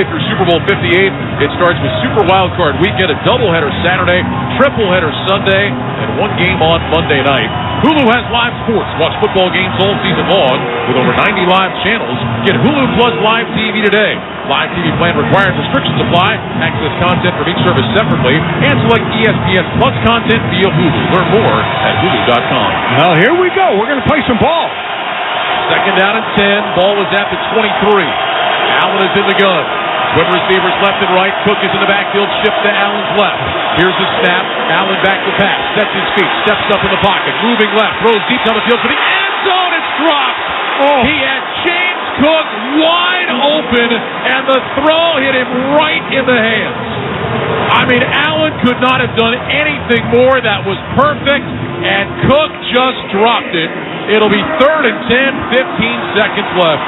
Through Super Bowl 58, it starts with Super Wildcard Weekend, a doubleheader Saturday, tripleheader Sunday, and one game on Monday night. Hulu has live sports. Watch football games all season long with over 90 live channels. Get Hulu Plus Live TV today. Live TV plan required. Restrictions apply. Access content from each service separately and select ESPN Plus content via Hulu. Learn more at Hulu.com. Well, here we go. We're going to play some ball. Second down and 10. Ball is at the 23. Allen is in the gun. Twin receivers left and right. Cook is in the backfield. Shift to Allen's left. Here's the snap. Allen back to pass. Sets his feet. Steps up in the pocket. Moving left. Throws deep down the field for the end zone. It's dropped. Oh. He had James Cook wide open, and the throw hit him right in the hands. I mean, Allen could not have done anything more. That was perfect, and Cook just dropped it. It'll be 3rd and 10, 15 seconds left.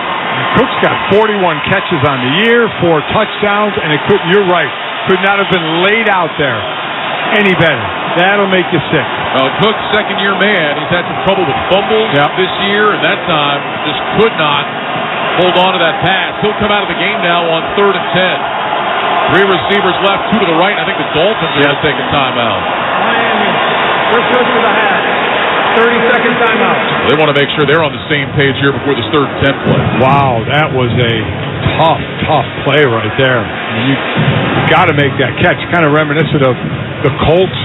Cook's got 41 catches on the year, 4 touchdowns, and you're right, could not have been laid out there any better. That'll make you sick. Well, Cook's second-year man. He's had some trouble with fumbles this year, and that time just could not hold on to that pass. He'll come out of the game now on 3rd and 10. 3 receivers left, 2 to the right. I think the Dolphins are going to take a timeout. Miami, first go to the half. 30-second timeout. They want to make sure they're on the same page here before this 3rd and 10 play. Wow, that was a tough play right there. I mean, you got to make that catch. Kind of reminiscent of the Colts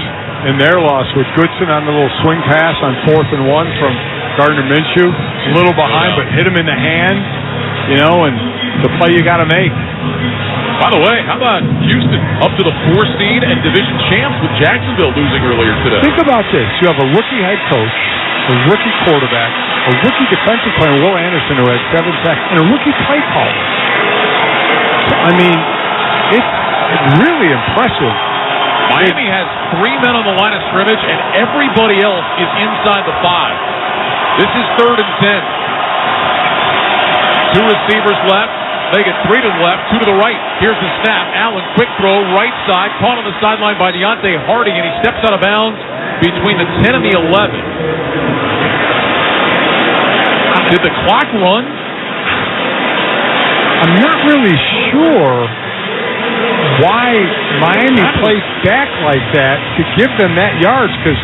in their loss with Goodson on the little swing pass on 4th and 1 from Gardner Minshew. A little behind, but hit him in the hand, and the play you got to make. By the way, how about Houston up to the 4 seed and division champs with Jacksonville losing earlier today? Think about this. You have a rookie head coach, a rookie quarterback, a rookie defensive player, Will Anderson, who had 7 sacks, and a rookie play caller. I mean, it's really impressive. Miami has 3 men on the line of scrimmage, and everybody else is inside the 5. This is 3rd and 10. 2 receivers left. They get 3 to the left, 2 to the right. Here's the snap. Allen, quick throw, right side. Caught on the sideline by Deontay Harding, and he steps out of bounds between the 10 and the 11. Did the clock run? I'm not really sure why Miami played back like that to give them that yards, because,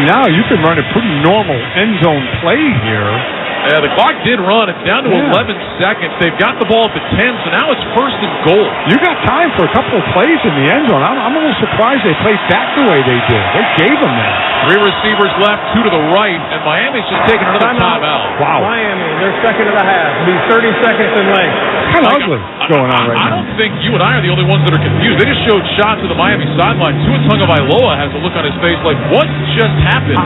now you can run a pretty normal end zone play here. Yeah, the clock did run. It's down to 11 seconds. They've got the ball at the 10, so now it's 1st and goal. You got time for a couple of plays in the end zone. I'm a little surprised they played back the way they did. They gave them that. 3 receivers left, 2 to the right, and Miami's just taking another timeout. Wow. Miami, they're second of the half. It'll be 30 seconds in length. Kind of ugly going on right now. I don't think you and I are the only ones that are confused. They just showed shots of the Miami sideline. Tua Tagovailoa has a look on his face like, what just happened?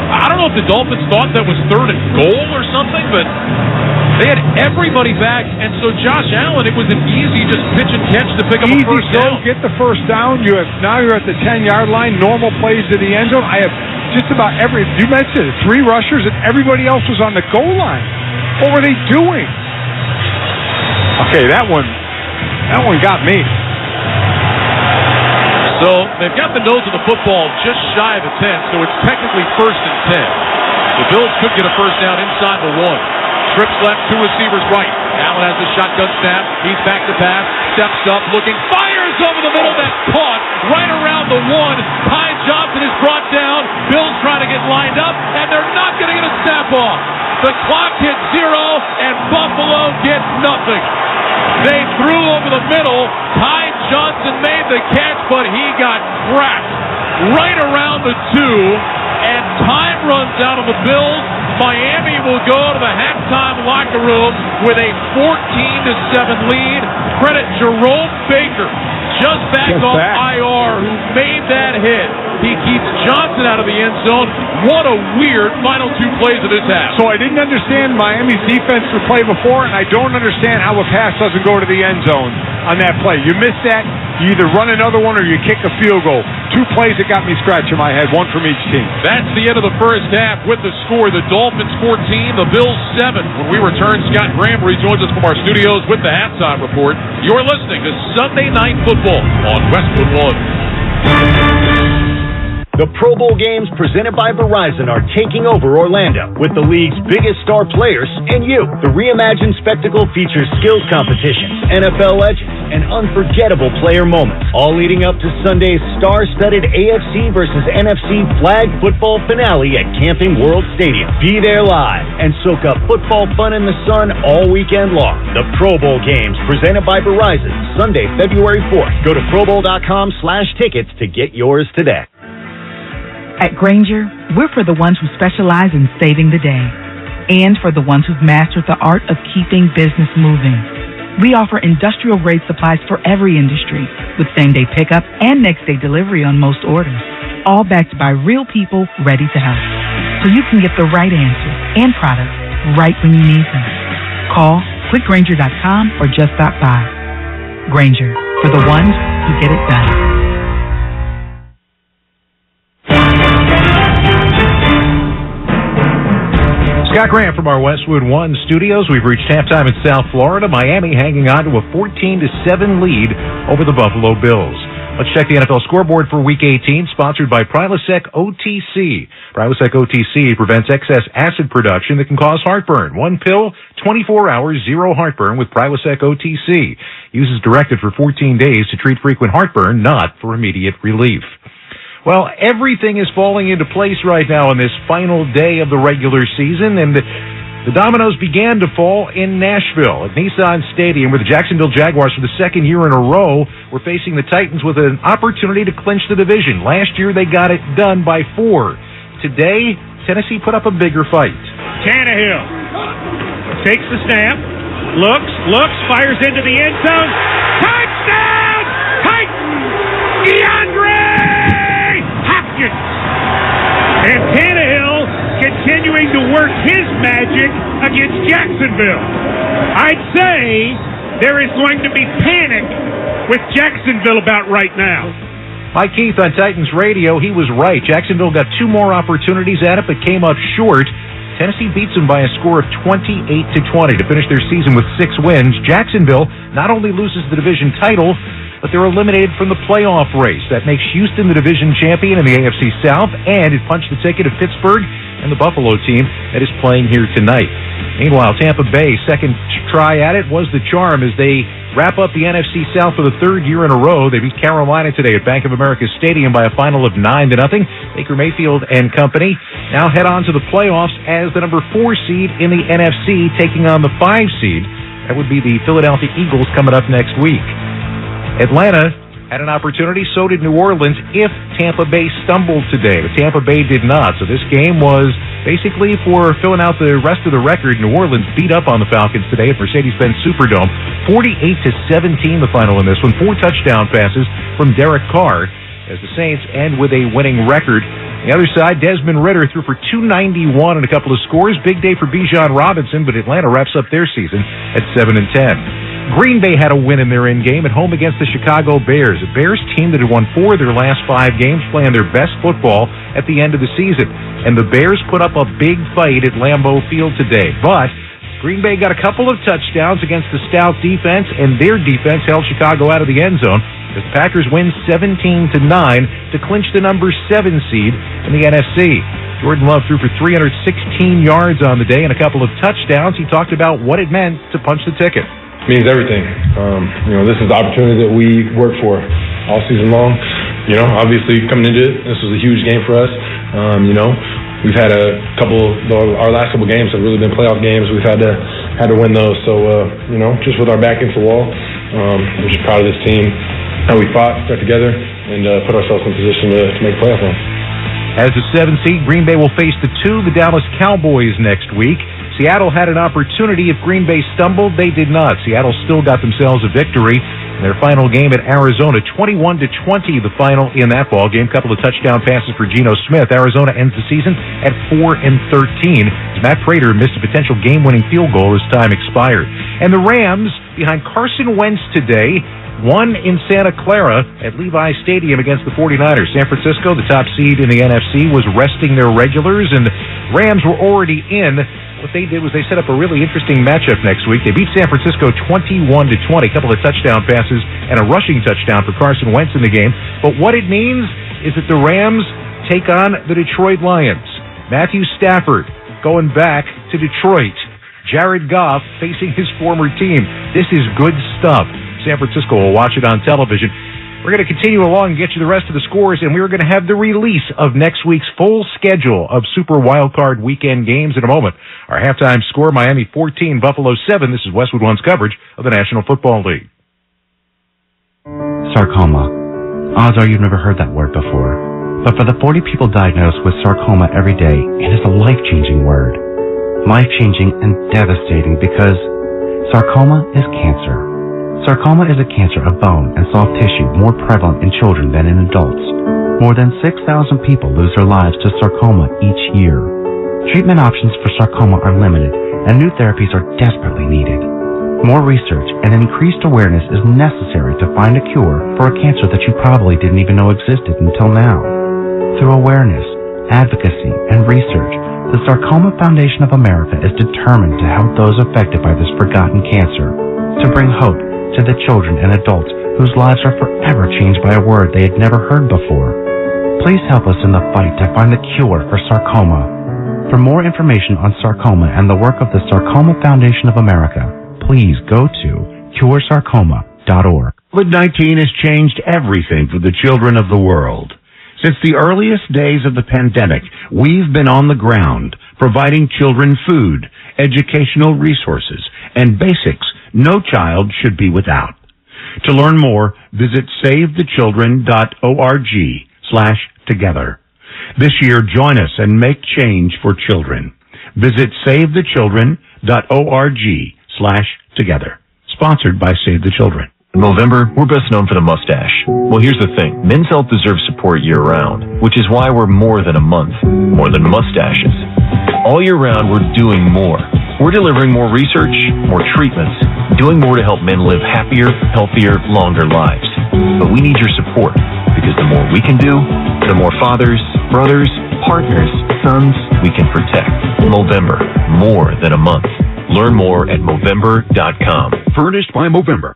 I don't know if the Dolphins thought that was 3rd and goal or something, but they had everybody back, and so Josh Allen, it was an easy just pitch and catch to pick up a first down. Get the first down. Now you're at the 10-yard line. Normal plays to the end zone. I have just about you mentioned it, 3 rushers, and everybody else was on the goal line. What were they doing? Okay, that one got me. So they've got the nose of the football just shy of the 10, so it's technically 1st and 10. The Bills could get a first down inside the 1. Trips left, 2 receivers right. Allen has the shotgun snap. He's back to pass. Steps up, looking, fires over the middle. That's caught right around the 1. Ty Johnson is brought down. Bills trying to get lined up, and they're not going to get a snap off. The clock hits 0, and Buffalo gets nothing. They threw over the middle. Ty Johnson made the catch, but he got cracked right around the 2, and time runs out on the Bills. Miami will go to the halftime locker room with a 14-7 lead. Credit Jerome Baker, just back off IR, who made that hit. He keeps Johnson out of the end zone. What a weird final 2 plays of this half. So I didn't understand Miami's defensive play before, and I don't understand how a pass doesn't go to the end zone on that play. You miss that, you either run another one or you kick a field goal. 2 plays that got me scratching my head, 1 from each team. That's the end of the first half with the score. The Dolphins 14, the Bills 7. When we return, Scott Graham rejoins us from our studios with the halftime report. You're listening to Sunday Night Football on Westwood One. The Pro Bowl games presented by Verizon are taking over Orlando with the league's biggest star players and you. The reimagined spectacle features skills competitions, NFL legends, and unforgettable player moments, all leading up to Sunday's star-studded AFC versus NFC flag football finale at Camping World Stadium. Be there live and soak up football fun in the sun all weekend long. The Pro Bowl games presented by Verizon, Sunday, February 4th. Go to probowl.com/tickets to get yours today. At Grainger, we're for the ones who specialize in saving the day and for the ones who've mastered the art of keeping business moving. We offer industrial-grade supplies for every industry with same-day pickup and next-day delivery on most orders, all backed by real people ready to help. So you can get the right answers and products right when you need them. Call, clickgrainger.com, or just stop by. Grainger, for the ones who get it done. Scott Grant from our Westwood One studios. We've reached halftime in South Florida. Miami hanging on to a 14-7 lead over the Buffalo Bills. Let's check the NFL scoreboard for Week 18, sponsored by Prilosec OTC. Prilosec OTC prevents excess acid production that can cause heartburn. One pill, 24 hours, zero heartburn with Prilosec OTC. Uses directed for 14 days to treat frequent heartburn, not for immediate relief. Well, everything is falling into place right now on this final day of the regular season, and the dominoes began to fall in Nashville at Nissan Stadium, where the Jacksonville Jaguars, for the second year in a row, were facing the Titans with an opportunity to clinch the division. Last year, they got it done by 4. Today, Tennessee put up a bigger fight. Tannehill takes the snap, looks, fires into the end zone. Touchdown! Titans! DeAndre Hopkins! And Tannehill continuing to work his magic against Jacksonville. I'd say there is going to be panic with Jacksonville about right now. Mike Keith on Titans Radio, he was right. Jacksonville got 2 more opportunities at it, but came up short. Tennessee beats them by a score of 28-20 to finish their season with 6 wins. Jacksonville not only loses the division title, but they're eliminated from the playoff race. That makes Houston the division champion in the AFC South, and it punched the ticket of Pittsburgh and the Buffalo team that is playing here tonight. Meanwhile, Tampa Bay, second try at it was the charm as they wrap up the NFC South for the 3rd year in a row. They beat Carolina today at Bank of America Stadium by a final of 9-0. Baker Mayfield and company now head on to the playoffs as the number 4 seed in the NFC, taking on the 5 seed. That would be the Philadelphia Eagles coming up next week. Atlanta had an opportunity, so did New Orleans, if Tampa Bay stumbled today. But Tampa Bay did not, so this game was basically for filling out the rest of the record. New Orleans beat up on the Falcons today at Mercedes-Benz Superdome, 48-17 the final in this one. 4 touchdown passes from Derek Carr as the Saints end with a winning record. On the other side, Desmond Ridder threw for 291 and a couple of scores. Big day for Bijan Robinson, but Atlanta wraps up their season at 7-10. Green Bay had a win in their end game at home against the Chicago Bears, a Bears team that had won 4 of their last 5 games, playing their best football at the end of the season. And the Bears put up a big fight at Lambeau Field today. But Green Bay got a couple of touchdowns against the stout defense, and their defense held Chicago out of the end zone. The Packers win 17-9 to clinch the number 7 seed in the NFC. Jordan Love threw for 316 yards on the day and a couple of touchdowns. He talked about what it meant to punch the ticket. Means everything. This is the opportunity that we worked for all season long. Obviously coming into it, this was a huge game for us. We've had our last couple games have really been playoff games. We've had to win those. So, just with our back against the wall, I'm just proud of this team, how we fought, stuck together, and put ourselves in position to make a playoff run. As the 7th seed, Green Bay will face the Dallas Cowboys next week. Seattle had an opportunity. If Green Bay stumbled, they did not. Seattle still got themselves a victory in their final game at Arizona, 21-20, the final in that ball game. Couple of touchdown passes for Geno Smith. Arizona ends the season at 4-13. Matt Prater missed a potential game-winning field goal as time expired. And the Rams, behind Carson Wentz today, won in Santa Clara at Levi Stadium against the 49ers. San Francisco, the top seed in the NFC, was resting their regulars, and the Rams were already in. What they did was they set up a really interesting matchup next week. They beat San Francisco 21-20, a couple of touchdown passes and a rushing touchdown for Carson Wentz in the game. But what it means is that the Rams take on the Detroit Lions. Matthew Stafford going back to Detroit. Jared Goff facing his former team. This is good stuff. San Francisco will watch it on television. We're going to continue along and get you the rest of the scores, and we're going to have the release of next week's full schedule of Super Wildcard Weekend games in a moment. Our halftime score, Miami 14, Buffalo 7. This is Westwood One's coverage of the National Football League. Sarcoma. Odds are you've never heard that word before. But for the 40 people diagnosed with sarcoma every day, it is a life-changing word. Life-changing and devastating because sarcoma is cancer. Sarcoma is a cancer of bone and soft tissue more prevalent in children than in adults. More than 6,000 people lose their lives to sarcoma each year. Treatment options for sarcoma are limited, and new therapies are desperately needed. More research and increased awareness is necessary to find a cure for a cancer that you probably didn't even know existed until now. Through awareness, advocacy, and research, the Sarcoma Foundation of America is determined to help those affected by this forgotten cancer, to bring hope to the children and adults whose lives are forever changed by a word they had never heard before. Please help us in the fight to find the cure for sarcoma. For more information on sarcoma and the work of the Sarcoma Foundation of America, please go to curesarcoma.org. COVID-19 has changed everything for the children of the world. Since the earliest days of the pandemic, we've been on the ground, providing children food, educational resources, and basics no child should be without. To learn more, visit savethechildren.org/together. This year, join us and make change for children. Visit savethechildren.org/together. Sponsored by Save the Children. In November, we're best known for the mustache. Well, here's the thing. Men's health deserves support year-round, which is why we're more than a month, more than mustaches. All year round, we're doing more. We're delivering more research, more treatments, doing more to help men live happier, healthier, longer lives. But we need your support, because the more we can do, the more fathers, brothers, partners, sons we can protect. Movember, more than a month. Learn more at Movember.com. Furnished by Movember.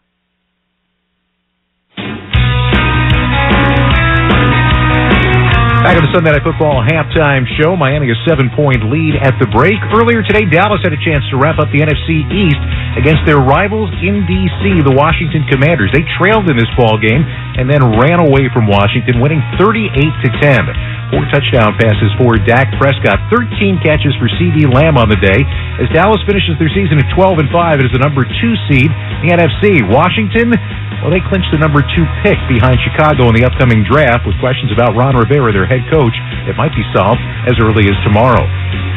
Back on the Sunday Night Football halftime show, Miami a 7-point lead at the break. Earlier today, Dallas had a chance to wrap up the NFC East against their rivals in D.C., the Washington Commanders. They trailed in this ball game and then ran away from Washington, winning 38-10. 4 touchdown passes for Dak Prescott, 13 catches for C.D. Lamb on the day. As Dallas finishes their season at 12-5, it is the number 2 seed in the NFC. Washington, well, they clinched the number 2 pick behind Chicago in the upcoming draft with questions about Ron Rivera, their head coach, that might be solved as early as tomorrow.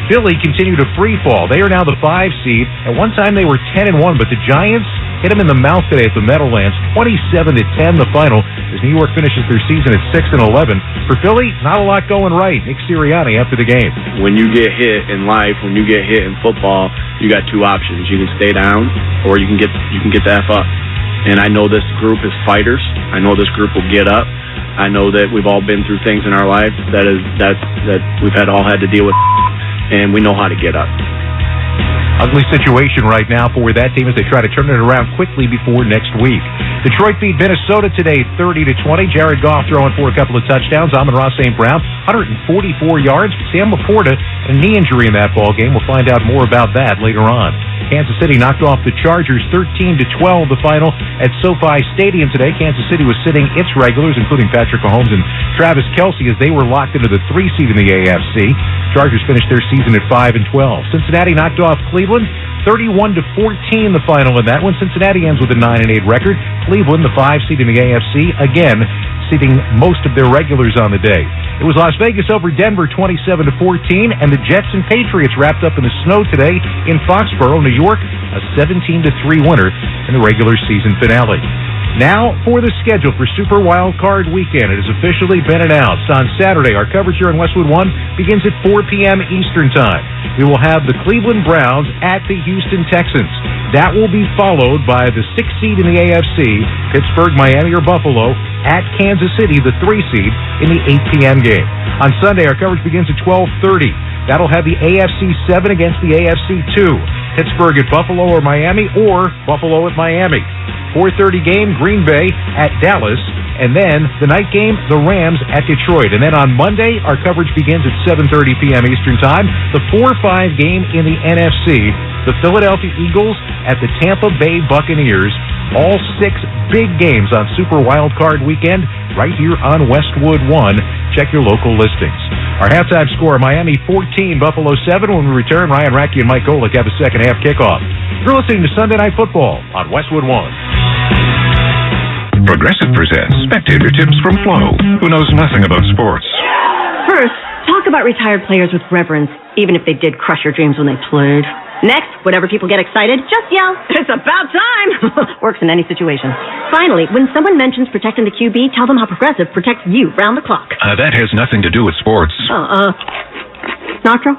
Philly continued to free fall. They are now the 5 seed. At one time they were 10-1, but the Giants hit them in the mouth today at the Meadowlands, 27-10 the final, as New York finishes their season at 6-11. For Philly, not a lot going right. Nick Sirianni after the game. When you get hit in life, when you get hit in football, you got 2 options. You can stay down, or you can get the F up. And I know this group is fighters. I know this group will get up. I know that we've all been through things in our life that we've all had to deal with, and we know how to get up. Ugly situation right now for that team as they try to turn it around quickly before next week. Detroit beat Minnesota today 30-20. Jared Goff throwing for a couple of touchdowns. Amon-Ra St. Brown, 144 yards. Sam Laporta, a knee injury in that ball game. We'll find out more about that later on. Kansas City knocked off the Chargers 13-12 the final at SoFi Stadium today. Kansas City was sitting its regulars, including Patrick Mahomes and Travis Kelce, as they were locked into the 3 seed in the AFC. Chargers finished their season at 5-12. Cincinnati knocked off Cleveland 31-14 the final in that one. Cincinnati ends with a 9-8 record. Cleveland, the 5 seed in the AFC, again seating most of their regulars on the day. It was Las Vegas over Denver 27-14, and the Jets and Patriots wrapped up in the snow today in Foxborough, New York, a 17-3 winner in the regular season finale. Now for the schedule for Super Wild Card Weekend. It has officially been announced. On Saturday, our coverage here on Westwood One begins at 4 p.m. Eastern Time. We will have the Cleveland Browns at the Houston Texans. That will be followed by the 6 seed in the AFC, Pittsburgh, Miami, or Buffalo, at Kansas City, the 3 seed, in the 8 p.m. game. On Sunday, our coverage begins at 12:30. That'll have the AFC 7 against the AFC 2. Pittsburgh at Buffalo or Miami, or Buffalo at Miami. 4:30 game, Green Bay at Dallas. And then the night game, the Rams at Detroit. And then on Monday, our coverage begins at 7:30 p.m. Eastern Time. The 4-5 game in the NFC, the Philadelphia Eagles at the Tampa Bay Buccaneers. All 6 big games on Super Wild Card Weekend right here on Westwood One. Check your local listings. Our halftime score, Miami 14, Buffalo 7. When we return, Ryan Racky and Mike Golick have a second half kickoff. You're listening to Sunday Night Football on Westwood One. Progressive presents Spectator Tips from Flo, who knows nothing about sports. First, talk about retired players with reverence, even if they did crush your dreams when they played. Next, whenever people get excited, just yell, "It's about time!" Works in any situation. Finally, when someone mentions protecting the QB, tell them how Progressive protects you round the clock. That has nothing to do with sports. Nitro?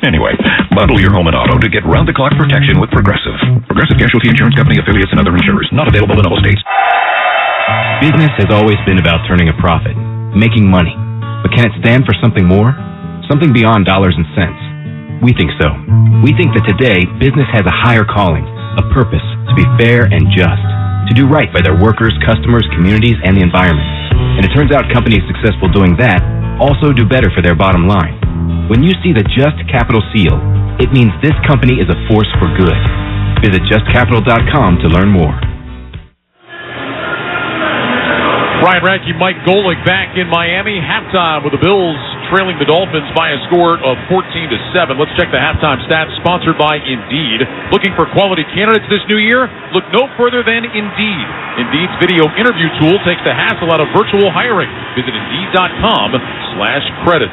Anyway, bundle your home and auto to get round-the-clock protection with Progressive. Progressive Casualty Insurance Company, affiliates, and other insurers. Not available in all states. Business has always been about turning a profit, making money. But can it stand for something more? Something beyond dollars and cents? We think so. We think that today, business has a higher calling, a purpose to be fair and just, to do right by their workers, customers, communities, and the environment. And it turns out companies successful doing that also do better for their bottom line. When you see the Just Capital seal, it means this company is a force for good. Visit justcapital.com to learn more. Ryan Racky, Mike Golick back in Miami. Halftime with the Bills trailing the Dolphins by a score of 14-7. Let's check the halftime stats, sponsored by Indeed. Looking for quality candidates this new year? Look no further than Indeed. Indeed's video interview tool takes the hassle out of virtual hiring. Visit Indeed.com/credit.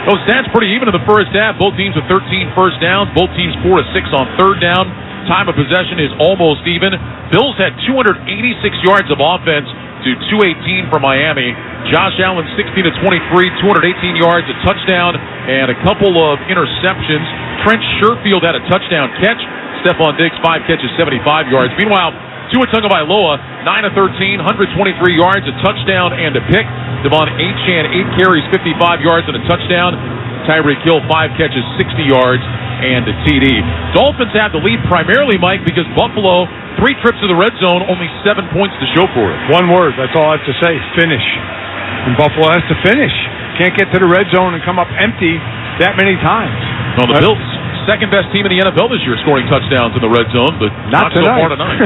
Those stats pretty even in the first half. Both teams with 13 first downs. Both teams 4 to 6 on third down. Time of possession is almost even. Bills had 286 yards of offense to 218 for Miami. Josh Allen 16 to 23, 218 yards, a touchdown, and a couple of interceptions. Trent Sherfield had a touchdown catch. Stephon Diggs 5 catches, 75 yards. Meanwhile, Tua Tagovailoa 9 of 13, 123 yards, a touchdown and a pick. Devon Achane 8 carries, 55 yards and a touchdown. Tyreek Hill 5 catches, 60 yards and a TD. Dolphins have the lead primarily, Mike, because Buffalo 3 trips to the red zone, only 7 points to show for it. One word, that's all I have to say, finish. And Buffalo has to finish. Can't get to the red zone and come up empty that many times. No, the Bills, second best team in the NFL this year, scoring touchdowns in the red zone, but not so far tonight.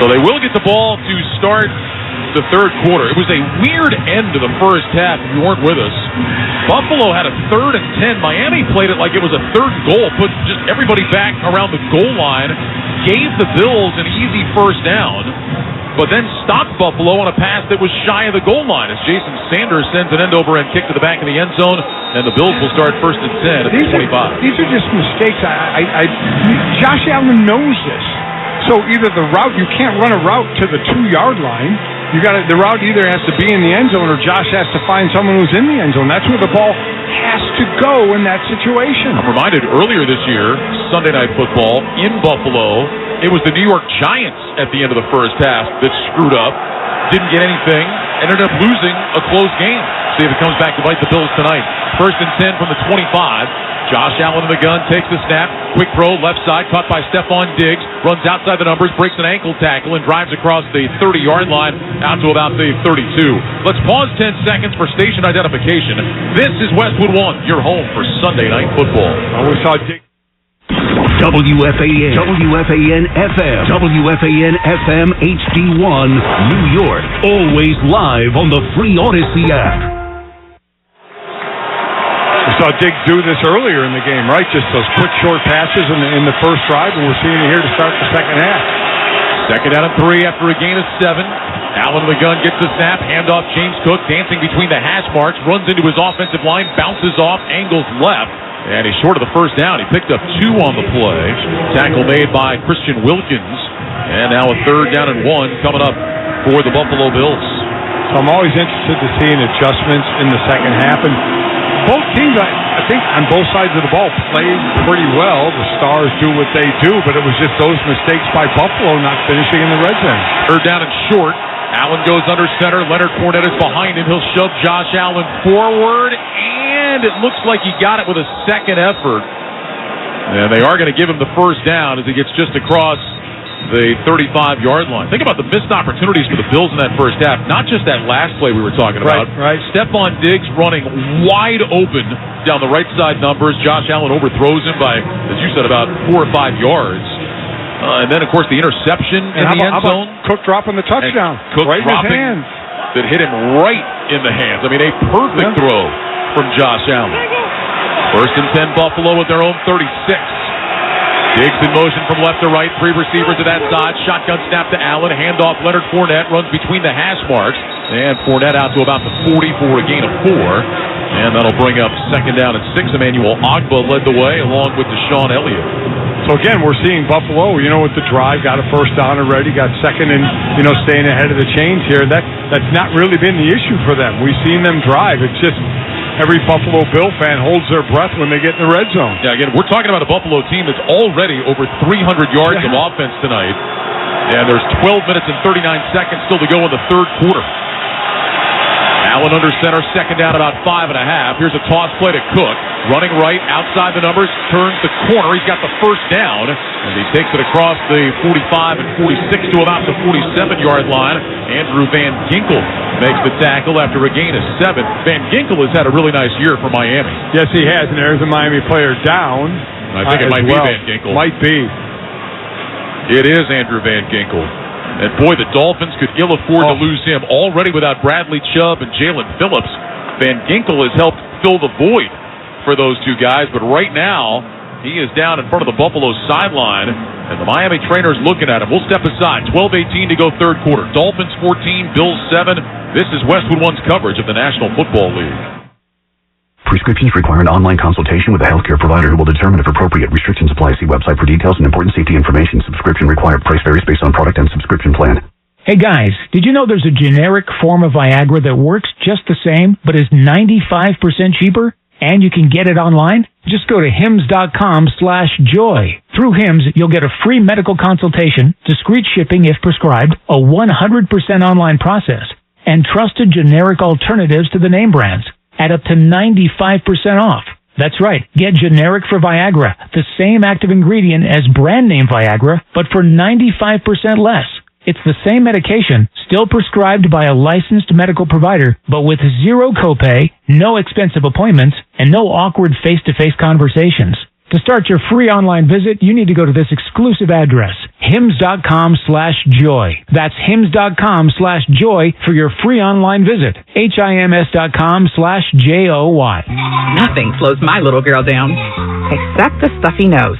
So they will get the ball to start the third quarter. It was a weird end to the first half if you weren't with us. Buffalo had a 3rd and 10. Miami played it like it was a 3rd and goal, put just everybody back around the goal line, gave the Bills an easy first down, but then stopped Buffalo on a pass that was shy of the goal line as Jason Sanders sends an end-over-end kick to the back of the end zone, and the Bills will start 1st and 10 at the 25. These are just mistakes. Josh Allen knows this. So either the route, you can't run a route to the 2-yard line. The route either has to be in the end zone or Josh has to find someone who's in the end zone. That's where the ball has to go in that situation. I'm reminded earlier this year, Sunday Night Football in Buffalo, it was the New York Giants at the end of the first half that screwed up, didn't get anything, ended up losing a close game. See if it comes back to bite the Bills tonight. 1st and 10 from the 25. Josh Allen in the gun, takes the snap, quick throw, left side, caught by Stephon Diggs, runs outside the numbers, breaks an ankle tackle, and drives across the 30-yard line out to about the 32. Let's pause 10 seconds for station identification. This is Westwood One, your home for Sunday Night Football. We saw Diggs. WFAN, WFAN FM, WFAN FM HD1, New York. Always live on the free Odyssey app. We saw Diggs do this earlier in the game, right? Just those quick, short passes in the first drive, and we're seeing it here to start the second half. Second down and 3 after a gain of 7. Allen in the gun gets the snap, handoff James Cook, dancing between the hash marks, runs into his offensive line, bounces off, angles left, and he's short of the first down. He picked up 2 on the play. Tackle made by Christian Wilkins, and now a 3rd down and 1 coming up for the Buffalo Bills. So I'm always interested to see adjustments in the second half, and both teams, I think, on both sides of the ball played pretty well. The Stars do what they do, but it was just those mistakes by Buffalo not finishing in the red zone. 3rd down and short. Allen goes under center. Leonard Fournette is behind him. He'll shove Josh Allen forward, and it looks like he got it with a second effort. And they are going to give him the first down as he gets just across the 35-yard line. Think about the missed opportunities for the Bills in that first half. Not just that last play we were talking about. Right. Stephon Diggs running wide open down the right side numbers. Josh Allen overthrows him by, as you said, about 4 or 5 yards. And then, of course, the interception in the end zone. Cook dropping the touchdown. Cook right dropping in his hands. That hit him right in the hands. I mean, a perfect throw from Josh Allen. First and 10, Buffalo with their own 36. Diggs in motion from left to right. 3 receivers to that side. Shotgun snap to Allen. Handoff. Leonard Fournette runs between the hash marks. And Fournette out to about the 40 for a gain of 4. And that'll bring up second down and 6. Emmanuel Ogbah led the way along with Deshaun Elliott. So again, we're seeing Buffalo, with the drive, got a first down already, got second and, staying ahead of the chains here. That's not really been the issue for them. We've seen them drive. It's just every Buffalo Bill fan holds their breath when they get in the red zone. Yeah, again, we're talking about a Buffalo team that's already over 300 yards of offense tonight. And there's 12 minutes and 39 seconds still to go in the third quarter. Allen under center, second down about 5.5. Here's a toss play to Cook. Running right, outside the numbers, turns the corner. He's got the first down, and he takes it across the 45 and 46 to about the 47-yard line. Andrew Van Ginkel makes the tackle after a gain of 7. Van Ginkel has had a really nice year for Miami. Yes, he has, and there's a Miami player down. I think it might be Van Ginkel. Might be. It is Andrew Van Ginkel. And boy, the Dolphins could ill afford to lose him. Already without Bradley Chubb and Jalen Phillips, Van Ginkel has helped fill the void for those two guys. But right now, he is down in front of the Buffalo sideline, and the Miami trainer's looking at him. We'll step aside. 12:18 to go third quarter. Dolphins 14, Bills 7. This is Westwood One's coverage of the National Football League. Prescriptions require an online consultation with a healthcare provider who will determine if appropriate. Restrictions apply. See website for details and important safety information. Subscription required. Price varies based on product and subscription plan. Hey guys, did you know there's a generic form of Viagra that works just the same, but is 95% cheaper? And you can get it online? Just go to hims.com/joy. Through Hims, you'll get a free medical consultation, discreet shipping if prescribed, a 100% online process, and trusted generic alternatives to the name brands at up to 95% off. That's right. Get generic for Viagra, the same active ingredient as brand name Viagra, but for 95% less. It's the same medication, still prescribed by a licensed medical provider, but with zero copay, no expensive appointments, and no awkward face-to-face conversations. To start your free online visit, you need to go to this exclusive address, hims.com/joy. That's hims.com/joy for your free online visit. HIMS.com/JOY. Nothing slows my little girl down, except the stuffy nose.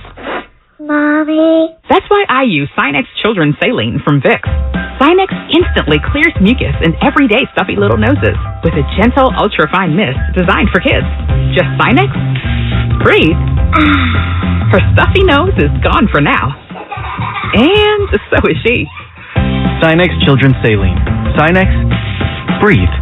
Mommy. That's why I use Sinex Children's Saline from Vicks. Sinex instantly clears mucus in everyday stuffy little noses with a gentle, ultra-fine mist designed for kids. Just Sinex? Breathe. Her stuffy nose is gone for now. And so is she. Sinex Children's Saline. Sinex, breathe.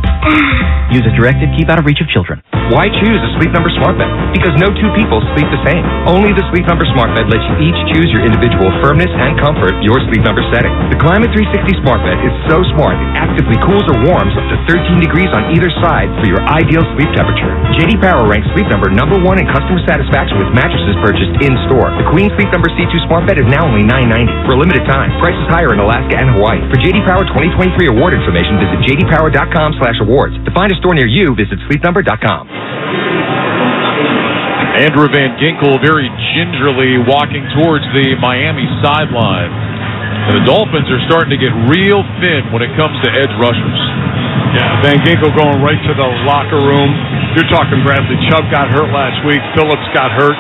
Use as directed. Keep out of reach of children. Why choose a Sleep Number smart bed? Because no two people sleep the same. Only the Sleep Number smart bed lets you each choose your individual firmness and comfort, your Sleep Number setting. The Climate 360 smart bed is so smart it actively cools or warms up to 13 degrees on either side for your ideal sleep temperature. J.D. Power ranks Sleep Number #1 in customer satisfaction with mattresses purchased in-store. The Queen Sleep Number C2 smart bed is now only $9.90 for a limited time. Prices higher in Alaska and Hawaii. For J.D. Power 2023 award information, visit jdpower.com/awards. To find a store near you, visit sleepnumber.com. Andrew Van Ginkel very gingerly walking towards the Miami sideline. And the Dolphins are starting to get real thin when it comes to edge rushers. Yeah, Van Ginkel going right to the locker room. You're talking Bradley Chubb got hurt last week. Phillips got hurt.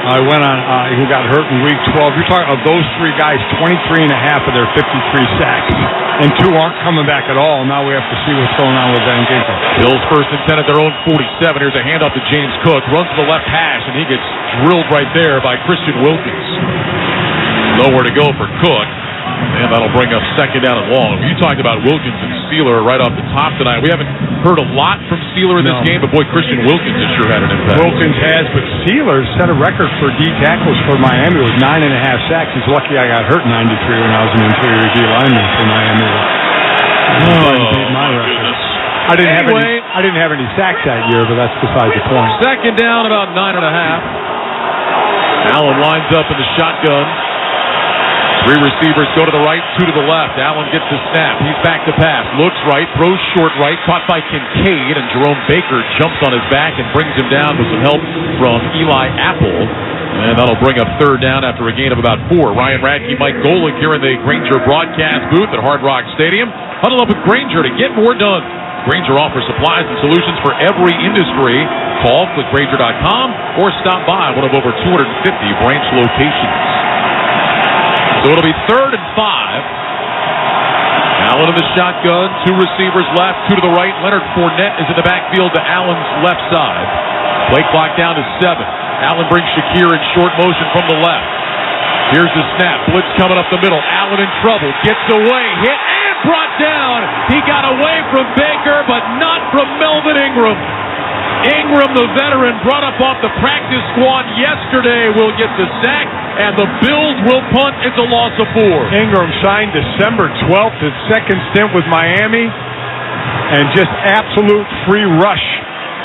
Who got hurt in week 12. You're talking of those three guys, 23.5 of their 53 sacks. And 2 aren't coming back at all. Now we have to see what's going on with Van Ginkel. Bills first and 10 at their own 47. Here's a handoff to James Cook. Runs to the left hash, and he gets drilled right there by Christian Wilkins. Nowhere to go for Cook. And that'll bring up second down and long. You talked about Wilkins and Steeler right off the top tonight. We haven't heard a lot from Steeler in this game, but boy, Christian Wilkins has sure had an impact. Wilkins has, but Steeler set a record for D tackles for Miami with 9.5 sacks. He's lucky I got hurt in '93 when I was an interior D lineman for Miami. Beat my record. I didn't have any sacks that year, but that's beside the point. Second down, about 9.5. Allen lines up in the shotgun. Three receivers go to the right, two to the left. Allen gets the snap. He's back to pass. Looks right, throws short right, caught by Kincaid, and Jerome Baker jumps on his back and brings him down with some help from Eli Apple. And that'll bring up third down after a gain of about 4. Ryan Radke, Mike Golick here in the Grainger broadcast booth at Hard Rock Stadium. Huddle up with Grainger to get more done. Grainger offers supplies and solutions for every industry. Call, click Grainger.com, or stop by one of over 250 branch locations. So it'll be 3rd and 5. Allen in the shotgun, 2 receivers left, 2 to the right. Leonard Fournette is in the backfield to Allen's left side. Play clock down to 7. Allen brings Shakir in short motion from the left. Here's the snap. Blitz coming up the middle. Allen in trouble. Gets away. Hit and brought down. He got away from Baker, but not from Melvin Ingram. Ingram, the veteran, brought up off the practice squad yesterday, will get the sack, and the Bills will punt. It's a loss of 4. Ingram signed December 12th, his second stint with Miami, and just absolute free rush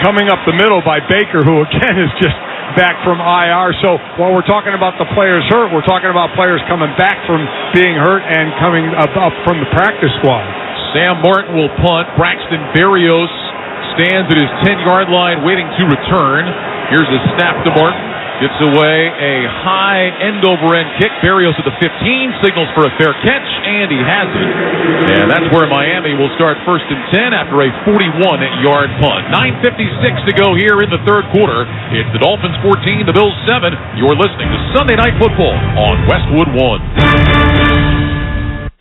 coming up the middle by Baker, who again is just back from IR. So while we're talking about the players hurt, we're talking about players coming back from being hurt and coming up from the practice squad. Sam Martin will punt. Braxton Berrios stands at his 10-yard line waiting to return. Here's the snap to Martin. Gets away a high end-over-end kick. Berrios at the 15, signals for a fair catch, and he has it. And that's where Miami will start 1st and 10 after a 41-yard punt. 9:56 to go here in the third quarter. It's the Dolphins 14, the Bills 7. You're listening to Sunday Night Football on Westwood One.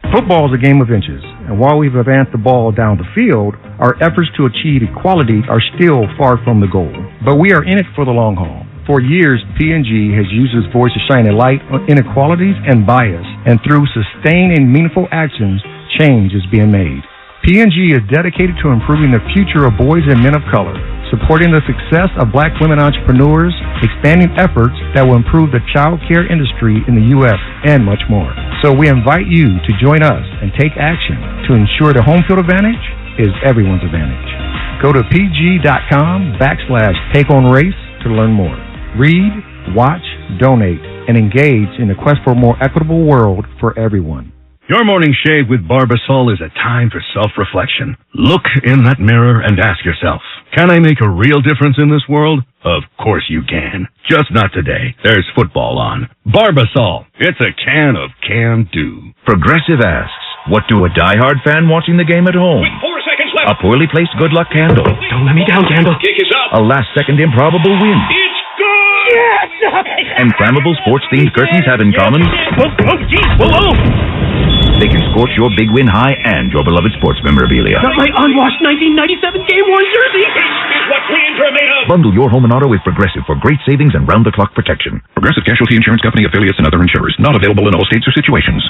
Football is a game of inches, and while we've advanced the ball down the field, our efforts to achieve equality are still far from the goal. But we are in it for the long haul. For years, P&G has used its voice to shine a light on inequalities and bias, and through sustained and meaningful actions, change is being made. P&G is dedicated to improving the future of boys and men of color, supporting the success of black women entrepreneurs, expanding efforts that will improve the child care industry in the U.S., and much more. So we invite you to join us and take action to ensure the home field advantage is everyone's advantage. Go to pg.com/takeonrace to learn more. Read, watch, donate, and engage in the quest for a more equitable world for everyone. Your morning shave with Barbasol is a time for self-reflection. Look in that mirror and ask yourself, can I make a real difference in this world? Of course you can. Just not today. There's football on. Barbasol. It's a can of can-do. Progressive asks, what do a diehard fan watching the game at home? With 4 seconds left. A poorly placed good luck candle. Don't let me down, candle. Kick is up. A last-second improbable win. It's good! Yes! And flammable sports-themed curtains have in common? Oh, geez, whoa! They can scorch your big win high and your beloved sports memorabilia. Not my unwashed 1997 game-worn jersey! This is what wins are made of! Bundle your home and auto with Progressive for great savings and round-the-clock protection. Progressive Casualty Insurance Company, affiliates, and other insurers. Not available in all states or situations.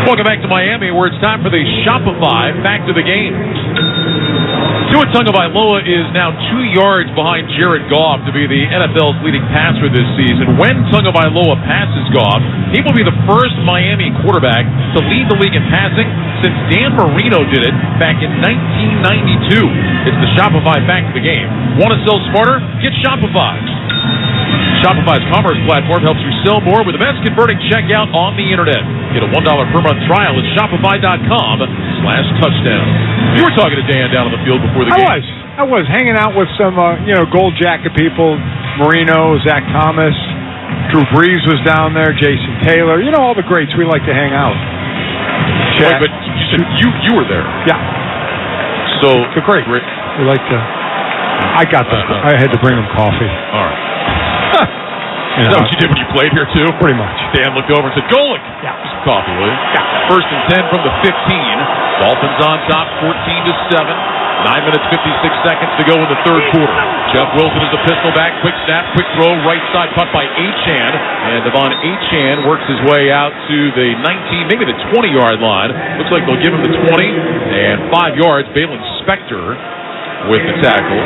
Welcome back to Miami, where it's time for the Shopify Fact of the Game. Tua Tagovailoa is now 2 yards behind Jared Goff to be the NFL's leading passer this season. When Tagovailoa passes Goff, he will be the first Miami quarterback to lead the league in passing since Dan Marino did it back in 1992. It's the Shopify Fact of the Game. Want to sell smarter? Get Shopify. Shopify's commerce platform helps you sell more with the best converting checkout on the internet. Get a $1 per month trial at shopify.com/touchdown. You were talking to Dan down on the field before the game. I was hanging out with some, gold jacket people, Marino, Zach Thomas, Drew Brees was down there, Jason Taylor, all the greats. We like to hang out. Wait, but you said you were there. Yeah. So the great. We like to. I got them. I had to bring them coffee. All right. Is that what you did when you played here, too? Pretty much. Dan looked over and said, Golick! Yeah. Some coffee, will you? Yeah. 1st and 10 from the 15. Dolphins on top, 14-7. 9 minutes, 56 seconds to go in the third quarter. Jeff Wilson is the pistol back. Quick snap, quick throw, right side caught by Achane. And Devon Achane works his way out to the 19, maybe the 20-yard line. Looks like they'll give him the 20. And 5 yards, Balin Spector with the tackle.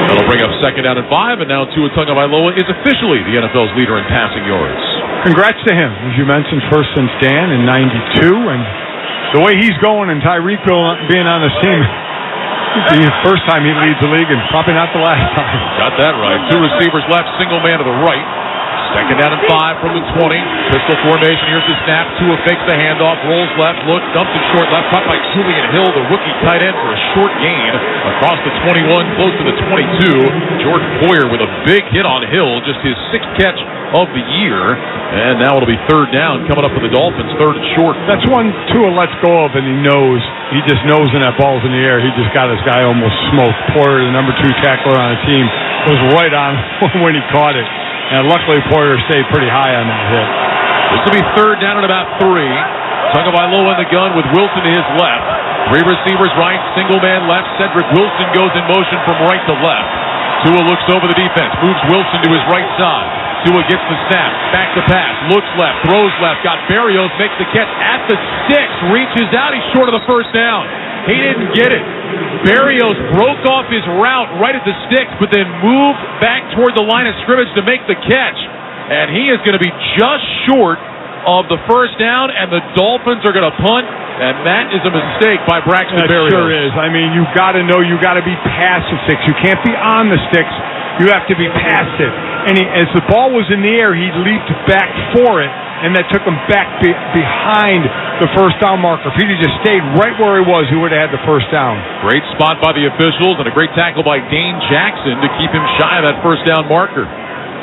That'll bring up 2nd down and 5, and now Tua Tagovailoa is officially the NFL's leader in passing yards. Congrats to him. As you mentioned, first since Dan in 92, and the way he's going and Tyreek being on this team, it's the first time he leads the league and probably not the last time. Got that right. 2 receivers left, single man to the right. Second down and 5 from the 20. Pistol formation. Here's the snap. Tua fakes the handoff. Rolls left. Looks. Dumps it short left. Caught by Julian Hill, the rookie tight end, for a short gain across the 21, close to the 22. Jordan Poyer with a big hit on Hill. Just his 6th catch of the year. And now it'll be third down coming up for the Dolphins. Third and short. That's one Tua lets go of, and he knows. He just knows when that ball's in the air. He just got his guy almost smoked. Poyer, the number 2 tackler on the team, was right on when he caught it. And luckily, Poyer stayed pretty high on that hit. This will be third down at about 3. Tagovailoa in the gun with Wilson to his left. 3 receivers right, single man left. Cedric Wilson goes in motion from right to left. Tua looks over the defense, moves Wilson to his right side. Tua gets the snap, back to pass, looks left, throws left, got Berrios, makes the catch at the 6, reaches out, he's short of the first down. He didn't get it. Berrios broke off his route right at the 6, but then moved back toward the line of scrimmage to make the catch. And he is going to be just short of the first down, and the Dolphins are going to punt, and that is a mistake by Braxton Berrios. It sure is. I mean, you've got to know you got to be past the 6. You can't be on the 6. You have to be past it. And as the ball was in the air, he leaped back for it, and that took him back behind the first down marker. If he just stayed right where he was, he would have had the first down. Great spot by the officials, and a great tackle by Dane Jackson to keep him shy of that first down marker.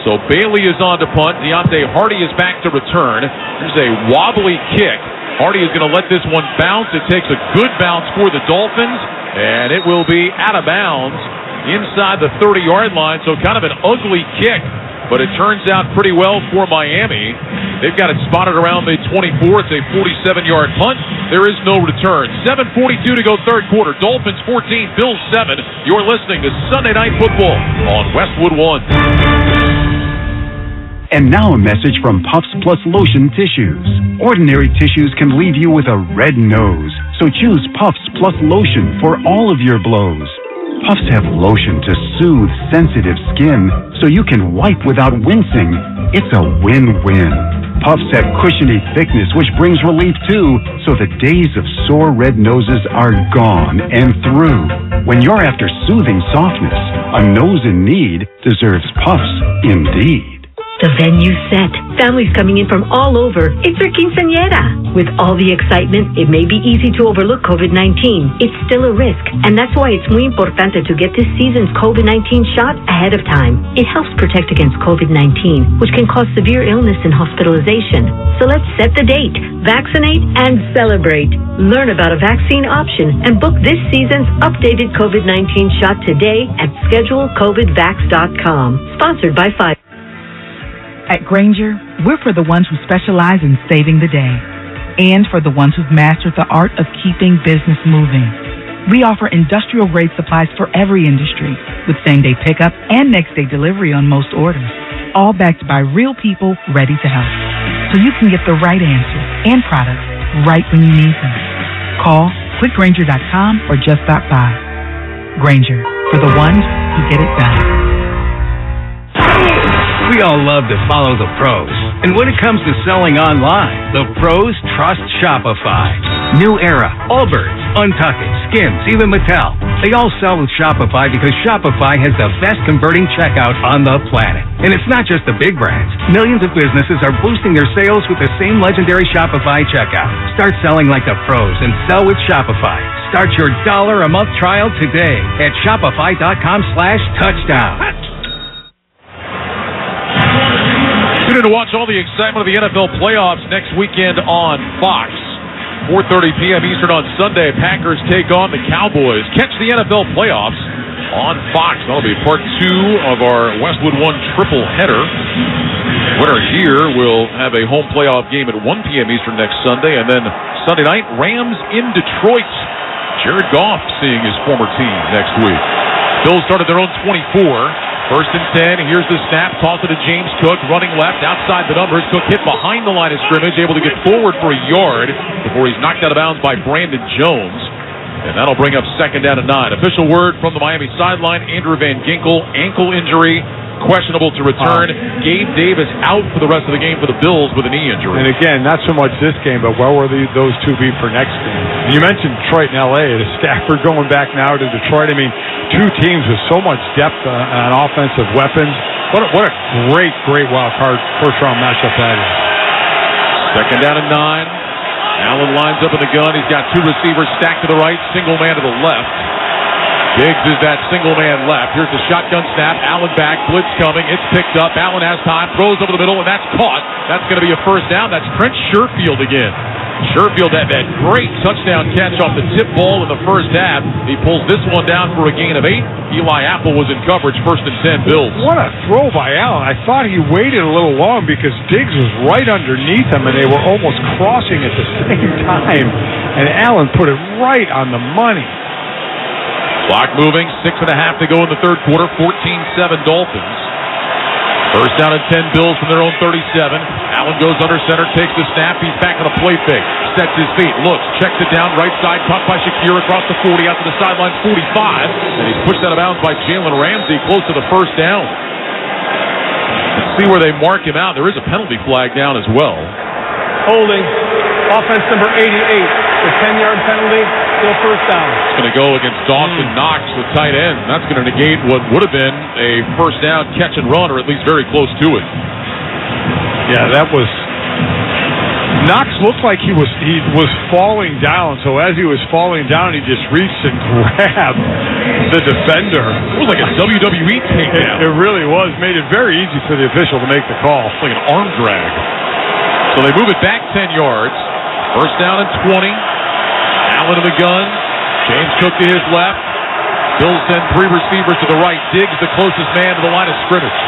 So Bailey is on to punt. Deontay Hardy is back to return. There's a wobbly kick. Hardy is going to let this one bounce. It takes a good bounce for the Dolphins, and it will be out of bounds inside the 30-yard line. So kind of an ugly kick, but it turns out pretty well for Miami. They've got it spotted around the 24. It's a 47-yard punt. There is no return. 7:42 to go third quarter. Dolphins 14, Bills 7. You're listening to Sunday Night Football on Westwood One. And now a message from Puffs Plus Lotion Tissues. Ordinary tissues can leave you with a red nose, so choose Puffs Plus Lotion for all of your blows. Puffs have lotion to soothe sensitive skin, so you can wipe without wincing. It's a win-win. Puffs have cushiony thickness, which brings relief too, so the days of sore red noses are gone and through. When you're after soothing softness, a nose in need deserves Puffs indeed. The venue set. Families coming in from all over. It's their quinceañera. With all the excitement, it may be easy to overlook COVID-19. It's still a risk, and that's why it's muy importante to get this season's COVID-19 shot ahead of time. It helps protect against COVID-19, which can cause severe illness and hospitalization. So let's set the date, vaccinate, and celebrate. Learn about a vaccine option and book this season's updated COVID-19 shot today at schedulecovidvax.com. Sponsored by Pfizer. At Grainger, we're for the ones who specialize in saving the day and for the ones who've mastered the art of keeping business moving. We offer industrial-grade supplies for every industry with same-day pickup and next-day delivery on most orders, all backed by real people ready to help. So you can get the right answers and products right when you need them. Call clickgrainger.com or just stop by. Grainger, for the ones who get it done. We all love to follow the pros. And when it comes to selling online, the pros trust Shopify. New Era, Allbirds, Untuckit, Skims, even Mattel. They all sell with Shopify because Shopify has the best converting checkout on the planet. And it's not just the big brands. Millions of businesses are boosting their sales with the same legendary Shopify checkout. Start selling like the pros and sell with Shopify. Start your $1 a month trial today at shopify.com/touchdown. Tune in to watch all the excitement of the NFL playoffs next weekend on Fox. 4:30 p.m. Eastern on Sunday. Packers take on the Cowboys. Catch the NFL playoffs on Fox. That'll be part 2 of our Westwood One triple header. Winner here will have a home playoff game at 1 p.m. Eastern next Sunday. And then Sunday night, Rams in Detroit. Jared Goff seeing his former team next week. Bills started their own 24. First and 10, here's the snap, toss it to James Cook, running left, outside the numbers. Cook hit behind the line of scrimmage, able to get forward for a yard before he's knocked out of bounds by Brandon Jones. And that'll bring up second down and 9. Official word from the Miami sideline, Andrew Van Ginkel, ankle injury. questionable to return. Gabe Davis out for the rest of the game for the Bills with a knee injury. And again, not so much this game, but where will those two be for next game? And you mentioned Detroit and L.A. Is Stafford going back now to Detroit? I mean, two teams with so much depth on offensive weapons. What a great wild card first-round matchup that is. Second down and 9. Allen lines up in the gun. He's got two receivers stacked to the right, single man to the left. Diggs is that single man left. Here's the shotgun snap. Allen back. Blitz coming. It's picked up. Allen has time. Throws over the middle, and that's caught. That's going to be a first down. That's Trent Sherfield again. Sherfield had that great touchdown catch off the tip ball in the first half. He pulls this one down for a gain of 8. Eli Apple was in coverage. First and 10 Bills. What a throw by Allen. I thought he waited a little long because Diggs was right underneath him, and they were almost crossing at the same time. And Allen put it right on the money. Clock moving, 6.5 to go in the third quarter, 14-7 Dolphins. First down and 10 Bills from their own 37. Allen goes under center, takes the snap. He's back on a play fake. Sets his feet, looks, checks it down, right side, caught by Shakir across the 40, out to the sideline, 45. And he's pushed out of bounds by Jalen Ramsey, close to the first down. Let's see where they mark him out. There is a penalty flag down as well. Holding. Offense number 88. The 10-yard penalty, still first down. It's going to go against Dawson Knox, the tight end. That's going to negate what would have been a first down catch and run, or at least very close to it. Yeah, that was... Knox looked like he was falling down, so as he was falling down, he just reached and grabbed the defender. It was like a WWE takedown. It really was. Made it very easy for the official to make the call. It's like an arm drag. So they move it back 10 yards. First down and 20. Allen in the gun. James Cook to his left. Bills send 3 receivers to the right. Diggs the closest man to the line of scrimmage.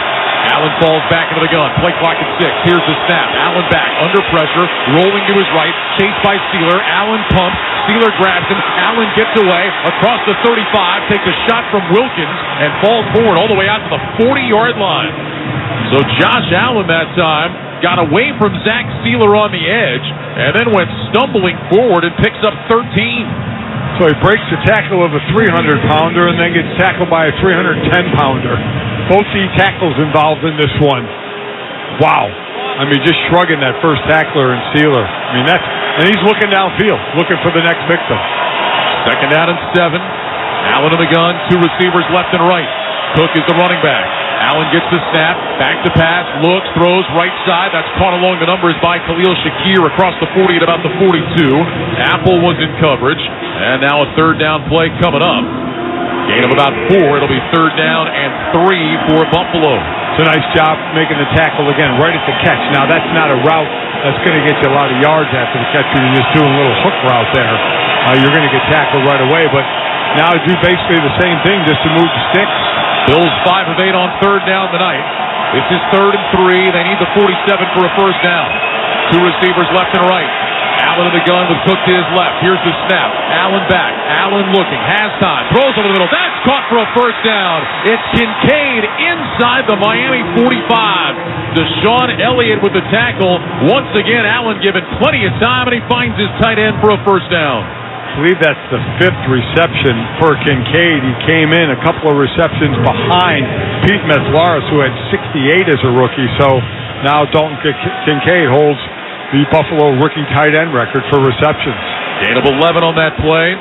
Allen falls back into the gun. Play clock at 6. Here's the snap. Allen back, under pressure, rolling to his right. Chased by Sealer. Allen pumps. Sealer grabs him. Allen gets away across the 35. Takes a shot from Wilkins and falls forward all the way out to the 40-yard line. So Josh Allen that time got away from Zach Sealer on the edge and then went stumbling forward and picks up 13. So he breaks the tackle of a 300-pounder and then gets tackled by a 310-pounder. Both the tackles involved in this one. Wow. I mean, just shrugging that first tackler and Sealer. I mean, and he's looking downfield, looking for the next victim. Second down and 7. Allen in the gun, 2 receivers left and right. Cook is the running back. Allen gets the snap, back to pass, looks, throws, right side. That's caught along the numbers by Khalil Shakir across the 40 at about the 42. Apple was in coverage, and now a third down play coming up. Gain of about 4. It'll be third down and 3 for Buffalo. It's a nice job making the tackle again, right at the catch. Now, that's not a route that's going to get you a lot of yards after the catch. You're just doing a little hook route there. You're going to get tackled right away, but now do basically the same thing just to move the sticks. Bills 5 of 8 on third down tonight. This is third and 3. They need the 47 for a first down. 2 receivers left and right. Allen in the gun with Cook to his left. Here's the snap. Allen back. Allen looking. Has time. Throws over the middle. That's caught for a first down. It's Kincaid inside the Miami 45. Deshaun Elliott with the tackle. Once again, Allen given plenty of time, and he finds his tight end for a first down. I believe that's the 5th reception for Kincaid. He came in a couple of receptions behind Pete Metzlaris, who had 68 as a rookie. So now Dalton Kincaid holds the Buffalo rookie tight end record for receptions. Gain of 11 on that play.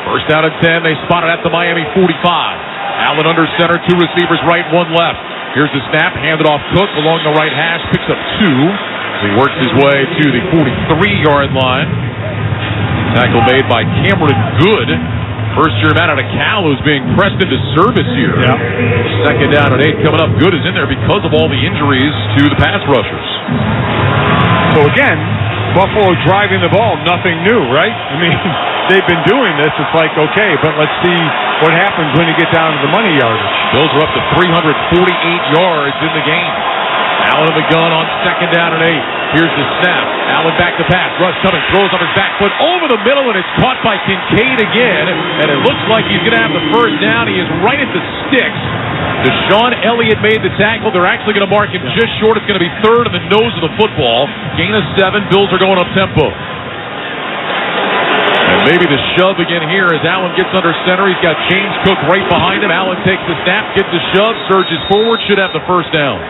First down and 10. They spot it at the Miami 45. Allen under center, 2 receivers right, 1 left. Here's the snap, handed off Cook along the right hash, picks up 2. As he works his way to the 43-yard line. Tackle made by Cameron Good. First-year man out of Cal who's being pressed into service here. Yeah. Second down and 8 coming up. Good is in there because of all the injuries to the pass rushers. So again, Buffalo driving the ball, nothing new, right? I mean, they've been doing this. It's like, okay, but let's see what happens when you get down to the money yardage. Bills are up to 348 yards in the game. Allen in the gun on second down and 8. Here's the snap. Allen back to pass. Russ coming. Throws on his back foot over the middle, and it's caught by Kincaid again. And it looks like he's going to have the first down. He is right at the sticks. Deshaun Elliott made the tackle. They're actually going to mark him just short. It's going to be third in the nose of the football. Gain of 7. Bills are going up tempo. And Maybe the shove again here as Allen gets under center. He's got James Cook right behind him. Allen takes the snap, gets the shove, surges forward, should have the first down.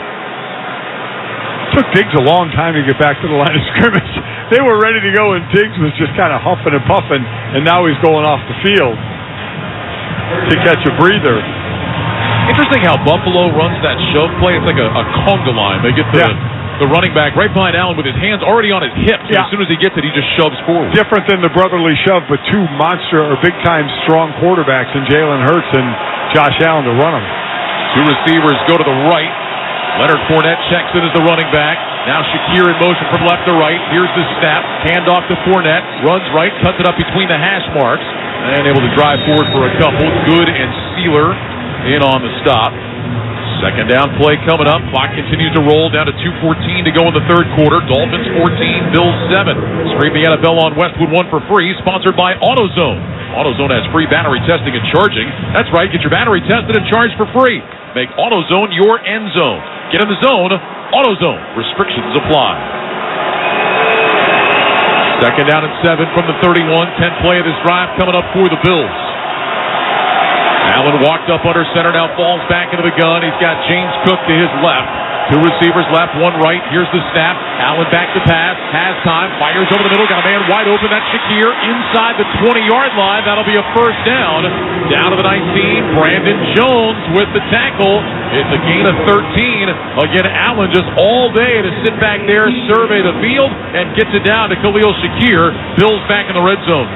Took Diggs a long time to get back to the line of scrimmage. They were ready to go, and Diggs was just kind of huffing and puffing, and now he's going off the field to catch a breather. Interesting how Buffalo runs that shove play. It's like a conga line. They get the running back right behind Allen with his hands already on his hips. Yeah. As soon as he gets it, he just shoves forward. Different than the brotherly shove, but two monster or big-time strong quarterbacks in Jalen Hurts and Josh Allen to run them. Two receivers go to the right. Leonard Fournette checks in as the running back. Now Shakir in motion from left to right. Here's the snap. Hand off to Fournette. Runs right. Cuts it up between the hash marks. And able to drive forward for a couple. Good and Sealer in on the stop. Second down play coming up. Clock continues to roll down to 2:14 to go in the third quarter. Dolphins 14, Bills 7. Streaming out of Bell on Westwood 1 for free. Sponsored by AutoZone. AutoZone has free battery testing and charging. That's right. Get your battery tested and charged for free. Make AutoZone your end zone. Get in the zone. AutoZone. Restrictions apply. Second down and 7 from the 31. 10th play of this drive coming up for the Bills. Allen walked up under center, now falls back into the gun. He's got James Cook to his left. Two receivers left, one right. Here's the snap. Allen back to pass. Has time. Fires over the middle. Got a man wide open. That's Shakir inside the 20-yard line. That'll be a first down. Down to the 19. Brandon Jones with the tackle. It's a gain of 13. Again, Allen just all day to sit back there, survey the field, and gets it down to Khalil Shakir. Bills back in the red zone.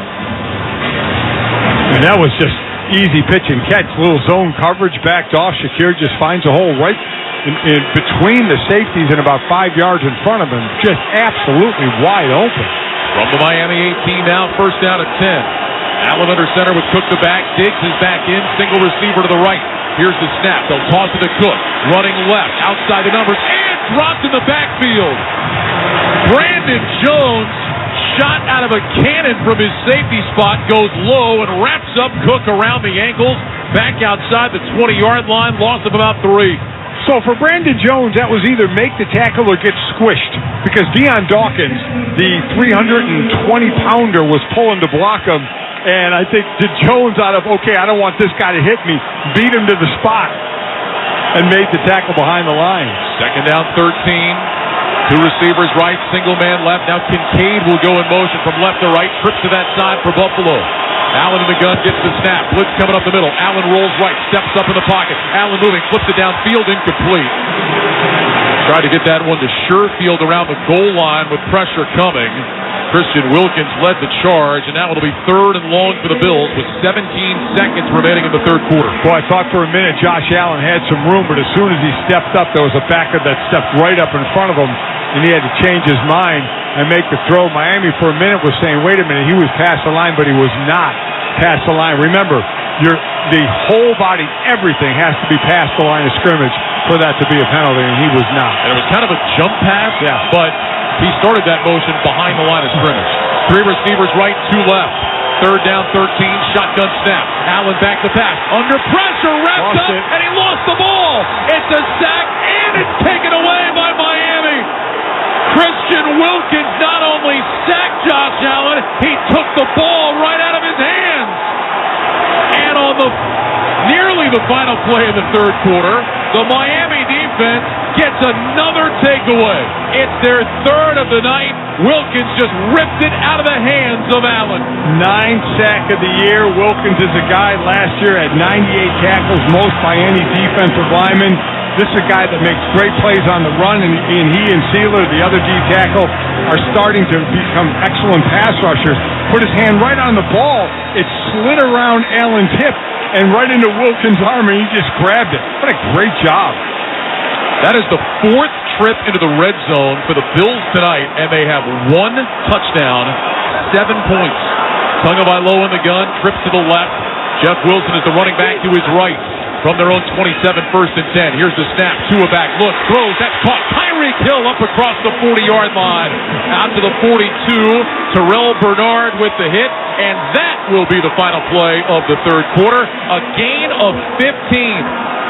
And that was just easy pitch and catch. Little zone coverage backed off. Shakir just finds a hole right in between the safeties and about 5 yards in front of him. Just absolutely wide open. From the Miami 18 now, first down at 10. Allen under center with Cook the back. Diggs is back in. Single receiver to the right. Here's the snap. They'll toss it to Cook. Running left. Outside the numbers. And dropped in the backfield. Brandon Jones, shot out of a cannon from his safety spot, goes low and wraps up Cook around the ankles. Back outside the 20-yard line. Loss of about 3. So for Brandon Jones, that was either make the tackle or get squished, because Deion Dawkins, the 320-pounder, was pulling to block him, and I think the Jones out of, okay, I don't want this guy to hit me, beat him to the spot and made the tackle behind the line. Second down, 13. Two receivers right, single man left. Now Kincaid will go in motion from left to right, trips to that side for Buffalo. Allen in the gun, gets the snap. Blitz coming up the middle. Allen rolls right, steps up in the pocket. Allen moving, flips it downfield, incomplete. Tried to get that one to Sherfield around the goal line with pressure coming. Christian Wilkins led the charge, and now it'll be third and long for the Bills with 17 seconds remaining in the third quarter. Boy, I thought for a minute Josh Allen had some room, but as soon as he stepped up, there was a backer that stepped right up in front of him, and he had to change his mind and make the throw. Miami for a minute was saying, wait a minute, he was past the line, but he was not past the line. Remember, the whole body, everything has to be past the line of scrimmage for that to be a penalty, and he was not. And it was kind of a jump pass, but he started that motion behind the line of scrimmage. Three receivers right, two left. Third down, 13, shotgun snap. Allen back to pass. Under pressure, wrapped up, and he lost the ball. It's a sack, and it's taken away by Miami. Christian Wilkins not only sacked Josh Allen, he took the ball right out of his hands. And on nearly the final play of the third quarter, the Miami defense gets another takeaway. It's their third of the night. Wilkins just ripped it out of the hands of Allen. 9th sack of the year. Wilkins is a guy last year at 98 tackles, most by any defensive lineman. This is a guy that makes great plays on the run, and he and Sealer, the other D tackle, are starting to become excellent pass rushers. Put his hand right on the ball. It slid around Allen's hip and right into Wilkins' arm, and he just grabbed it. What a great job. That is the fourth trip into the red zone for the Bills tonight, and they have one touchdown, 7 points. Tagovailoa in the gun, trips to the left. Jeff Wilson is the running back to his right. From their own 27, first and 10. Here's the snap. Tua back. Look, throws. That's caught. Tyreek Hill up across the 40-yard line. Out to the 42. Terrell Bernard with the hit. And that will be the final play of the third quarter. A gain of 15.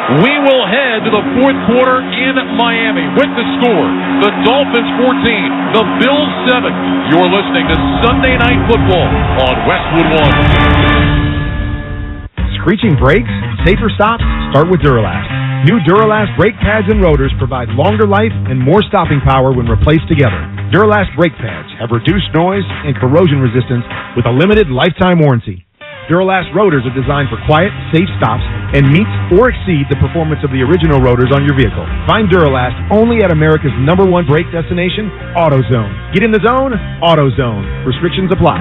We will head to the fourth quarter in Miami with the score. The Dolphins 14, the Bills 7. You're listening to Sunday Night Football on Westwood One. Screeching brakes? Safer stops? Start with Duralast. New Duralast brake pads and rotors provide longer life and more stopping power when replaced together. Duralast brake pads have reduced noise and corrosion resistance with a limited lifetime warranty. Duralast rotors are designed for quiet, safe stops and meets or exceed the performance of the original rotors on your vehicle. Find Duralast only at America's #1 brake destination, AutoZone. Get in the zone, AutoZone. Restrictions apply.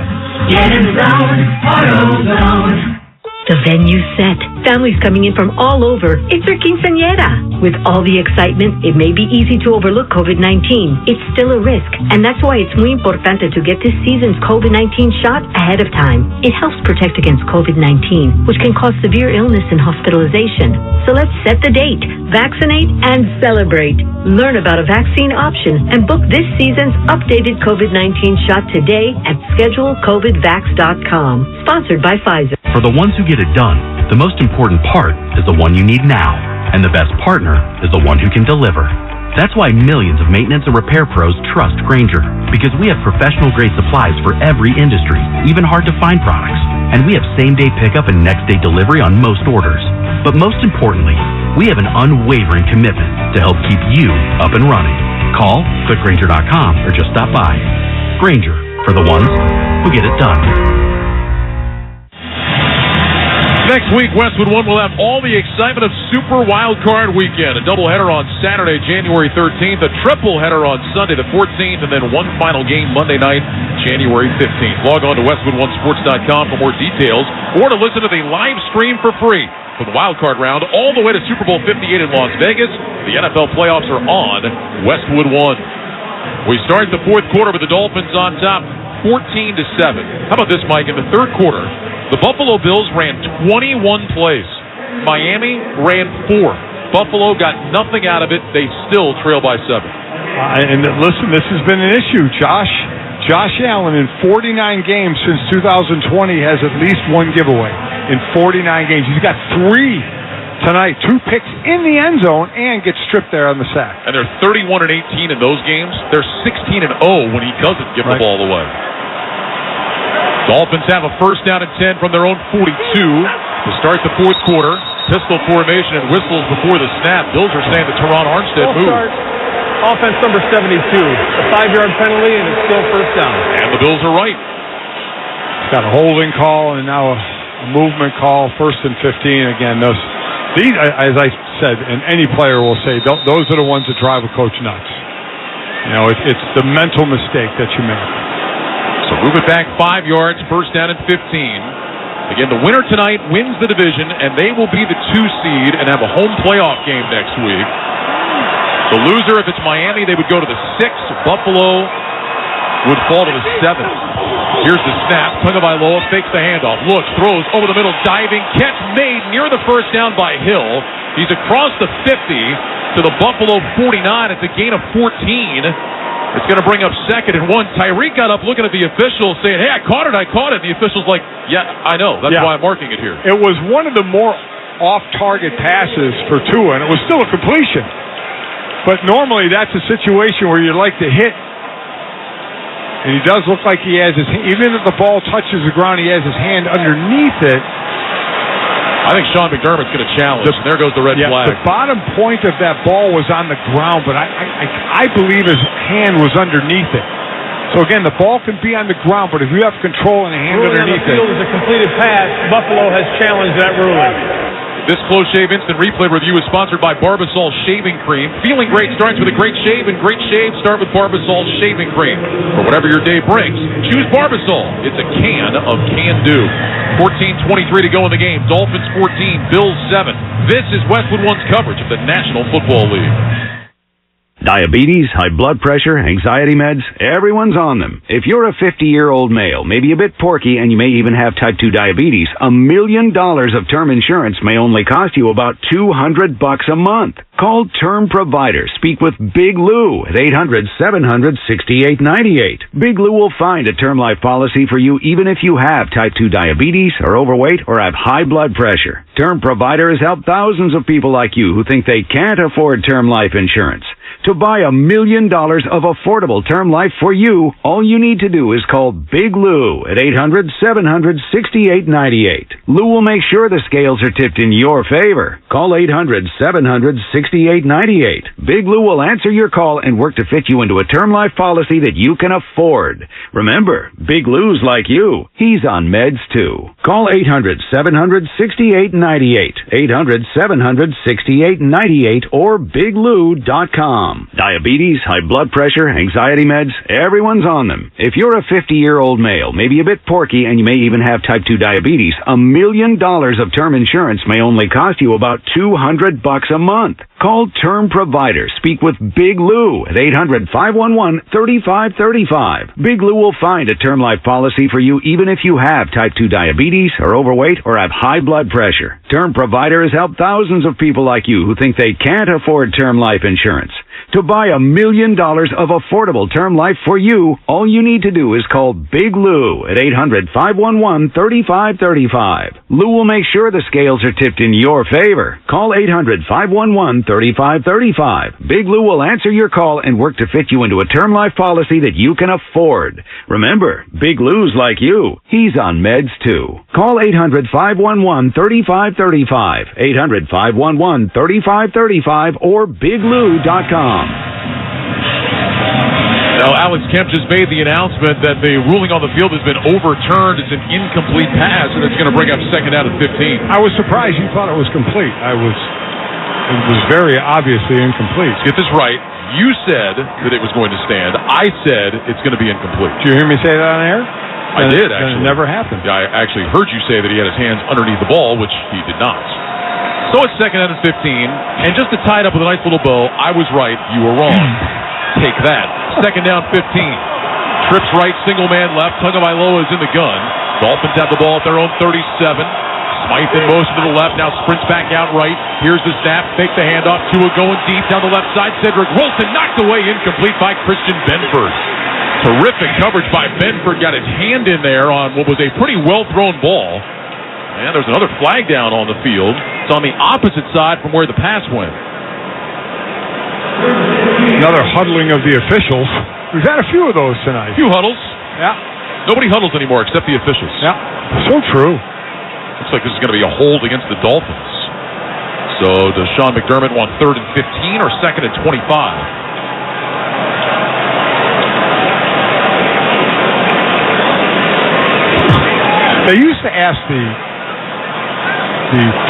Get in the zone, AutoZone. The venue's set. Families coming in from all over. It's their quinceañera. With all the excitement, it may be easy to overlook COVID-19. It's still a risk, and that's why it's muy importante to get this season's COVID-19 shot ahead of time. It helps protect against COVID-19, which can cause severe illness and hospitalization. So let's set the date, vaccinate, and celebrate. Learn about a vaccine option and book this season's updated COVID-19 shot today at schedulecovidvax.com. Sponsored by Pfizer. For the ones who get it done, the most important part is the one you need now. And the best partner is the one who can deliver. That's why millions of maintenance and repair pros trust Grainger. Because we have professional-grade supplies for every industry, even hard-to-find products. And we have same-day pickup and next-day delivery on most orders. But most importantly, we have an unwavering commitment to help keep you up and running. Call, click Grainger.com, or just stop by. Grainger, for the ones who get it done. Next week, Westwood One will have all the excitement of Super Wildcard Weekend. A doubleheader on Saturday, January 13th, a tripleheader on Sunday the 14th, and then one final game Monday night, January 15th. Log on to WestwoodOneSports.com for more details or to listen to the live stream for free from the Wildcard round all the way to Super Bowl 58 in Las Vegas. The NFL playoffs are on Westwood One. We start the fourth quarter with the Dolphins on top, 14-7. How about this, Mike? In the third quarter, the Buffalo Bills ran 21 plays. Miami ran 4. Buffalo got nothing out of it. They still trail by 7. And listen, this has been an issue, Josh. Josh Allen in 49 games since 2020 has at least one giveaway. In 49 games. He's got 3 tonight. 2 picks in the end zone and gets stripped there on the sack. And they're 31-18 in those games. They're 16-0 when he doesn't give the ball away. Dolphins have a first down and 10 from their own 42 to start the fourth quarter. Pistol formation and whistles before the snap. Bills are saying to Teron Armstead, move. Offense number 72. A 5-yard penalty, and it's still first down. And the Bills are right. It's got a holding call and now a movement call. First and 15 again. These, as I said, and any player will say, those are the ones that drive a coach nuts. You know, it's the mental mistake that you make. So move it back 5 yards, first down and 15. Again, the winner tonight wins the division, and they will be the 2 seed and have a home playoff game next week. The loser, if it's Miami, they would go to the 6th. Buffalo would fall to the 7th. Here's the snap. Tagovailoa fakes the handoff. Looks, throws over the middle, diving. Catch made near the first down by Hill. He's across the 50 to the Buffalo 49. It's a gain of 14. It's going to bring up 2nd and 1. Tyreek got up looking at the official saying, hey, I caught it. And the official's like, yeah, I know. That's why I'm marking it here. It was one of the more off-target passes for Tua, and it was still a completion. But normally that's a situation where you like to hit, and he does look like he has his hand, even if the ball touches the ground, he has his hand underneath it. I think Sean McDermott's going to challenge, and there goes the red flag. The bottom point of that ball was on the ground, but I believe his hand was underneath it. So again, the ball can be on the ground, but if you have control and a hand underneath it. The field is a completed pass. Buffalo has challenged that ruling. This Close Shave Instant Replay review is sponsored by Barbasol Shaving Cream. Feeling great starts with a great shave, and great shave start with Barbasol Shaving Cream. For whatever your day brings, choose Barbasol. It's a can of can-do. 14:23 to go in the game. Dolphins 14, Bills 7. This is Westwood One's coverage of the National Football League. Diabetes, high blood pressure, anxiety meds, everyone's on them. If you're a 50-year-old male, maybe a bit porky, and you may even have type 2 diabetes, $1 million of term insurance may only cost you about $200 a month. Call Term Provider. Speak with Big Lou at 800-700-6898. Big Lou will find a term life policy for you even if you have type 2 diabetes, are overweight, or have high blood pressure. Term Provider has helped thousands of people like you who think they can't afford term life insurance. To buy $1 million of affordable term life for you, all you need to do is call Big Lou at 800-700-6898. Lou will make sure the scales are tipped in your favor. Call 800-700-6898. Big Lou will answer your call and work to fit you into a term life policy that you can afford. Remember, Big Lou's like you. He's on meds too. Call 800-700-6898. 800-700-6898 or BigLou.com. Diabetes, high blood pressure, anxiety meds, everyone's on them. If you're a 50-year-old male, maybe a bit porky, and you may even have type 2 diabetes, $1 million of term insurance may only cost you about $200 a month. Call Term Provider. Speak with Big Lou at 800-511-3535. Big Lou will find a term life policy for you even if you have type 2 diabetes, are overweight, or have high blood pressure. Term Provider has helped thousands of people like you who think they can't afford term life insurance. To buy $1 million of affordable term life for you, all you need to do is call Big Lou at 800-511-3535. Lou will make sure the scales are tipped in your favor. Call 800-511-3535. Big Lou will answer your call and work to fit you into a term life policy that you can afford. Remember, Big Lou's like you. He's on meds too. Call 800-511-3535. 800-511-3535 or BigLou.com. Now, Alex Kemp just made the announcement that the ruling on the field has been overturned. It's an incomplete pass, and it's going to bring up second down at 15. I was surprised you thought it was complete. It was very obviously incomplete. Get this right. You said that it was going to stand. I said it's going to be incomplete. Did you hear me say that on air? I did, actually. It never happened. Yeah, I actually heard you say that he had his hands underneath the ball, which he did not. So it's second down at 15, and just to tie it up with a nice little bow, I was right, you were wrong. Take that. Second down 15. Trips right, single man left. Tagovailoa is in the gun. Dolphins have the ball at their own 37. Smythe in motion to the left, now sprints back out right. Here's the snap, fake the handoff. Tua going deep down the left side. Cedric Wilson knocked away, incomplete by Christian Benford. Terrific coverage by Benford. Got his hand in there on what was a pretty well-thrown ball. And there's another flag down on the field. It's on the opposite side from where the pass went. Another huddling of the officials. We've had a few of those tonight. A few huddles. Yeah. Nobody huddles anymore except the officials. Yeah. So true. Looks like this is going to be a hold against the Dolphins. So does Sean McDermott want 3rd and 15 or 2nd and 25? They used to ask the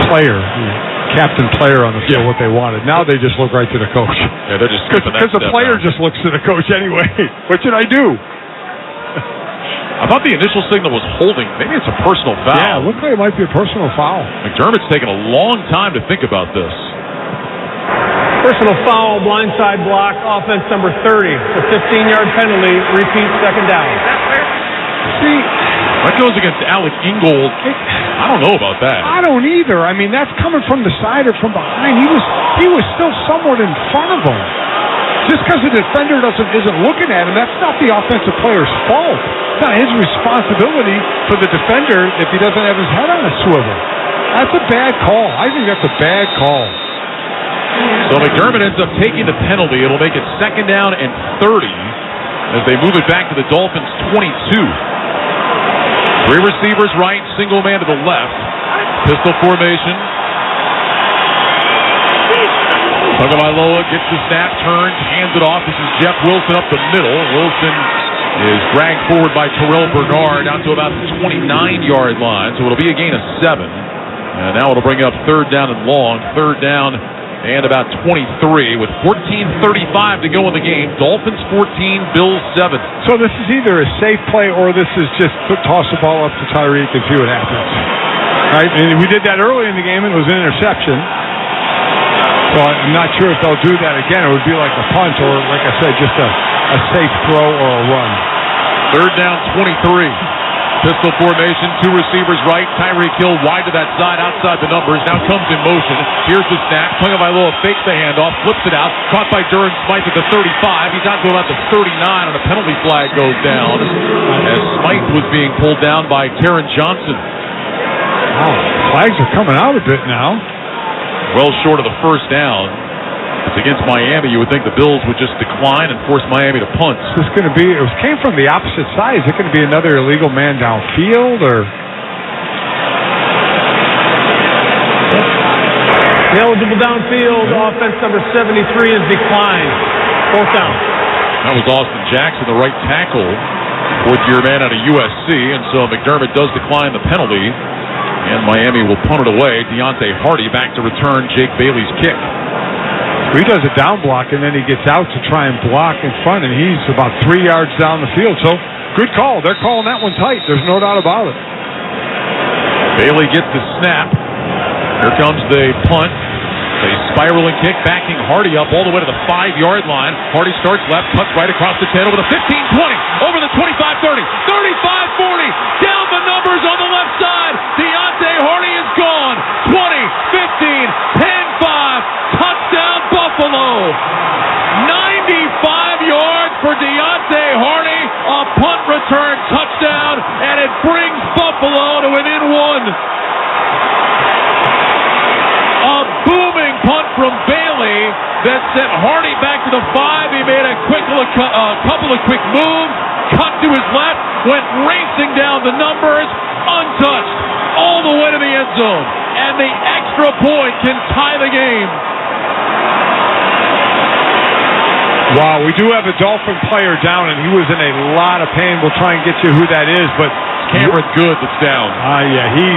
player, the captain player on the field, what they wanted. Now they just look right to the coach. Yeah, they're just because the player just looks to the coach anyway. What should I do? I thought the initial signal was holding. Maybe it's a personal foul. Yeah, it looks like it might be a personal foul. McDermott's taken a long time to think about this. Personal foul, blindside block, offense number 30. The 15-yard penalty, repeat second down. See, that goes against Alec Ingold. I don't know about that. I don't either. I mean, that's coming from the side or from behind. He was still somewhat in front of him. Just because the defender isn't looking at him, that's not the offensive player's fault. It's not his responsibility for the defender if he doesn't have his head on a swivel. That's a bad call. I think that's a bad call. So McDermott ends up taking the penalty. It'll make it second down and 30 as they move it back to the Dolphins' 22. 3 receivers right, single man to the left. Pistol formation. Tagovailoa gets the snap, turns, hands it off. This is Jeff Wilson up the middle. Wilson is dragged forward by Terrell Bernard down to about the 29-yard line. So it'll be a gain of 7. And now it'll bring up 3rd down and long. 3rd down and about 23 with 14:35 to go in the game. Dolphins 14, Bills 7. So this is either a safe play or this is just toss the ball up to Tyreek and see what happens. Right? And we did that early in the game and it was an interception. So I'm not sure if they'll do that again. It would be like a punt or, like I said, just a safe throw or a run. 3rd down, 23. Pistol formation, two receivers right. Tyreek Hill wide to that side, outside the numbers. Now comes in motion. Here's the snap. Tagovailoa fakes the handoff, flips it out. Caught by Durham Smythe at the 35. He's out to about the 39, and a penalty flag goes down as Smythe was being pulled down by Taron Johnson. Wow, flags are coming out a bit now. Well short of the first down. It's against Miami. You would think the Bills would just decline and force Miami to punt. Is this going to be? It came from the opposite side. Is it going to be another illegal man downfield, or? Eligible downfield. Offense number 73 is declined. Fourth down. That was Austin Jackson, the right tackle, fourth-year man out of USC, and so McDermott does decline the penalty, and Miami will punt it away. Deontay Hardy back to return Jake Bailey's kick. He does a down block, and then he gets out to try and block in front, and he's about 3 yards down the field. So, good call. They're calling that one tight. There's no doubt about it. Bailey gets the snap. Here comes the punt. A spiraling kick, backing Hardy up all the way to the 5-yard line. Hardy starts left, cuts right across the 10, over the 15-20, over the 25-30, 35-40, down the numbers on the left side. Deontay Hardy is gone. 20, 15, 10-5, touchdown Buffalo. 95 yards for Deontay Hardy, a punt return touchdown, and it brings Buffalo to within one. A booming punt from Bailey that sent Hardy back to the 5. He made a couple of quick moves, cut to his left, went racing down the numbers, untouched, all the way to the end zone. And the extra point can tie the game. Wow, we do have a Dolphin player down, and he was in a lot of pain. We'll try and get you who that is, but Cameron Good that's down. Yeah, he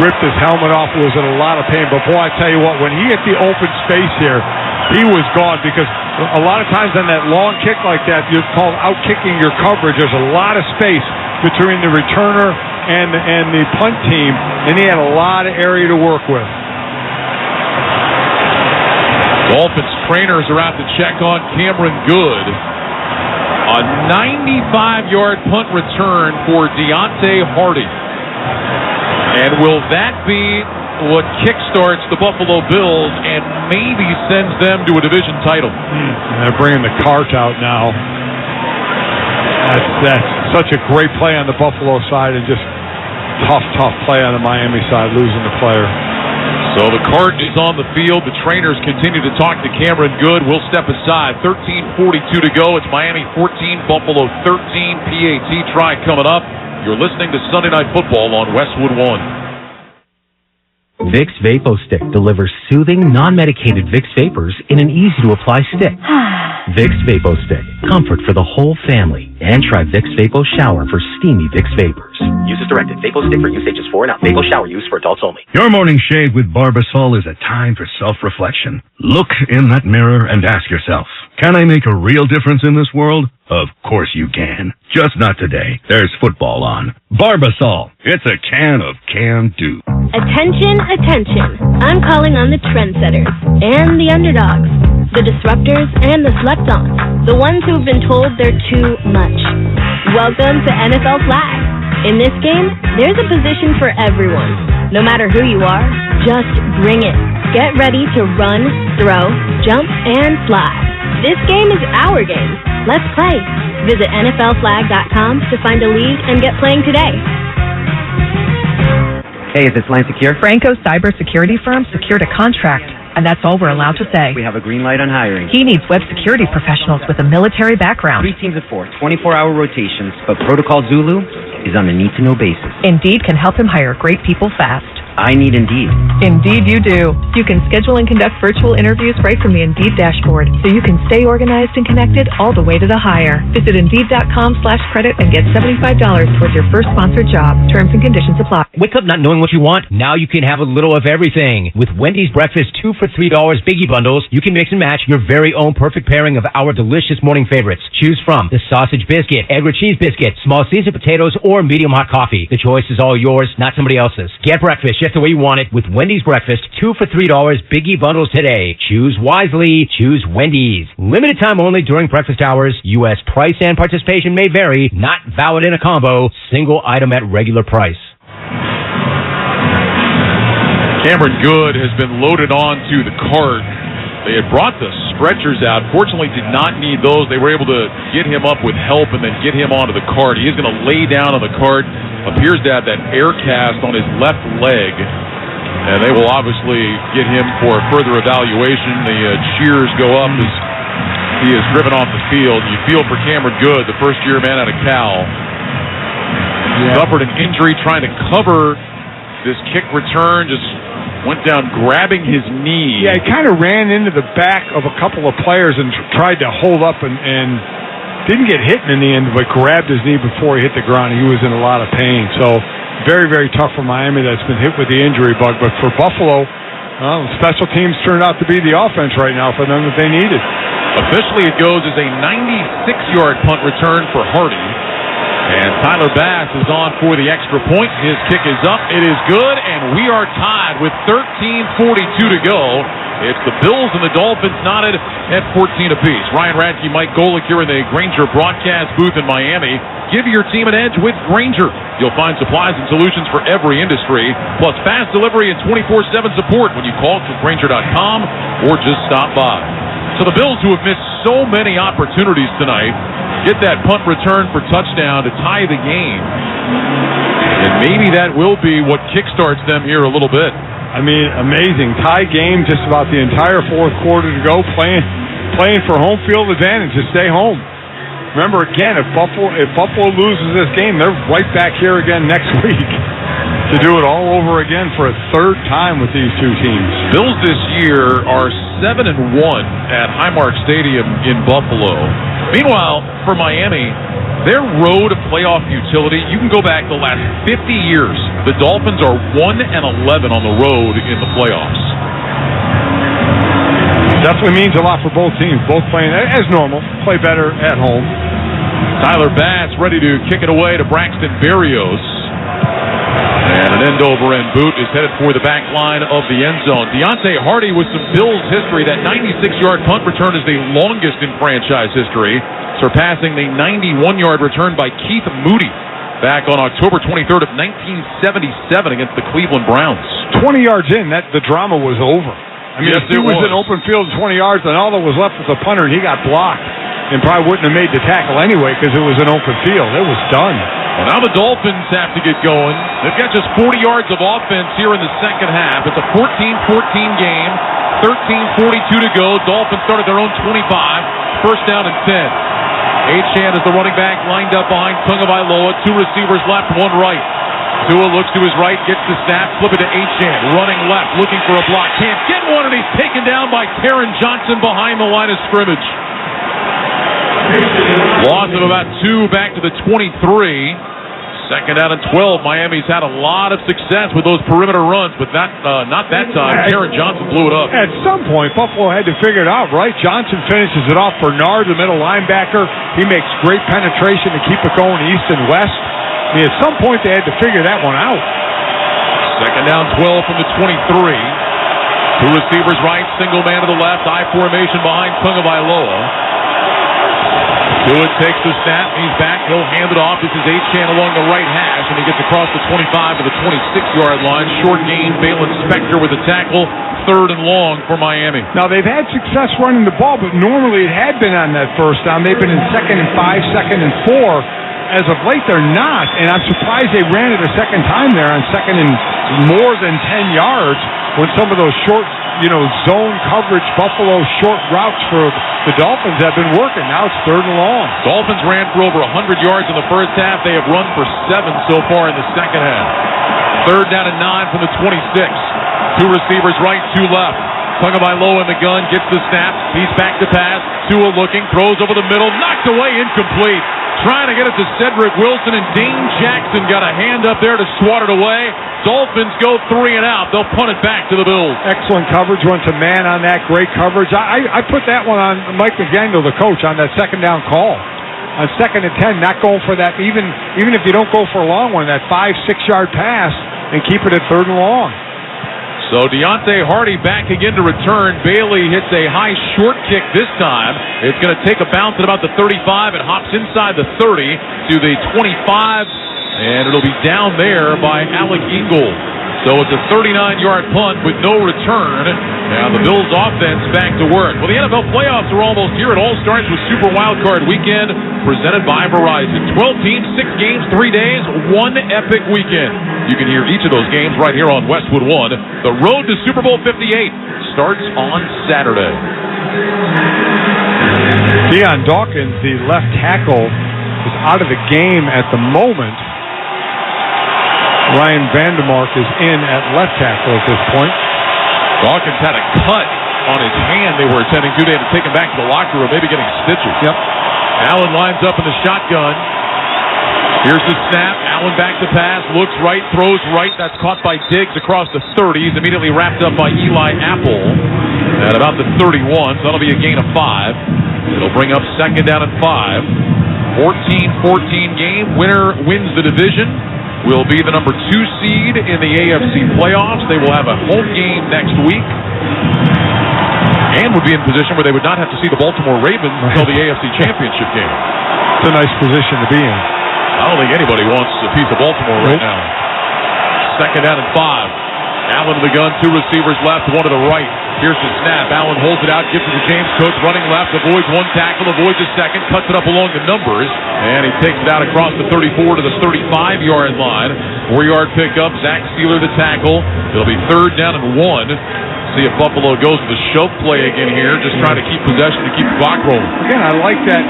ripped his helmet off. He was in a lot of pain. But boy, I tell you what, when he hit the open space here, he was gone, because a lot of times on that long kick like that, you're called out-kicking your coverage. There's a lot of space between the returner and the punt team, and he had a lot of area to work with. Dolphins trainers are out to check on Cameron Good. A 95-yard punt return for Deontay Hardy. And will that be what kickstarts the Buffalo Bills and maybe sends them to a division title? They're bringing the cart out now. That's such a great play on the Buffalo side, and just tough play on the Miami side, losing the player. So the cart is on the field. The trainers continue to talk to Cameron Good. We'll step aside. 13:42 to go. It's Miami 14, Buffalo 13. PAT try coming up. You're listening to Sunday Night Football on Westwood One. Vicks VapoStick delivers soothing, non-medicated Vicks vapors in an easy-to-apply stick. Vicks VapoStick, comfort for the whole family. And try Vicks Vapo Shower for steamy Vicks vapors. Use as directed. VapoStick for use ages 4 and up. Vapo Shower use for adults only. Your morning shave with Barbasol is a time for self-reflection. Look in that mirror and ask yourself, can I make a real difference in this world? Of course you can. Just not today. There's football on. Barbasol. It's a can of can-do. Attention, attention. I'm calling on the trendsetters and the underdogs, the disruptors and the slept-ons, the ones who have been told they're too much. Welcome to NFL Flag. In this game, there's a position for everyone. No matter who you are, just bring it. Get ready to run, throw, jump, and slide. This game is our game. Let's play. Visit NFLFlag.com to find a league and get playing today. Hey, is this line secure? Franco's cybersecurity firm secured a contract, and that's all we're allowed to say. We have a green light on hiring. He needs web security professionals with a military background. 3 teams of 4, 24-hour rotations, but Protocol Zulu is on a need-to-know basis. Indeed can help him hire great people fast. I need Indeed. Indeed you do. You can schedule and conduct virtual interviews right from the Indeed dashboard, so you can stay organized and connected all the way to the hire. Visit Indeed.com/credit and get $75 towards your first sponsored job. Terms and conditions apply. Wake up not knowing what you want? Now you can have a little of everything. With Wendy's Breakfast 2 for $3 Biggie Bundles, you can mix and match your very own perfect pairing of our delicious morning favorites. Choose from the sausage biscuit, egg or cheese biscuit, small seasoned potatoes, or medium hot coffee. The choice is all yours, not somebody else's. Get breakfast just just the way you want it with Wendy's breakfast. 2 for $3 Biggie bundles today. Choose wisely. Choose Wendy's. Limited time only during breakfast hours. U.S. price and participation may vary. Not valid in a combo. Single item at regular price. Cameron Good has been loaded onto the cart. They had brought the stretchers out. Fortunately, did not need those. They were able to get him up with help and then get him onto the cart. He is going to lay down on the cart. Appears to have that air cast on his left leg. And they will obviously get him for further evaluation. The cheers go up as he is driven off the field. You feel for Cameron Good, the first-year man out of Cal. Suffered an injury trying to cover this kick return, just went down grabbing his knee. Yeah, he kind of ran into the back of a couple of players and tried to hold up and didn't get hit in the end, but grabbed his knee before he hit the ground. He was in a lot of pain. So very, very tough for Miami that's been hit with the injury bug. But for Buffalo, special teams turned out to be the offense right now for them that they needed. Officially, it goes as a 96-yard punt return for Hardy. And Tyler Bass is on for the extra point. His kick is up. It is good, and we are tied with 13:42 to go. It's the Bills and the Dolphins knotted at 14 apiece. Ryan Radke, Mike Golick here in the Grainger broadcast booth in Miami. Give your team an edge with Grainger. You'll find supplies and solutions for every industry, plus fast delivery and 24/7 support when you call to Grainger.com or just stop by. So the Bills, who have missed so many opportunities tonight, get that punt return for touchdown to tie the game. And maybe that will be what kickstarts them here a little bit. I mean, amazing. Tie game just about the entire fourth quarter to go, playing for home field advantage to stay home. Remember, again, if Buffalo loses this game, they're right back here again next week to do it all over again for a third time with these two teams. Bills this year are 7-1 at Highmark Stadium in Buffalo. Meanwhile, for Miami, their road playoff utility, you can go back the last 50 years. The Dolphins are 1-11 on the road in the playoffs. Definitely means a lot for both teams. Both playing as normal, play better at home. Tyler Bass ready to kick it away to Braxton Berrios. And an end-over-end boot is headed for the back line of the end zone. Deontay Hardy with some Bills history. That 96-yard punt return is the longest in franchise history, surpassing the 91-yard return by Keith Moody back on October 23rd of 1977 against the Cleveland Browns. 20 yards in, the drama was over. I mean, yes, if he was in open field 20 yards, then all that was left was the punter, and he got blocked and probably wouldn't have made the tackle anyway because it was an open field. It was done. Well, now the Dolphins have to get going. They've got just 40 yards of offense here in the second half. It's a 14-14 game. 13:42 to go. Dolphins start at their own 25. First down and 10. Achane is the running back, lined up behind Tagovailoa. Two receivers left, one right. Tua looks to his right, gets the snap, flip it to Achane, running left, looking for a block. Can't get one, and he's taken down by Taron Johnson behind the line of scrimmage. Loss of about 2 back to the 23. Second down and 12. Miami's had a lot of success with those perimeter runs, but not that time. Taron Johnson blew it up. At some point, Buffalo had to figure it out, right? Johnson finishes it off. Bernard, the middle linebacker, he makes great penetration to keep it going east and west. I mean, at some point, they had to figure that one out. Second down 12 from the 23. Two receivers right, single man to the left, I formation behind Tagovailoa. Tua takes the snap, he's back, he'll hand it off. This is Achane along the right hash, and he gets across the 25 to the 26-yard line. Short gain, Valen Spector with the tackle, 3rd and long for Miami. Now, they've had success running the ball, but normally it had been on that first down. They've been in 2nd and 5, 2nd and 4. As of late, they're not, and I'm surprised they ran it a second time there on 2nd and more than 10 yards when some of those short, zone coverage, Buffalo short routes for the Dolphins have been working. Now it's 3rd and long. Dolphins ran for over 100 yards in the first half. They have run for 7 so far in the second half. 3rd down and 9 from the 26. Two receivers right, two left. Tagovailoa in the gun, gets the snap. He's back to pass. Tua looking, throws over the middle, knocked away, incomplete. Trying to get it to Cedric Wilson, and Dane Jackson got a hand up there to swat it away. Dolphins go 3 and out. They'll punt it back to the Bills. Excellent coverage. Went to man on that. Great coverage. I put that one on Mike McDaniel, the coach, on that second down call. On 2nd and 10, not going for that. Even if you don't go for a long one, that 5-6 yard pass, and keep it at 3rd and long. So Deontay Hardy back again to return. Bailey hits a high short kick this time. It's going to take a bounce at about the 35 and hops inside the 30 to the 25, and it'll be down there by Alec Ingold. So it's a 39-yard punt with no return. Now the Bills offense back to work. Well, the NFL playoffs are almost here. It all starts with Super Wildcard Weekend presented by Verizon. 12 teams, 6 games, 3 days, one epic weekend. You can hear each of those games right here on Westwood One. The road to Super Bowl 58 starts on Saturday. Deion Dawkins, the left tackle, is out of the game at the moment. Ryan Vandermark is in at left tackle at this point. Dawkins had a cut on his hand they were attending to. They had to take him back to the locker room, maybe getting stitches. Yep. Allen lines up in the shotgun. Here's the snap. Allen back to pass. Looks right, throws right. That's caught by Diggs across the 30. He's immediately wrapped up by Eli Apple at about the 31. So that'll be a gain of 5. It'll bring up 2nd down and 5. 14-14 game. Winner wins the division. Will be the number 2 seed in the AFC playoffs. They will have a home game next week and would be in a position where they would not have to see the Baltimore Ravens until the AFC Championship game. It's a nice position to be in. I don't think anybody wants a piece of Baltimore right now. 2nd down and 5. Allen to the gun, 2 receivers left, 1 to the right. Here's the snap. Allen holds it out, gives it to James Cook, running left, avoids 1 tackle, avoids a 2nd, cuts it up along the numbers, and he takes it out across the 34 to the 35-yard line. 4-yard pickup, Zach Sealer the tackle. It'll be 3rd down and 1. See if Buffalo goes to the shove play again here, just trying to keep possession to keep the clock rolling. Again, I like that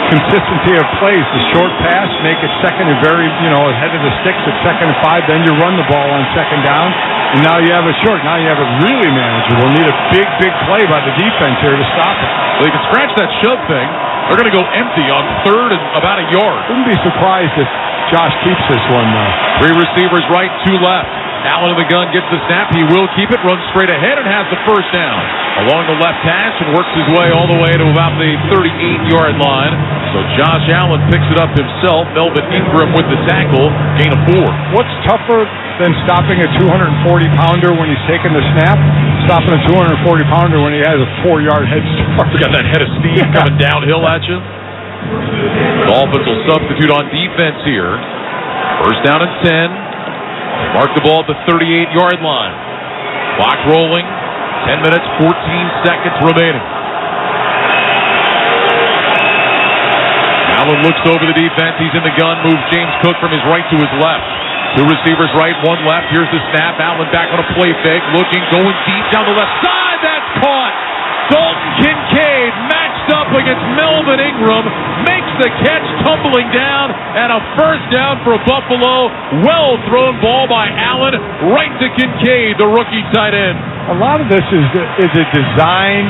consistency of plays. The short pass, make it 2nd and very, ahead of the sticks at 2nd and 5. Then you run the ball on 2nd down. And now you have it short. Now you have it really manageable. Need a big play by the defense here to stop it. Well, you can scratch that shove thing. They're going to go empty on 3rd and about a yard. Wouldn't be surprised if Josh keeps this one, though. 3 receivers right, 2 left. Allen in the gun gets the snap. He will keep it, runs straight ahead, and has the 1st down. Along the left hash and works his way all the way to about the 38-yard line. So Josh Allen picks it up himself. Melvin Ingram with the tackle. Gain of 4. What's tougher than stopping a 240-pounder when he's taking the snap? Stopping a 240-pounder when he has a 4-yard head start. You got that head of steam coming downhill at you. Dolphins will substitute on defense here. 1st down and 10. Mark the ball at the 38-yard line. Clock rolling. 10 minutes, 14 seconds remaining. Allen looks over the defense. He's in the gun. Moves James Cook from his right to his left. 2 receivers right, 1 left. Here's the snap. Allen back on a play fake. Looking, going deep down the left side. That's caught. Dalton Kincaid matched up against Melvin Ingram, makes the catch, tumbling down, and a 1st down for Buffalo. Well thrown ball by Allen, right to Kincaid, the rookie tight end. A lot of this is a design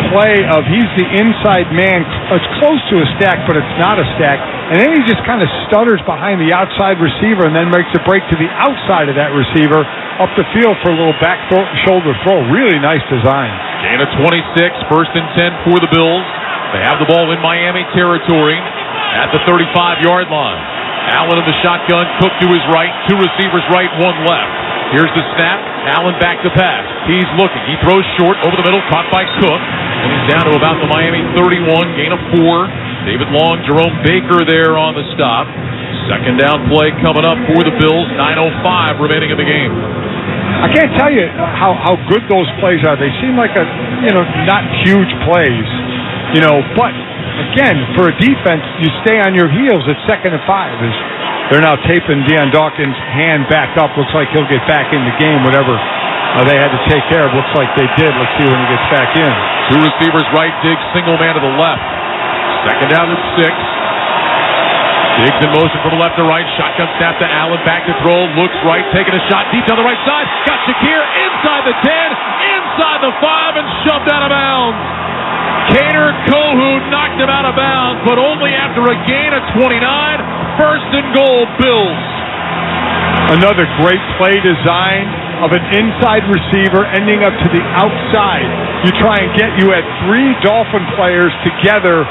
play of he's the inside man. It's close to a stack, but it's not a stack. And then he just kind of stutters behind the outside receiver and then makes a break to the outside of that receiver up the field for a little back shoulder throw. Really nice design. Gain of 26, 1st and 10 for the Bills. They have the ball in Miami territory at the 35-yard line. Allen in the shotgun, Cook to his right, 2 receivers right, 1 left. Here's the snap. Allen back to pass. He's looking. He throws short over the middle, caught by Cook. And he's down to about the Miami 31, gain of 4. David Long, Jerome Baker there on the stop. 2nd down play coming up for the Bills. 9:05 remaining in the game. I can't tell you how good those plays are. They seem like not huge plays, but again, for a defense, you stay on your heels at 2nd and 5. They're now taping Deion Dawkins' hand back up. Looks like he'll get back in the game, whatever they had to take care of. Looks like they did. Let's see when he gets back in. 2 receivers right, Diggs single man to the left. 2nd down and 6. Diggs in motion from left to right. Shotgun snap to Allen. Back to throw. Looks right. Taking a shot deep down the right side. Got Shakir inside the 10. Inside the 5 and shoved out of bounds. Kader Kohou knocked him out of bounds, but only after a gain of 29. 1st and goal, Bills. Another great play design of an inside receiver ending up to the outside. You had 3 Dolphin players together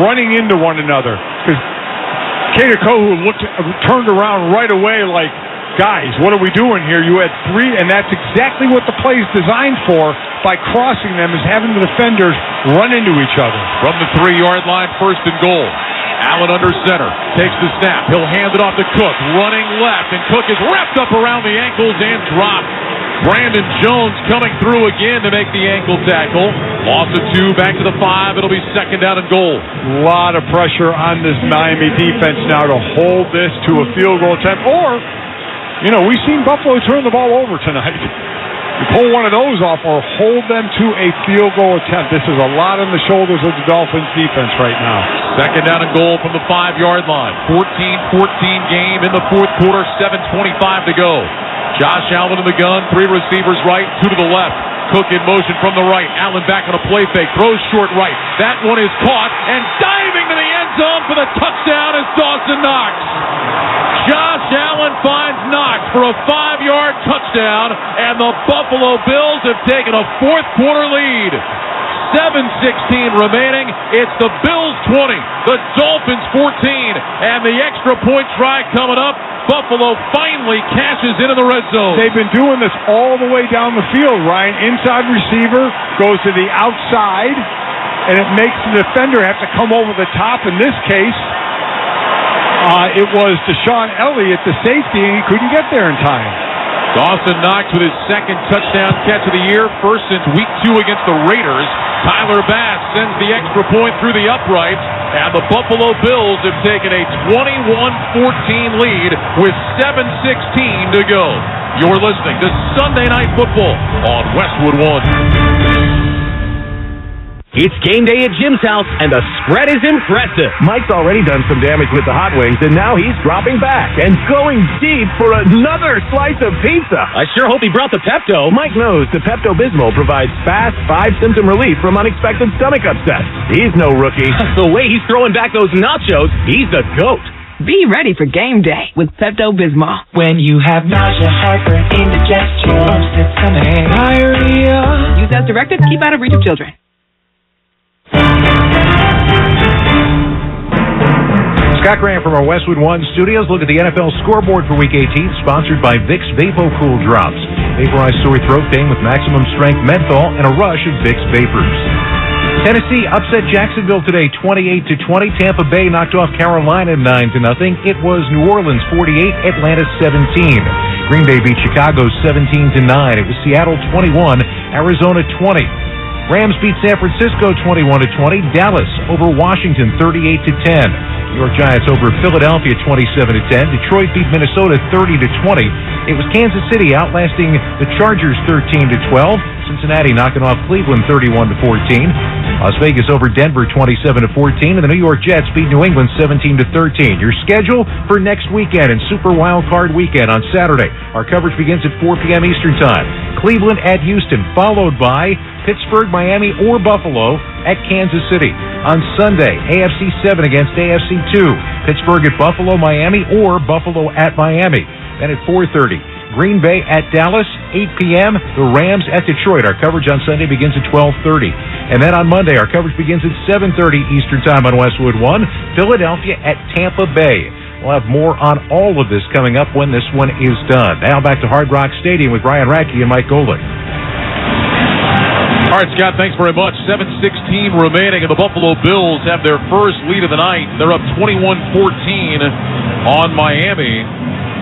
running into one another. Because Kader Kohou turned around right away like guys, what are we doing here? You had 3, and that's exactly what the play is designed for. By crossing them, is having the defenders run into each other. From the 3-yard line, 1st and goal. Allen under center, takes the snap. He'll hand it off to Cook, running left, and Cook is wrapped up around the ankles and dropped. Brandon Jones coming through again to make the ankle tackle. Loss of 2, back to the 5. It'll be 2nd down and goal. A lot of pressure on this Miami defense now to hold this to a field goal attempt. Or, we've seen Buffalo turn the ball over tonight. You pull one of those off or hold them to a field goal attempt. This is a lot on the shoulders of the Dolphins defense right now. 2nd down and goal from the 5-yard line. 14-14 game in the 4th quarter, 7:25 to go. Josh Allen in the gun, 3 receivers right, 2 to the left. Cook in motion from the right. Allen back on a play fake, throws short right. That one is caught, and diving to the end zone for the touchdown is Dawson Knox. Josh Allen finds Knox for a 5-yard touchdown, and the Buffalo Bills have taken a 4th quarter lead. 7:16 remaining. It's the Bills 20, the Dolphins 14, and the extra point try coming up. Buffalo finally cashes into the red zone. They've been doing this all the way down the field, Ryan. Inside receiver goes to the outside, and it makes the defender have to come over the top. In this case, it was Deshaun Elliott, the safety, and he couldn't get there in time. Dawson Knox with his 2nd touchdown catch of the year, 1st since week 2 against the Raiders. Tyler Bass sends the extra point through the uprights, and the Buffalo Bills have taken a 21-14 lead with 7:16 to go. You're listening to Sunday Night Football on Westwood One. It's game day at Jim's house, and the spread is impressive. Mike's already done some damage with the hot wings, and now he's dropping back and going deep for another slice of pizza. I sure hope he brought the Pepto. Mike knows the Pepto-Bismol provides fast 5-symptom relief from unexpected stomach upsets. He's no rookie. The way he's throwing back those nachos, he's the GOAT. Be ready for game day with Pepto-Bismol. When you have nausea, heartburn, indigestion, upset stomach, diarrhea. Use as directed. Keep out of reach of children. Scott Graham from our Westwood One studios. Look at the NFL scoreboard for Week 18, sponsored by Vicks VapoCool Drops. Vaporize sore throat pain with maximum strength menthol and a rush of Vicks Vapors. Tennessee upset Jacksonville today, 28-20. Tampa Bay knocked off Carolina 9-0. It was New Orleans 48, Atlanta 17. Green Bay beat Chicago 17-9. It was Seattle 21, Arizona 20. Rams beat San Francisco 21-20. Dallas over Washington 38-10. New York Giants over Philadelphia 27-10. Detroit beat Minnesota 30-20. It was Kansas City outlasting the Chargers 13-12. Cincinnati knocking off Cleveland 31-14. Las Vegas over Denver 27-14, and the New York Jets beat New England 17-13. Your schedule for next weekend and Super Wild Card Weekend on Saturday. Our coverage begins at 4 p.m. Eastern Time. Cleveland at Houston, followed by Pittsburgh, Miami, or Buffalo at Kansas City. On Sunday, AFC 7 against AFC 2. Pittsburgh at Buffalo, Miami, or Buffalo at Miami. Then at 4:30, Green Bay at Dallas, 8 p.m. The Rams at Detroit. Our coverage on Sunday begins at 12:30. And then on Monday, our coverage begins at 7:30 Eastern Time on Westwood One. Philadelphia at Tampa Bay. We'll have more on all of this coming up when this one is done. Now back to Hard Rock Stadium with Ryan Radke and Mike Golick. All right, Scott, thanks very much. 7:16 remaining, and the Buffalo Bills have their first lead of the night. They're up 21-14 on Miami.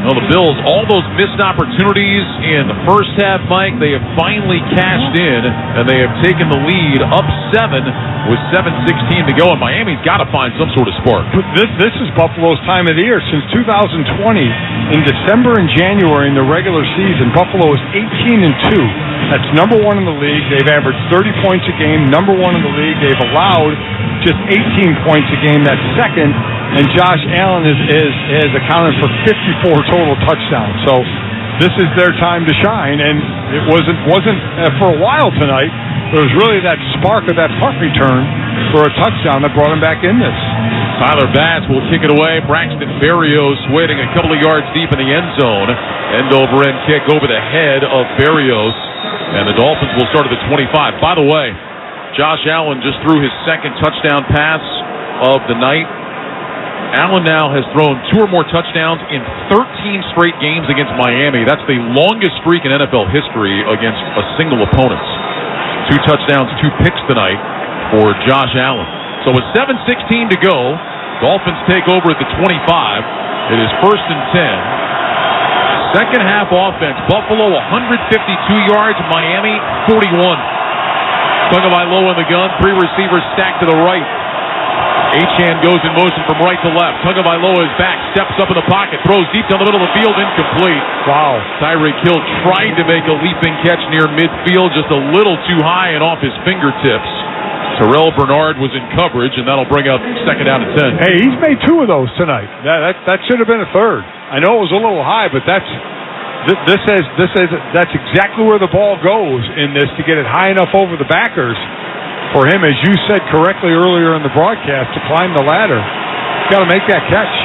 Well, the Bills, all those missed opportunities in the first half, Mike, they have finally cashed in, and they have taken the lead up 7 with 7:16 to go, and Miami's got to find some sort of spark. This is Buffalo's time of the year. Since 2020, in December and January in the regular season, Buffalo is 18-2. That's number 1 in the league. They've averaged 30 points a game, number 1 in the league. They've allowed just 18 points a game. That's second. And Josh Allen has accounted for 54 total touchdowns. So this is their time to shine. And it wasn't for a while tonight. There was really that spark of that punt return for a touchdown that brought him back in this. Tyler Bass will kick it away. Braxton Berrios waiting a couple of yards deep in the end zone. End-over-end kick over the head of Berrios. And the Dolphins will start at the 25. By the way, Josh Allen just threw his second touchdown pass of the night. Allen now has thrown 2 or more touchdowns in 13 straight games against Miami. That's the longest streak in NFL history against a single opponent. 2 touchdowns, 2 picks tonight for Josh Allen. So with 7:16 to go, Dolphins take over at the 25. It is 1st and 10. Second half offense. Buffalo 152 yards. Miami 41. Tagovailoa in the gun. 3 receivers stacked to the right. Achane goes in motion from right to left. Tagovailoa is back. Steps up in the pocket. Throws deep down the middle of the field. Incomplete. Wow. Tyreek Hill tried to make a leaping catch near midfield. Just a little too high and off his fingertips. Terrell Bernard was in coverage, and that'll bring up second down and 10. Hey, he's made 2 of those tonight. That should have been a third. I know it was a little high, but that's exactly where the ball goes in this, to get it high enough over the backers for him, as you said correctly earlier in the broadcast, to climb the ladder. He's got to make that catch.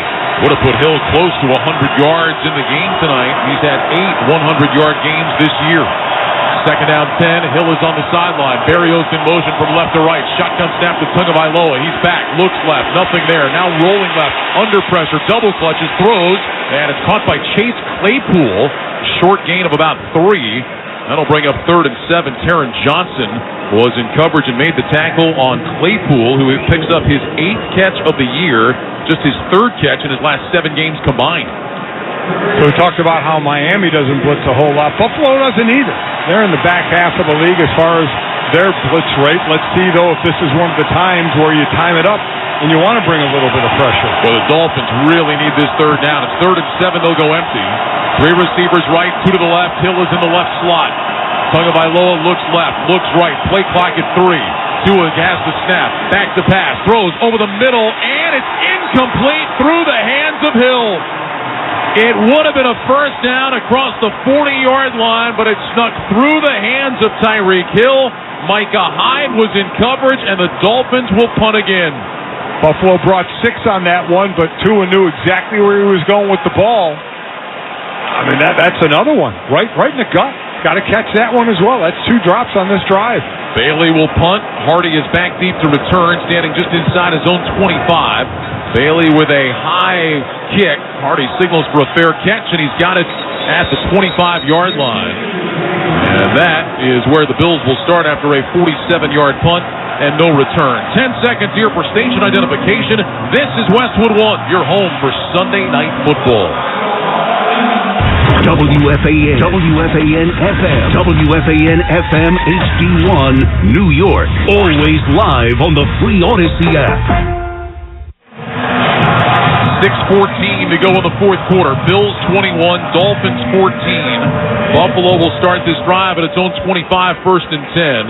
Would have put Hill close to 100 yards in the game tonight. He's had 8 100-yard games this year. Second down 10. Hill is on the sideline. Berrios in motion from left to right. Shotgun snap to Tagovailoa. He's back. Looks left. Nothing there. Now rolling left. Under pressure. Double clutches. Throws. And it's caught by Chase Claypool. Short gain of about 3. That'll bring up 3rd and 7. Taron Johnson was in coverage and made the tackle on Claypool, who picks up his 8th catch of the year. Just his 3rd catch in his last 7 games combined. So we talked about how Miami doesn't blitz a whole lot. Buffalo doesn't either. They're in the back half of the league as far as their blitz rate. Let's see, though, if this is one of the times where you time it up and you want to bring a little bit of pressure. Well, the Dolphins really need this 3rd down. It's 3rd and 7. They'll go empty. 3 receivers right, 2 to the left. Hill is in the left slot. Tagovailoa looks left, looks right. Play clock at 3. Tua has the snap. Back to pass. Throws over the middle, and it's incomplete through the hands of Hill. It would have been a first down across the 40-yard line, but it snuck through the hands of Tyreek Hill. Micah Hyde was in coverage, and the Dolphins will punt again. Buffalo brought 6 on that one, but Tua knew exactly where he was going with the ball. I mean, that's another one. Right in the gut. Got to catch that one as well. That's 2 drops on this drive. Bailey will punt. Hardy is back deep to return, standing just inside his own 25. Bailey with a high kick. Hardy signals for a fair catch, and he's got it at the 25-yard line. And that is where the Bills will start after a 47-yard punt and no return. 10 seconds here for station identification. This is Westwood One, your home for Sunday Night Football. WFAN, WFAN FM, WFAN FM HD1, New York. Always live on the free Odyssey app. 6:14 to go in the 4th quarter. Bills 21, Dolphins 14. Buffalo will start this drive at its own 25, 1st and 10.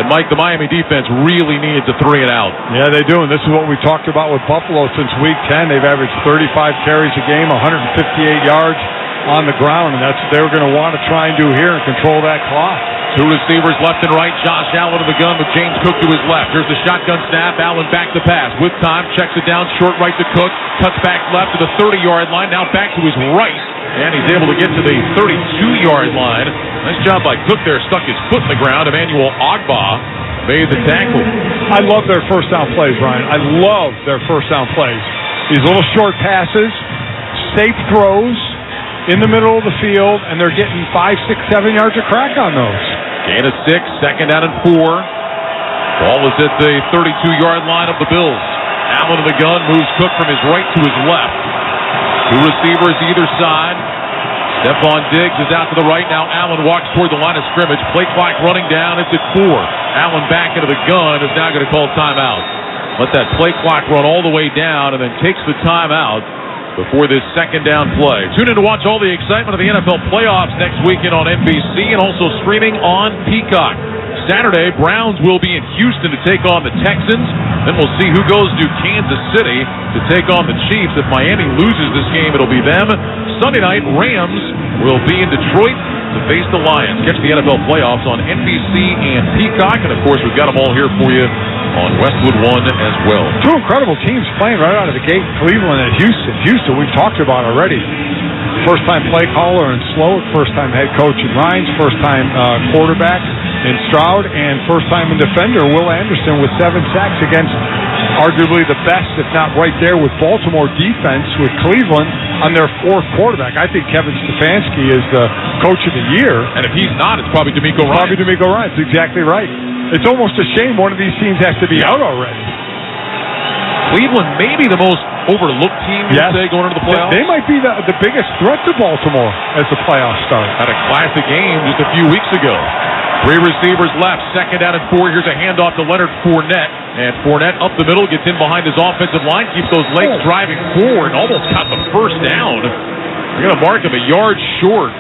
And Mike, the Miami defense really needs a 3 and out. Yeah, they do, and this is what we talked about with Buffalo since week 10. They've averaged 35 carries a game, 158 yards on the ground, and that's what they were going to want to try and do here and control that clock. 2 receivers left and right. Josh Allen in the gun with James Cook to his left. Here's the shotgun snap. Allen back to pass. With time, checks it down, short right to Cook. Cuts back left to the 30-yard line. Now back to his right. And he's able to get to the 32-yard line. Nice job by Cook there. Stuck his foot in the ground. Emmanuel Ogbah made the tackle. I love their first down plays, Ryan. I love their first down plays. These little short passes, safe throws in the middle of the field, and they're getting 5, 6, 7 yards of crack on those. Gain of 6, second down and 4. Ball is at the 32-yard line of the Bills. Allen in the gun moves Cook from his right to his left. 2 receivers either side. Stephon Diggs is out to the right. Now Allen walks toward the line of scrimmage. Play clock running down. It's at 4. Allen back into the gun is now going to call timeout. Let that play clock run all the way down and then takes the timeout before this second down play. Tune in to watch all the excitement of the NFL playoffs next weekend on NBC and also streaming on Peacock. Saturday, Browns will be in Houston to take on the Texans. Then we'll see who goes to Kansas City to take on the Chiefs. If Miami loses this game, it'll be them. Sunday night, Rams will be in Detroit to face the Lions. Catch the NFL playoffs on NBC and Peacock. And, of course, we've got them all here for you on Westwood One as well. 2 incredible teams playing right out of the gate, Cleveland and Houston. Houston, we've talked about already. First-time play caller in Sloat, first-time head coach in Rhines, first-time quarterback in Stroud, and first-time in defender Will Anderson with 7 sacks against arguably the best, if not right there with Baltimore defense, with Cleveland on their fourth quarterback. I think Kevin Stefanski is the coach of the year. And if he's not, it's probably D'Amico Ryan. Probably D'Amico Ryan. That's exactly right. It's almost a shame one of these teams has to be out already. Cleveland may be the most overlooked team, you'd say, going into the playoffs. They might be the biggest threat to Baltimore as the playoffs start. Had a classic game just a few weeks ago. 3 receivers left, 2nd down and 4. Here's a handoff to Leonard Fournette. And Fournette up the middle, gets in behind his offensive line, keeps those legs driving forward, and almost got the first down. They're going to mark him a yard short.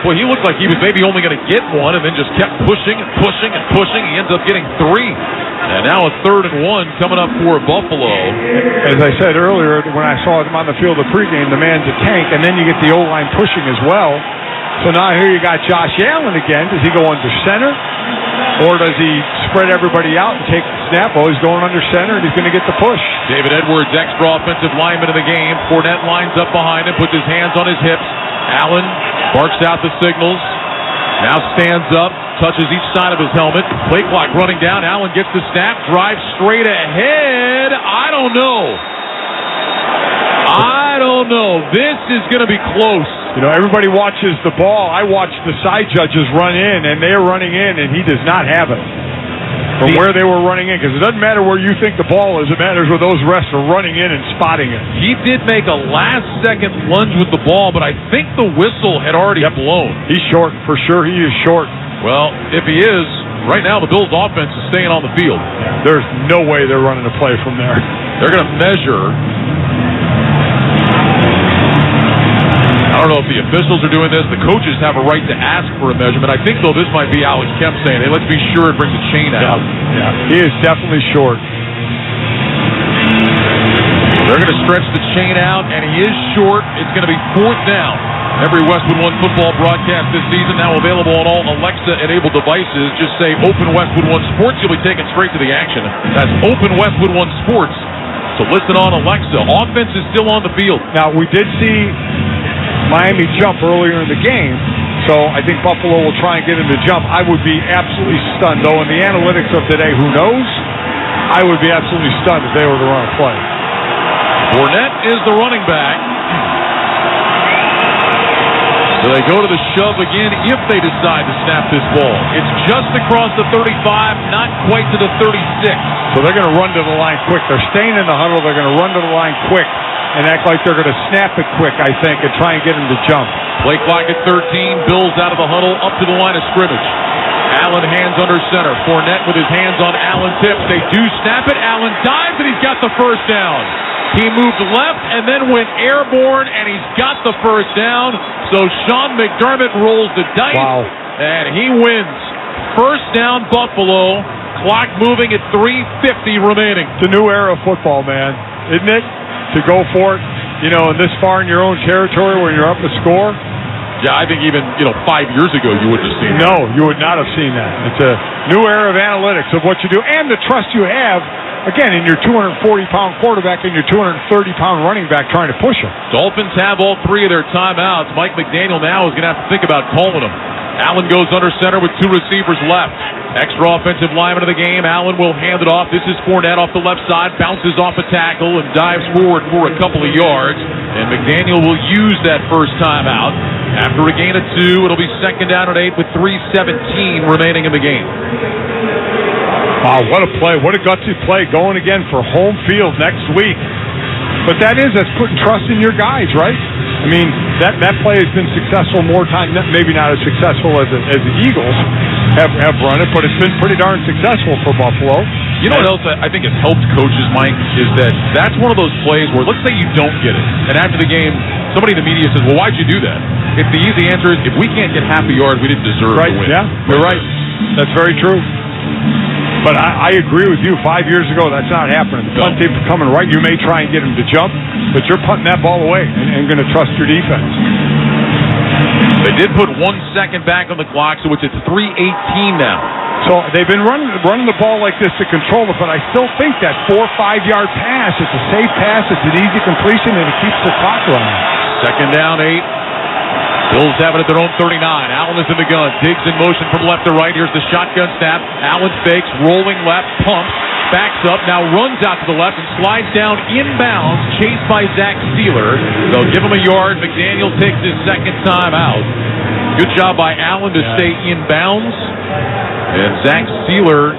Boy, he looked like he was maybe only going to get one, and then just kept pushing and pushing and pushing. He ends up getting 3. And now a 3rd and 1 coming up for Buffalo. As I said earlier, when I saw him on the field of pregame, the man's a tank, and then you get the O-line pushing as well. So now here you got Josh Allen again. Does he go under center? Or does he spread everybody out and take the snap? Oh, he's going under center, and he's going to get the push. David Edwards, extra offensive lineman of the game. Fournette lines up behind him, puts his hands on his hips. Allen barks out the signals. Now stands up, touches each side of his helmet. Play clock running down. Allen gets the snap, drives straight ahead. I don't know. This is going to be close. You know, everybody watches the ball. I watch the side judges run in, and they're running in, and he does not have it from where they were running in, because it doesn't matter where you think the ball is. It matters where those refs are running in and spotting it. He did make a last-second lunge with the ball, but I think the whistle had already blown. He's short. For sure, he is short. Well, if he is, right now the Bills' offense is staying on the field. There's no way they're running a play from there. They're going to measure. I don't know if the officials are doing this. The coaches have a right to ask for a measurement. I think, though, this might be Alex Kemp saying, hey, let's be sure it brings a chain out. Yeah. He is definitely short. They're going to stretch the chain out, and he is short. It's going to be 4th down. Every Westwood One football broadcast this season now available on all Alexa-enabled devices. Just say Open Westwood One Sports. You'll be taken straight to the action. That's Open Westwood One Sports. So listen on Alexa. Offense is still on the field. Now, we did see Miami jump earlier in the game, so I think Buffalo will try and get him to jump. I would be absolutely stunned, though, in the analytics of today, who knows? I would be absolutely stunned if they were to run a play. Fournette is the running back. So they go to the shove again if they decide to snap this ball. It's just across the 35, not quite to the 36. So they're going to run to the line quick. They're staying in the huddle. They're going to run to the line quick and act like they're going to snap it quick, I think, and try and get him to jump. Play clock at 13. Bills out of the huddle, up to the line of scrimmage. Allen hands under center. Fournette with his hands on Allen's hips. They do snap it. Allen dives, and he's got the first down. He moved left and then went airborne, and he's got the first down. So Sean McDermott rolls the dice, and he wins. First down, Buffalo. Clock moving at 3:50 remaining. It's a new era of football, man, isn't it? To go for it, you know, this far in your own territory when you're up to score. Yeah, I think even, 5 years ago you wouldn't have seen that. No, you would not have seen that. It's a new era of analytics of what you do and the trust you have, again, in your 240-pound quarterback and your 230-pound running back trying to push him. Dolphins have all 3 of their timeouts. Mike McDaniel now is going to have to think about calling them. Allen goes under center with 2 receivers left. Extra offensive lineman of the game. Allen will hand it off. This is Fournette off the left side. Bounces off a tackle and dives forward for a couple of yards. And McDaniel will use that first timeout. After a gain of 2, it'll be 2nd down and 8 with 3:17 remaining in the game. Wow, what a play. What a gutsy play going again for home field next week. But that's putting trust in your guys, right? I mean, that play has been successful more times, maybe not as successful as the Eagles have run it, but it's been pretty darn successful for Buffalo. You know what else I think has helped coaches, Mike, is that's one of those plays where, let's say you don't get it, and after the game, somebody in the media says, well, why'd you do that? If the easy answer is, if we can't get half a yard, we didn't deserve to win. Yeah, you're right. That's very true. But I agree with you. 5 years ago, that's not happening. The punt team coming right. You may try and get him to jump, but you're putting that ball away and going to trust your defense. They did put 1 second back on the clock, so it's at 3:18 now. So they've been running the ball like this to control it, but I still think that 4 or 5 yard pass, it's a safe pass, it's an easy completion, and it keeps the clock running. 2nd down, 8. Bills have it at their own 39. Allen is in the gun. Diggs in motion from left to right. Here's the shotgun snap. Allen fakes, rolling left, pumps, backs up, now runs out to the left and slides down inbounds, chased by Zach Steeler. They'll give him a yard. McDaniel takes his second time out. Good job by Allen to stay inbounds. And Zach Steeler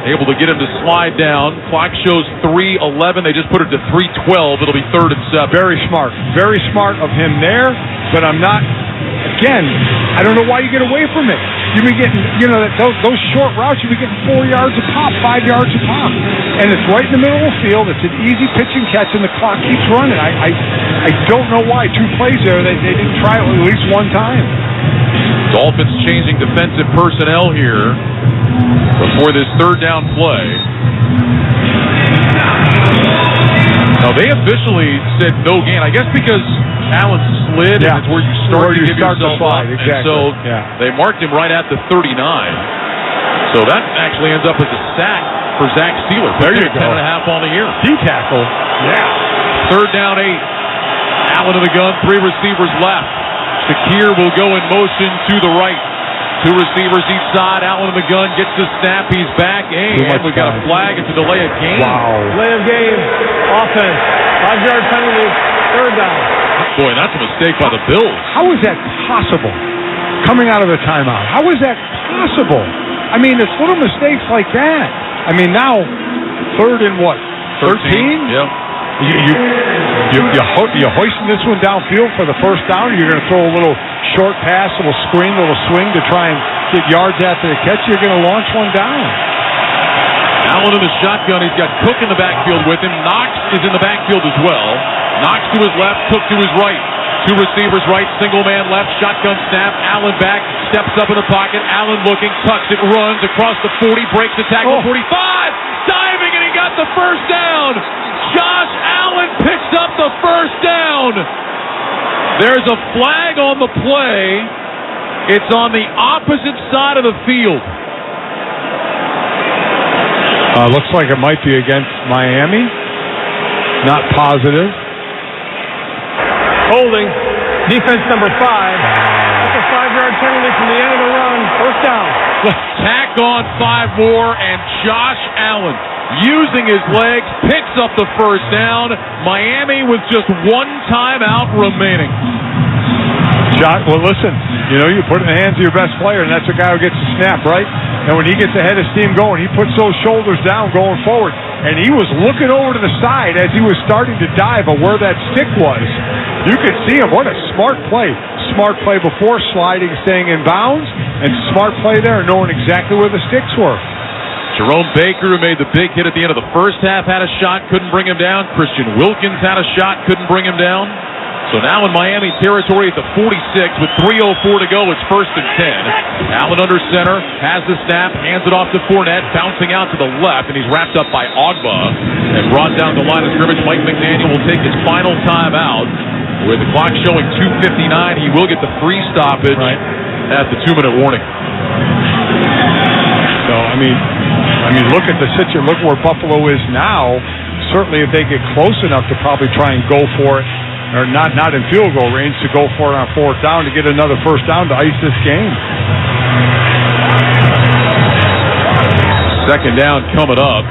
able to get him to slide down. Clock shows 3:11. They just put it to 3:12. It'll be 3rd and 7. Very smart. Very smart of him there, but I'm not... Again, I don't know why you get away from it. You've been getting, those short routes, you've been getting 4 yards a pop, 5 yards a pop. And it's right in the middle of the field. It's an easy pitch and catch, and the clock keeps running. I don't know why. 2 plays there, they didn't try it at least one time. Dolphins changing defensive personnel here before this 3rd down play. Now, they officially said no gain, I guess because Allen slid, and it's where you start to give yourself up. Exactly. And so they marked him right at the 39. So that actually ends up as a sack for Zach Steeler. There you go. 10.5 on the year. D-tackle. Yeah. 3rd down, 8. Allen to the gun, 3 receivers left. Shakir will go in motion to the right. 2 receivers each side. Allen in the gun gets the snap. He's back. And we've got a flag. It's a delay of game. Wow. Delay of game. Offense. 5-yard penalty. 3rd down. Boy, that's a mistake by the Bills. How is that possible? Coming out of a timeout. How is that possible? I mean, it's little mistakes like that. I mean, now, 3rd and what? 13? Yeah. You hoisting this one downfield for the 1st down, or you're going to throw a little short pass, a little screen, a little swing to try and get yards after the catch. You're going to launch one down. Allen in the shotgun. He's got Cook in the backfield with him. Knox is in the backfield as well. Knox to his left, Cook to his right. 2 receivers right, single man left, shotgun snap. Allen back, steps up in the pocket. Allen looking, tucks it, runs across the 40, breaks the tackle, 45, diving, and he got the 1st down. Josh Allen picks up the 1st down. There's a flag on the play. It's on the opposite side of the field. Looks like it might be against Miami. Not positive. Holding. Defense number 5. That's a 5-yard penalty from the end of the run. 1st down. Tack on 5 more, and Josh Allen, using his legs, picks up the 1st down. Miami with just 1 timeout remaining. Well, listen, you put it in the hands of your best player, and that's the guy who gets the snap, right? And when he gets ahead of steam going, he puts those shoulders down going forward. And he was looking over to the side as he was starting to dive of where that stick was. You could see him. What a smart play. Smart play before sliding, staying in bounds, and smart play there, knowing exactly where the sticks were. Jerome Baker, who made the big hit at the end of the 1st half, had a shot, couldn't bring him down. Christian Wilkins had a shot, couldn't bring him down. So now in Miami territory at the 46 with 3:04 to go, it's 1st and 10. Allen under center, has the snap, hands it off to Fournette, bouncing out to the left, and he's wrapped up by Ogba and brought down the line of scrimmage. Mike McDaniel will take his final timeout. With the clock showing 2:59, he will get the free stoppage at the 2-minute warning. So, I mean, look at the situation. Look where Buffalo is now. Certainly, if they get close enough to probably try and go for it, or not in field goal range, to go for it on 4th down to get another 1st down to ice this game. 2nd down coming up.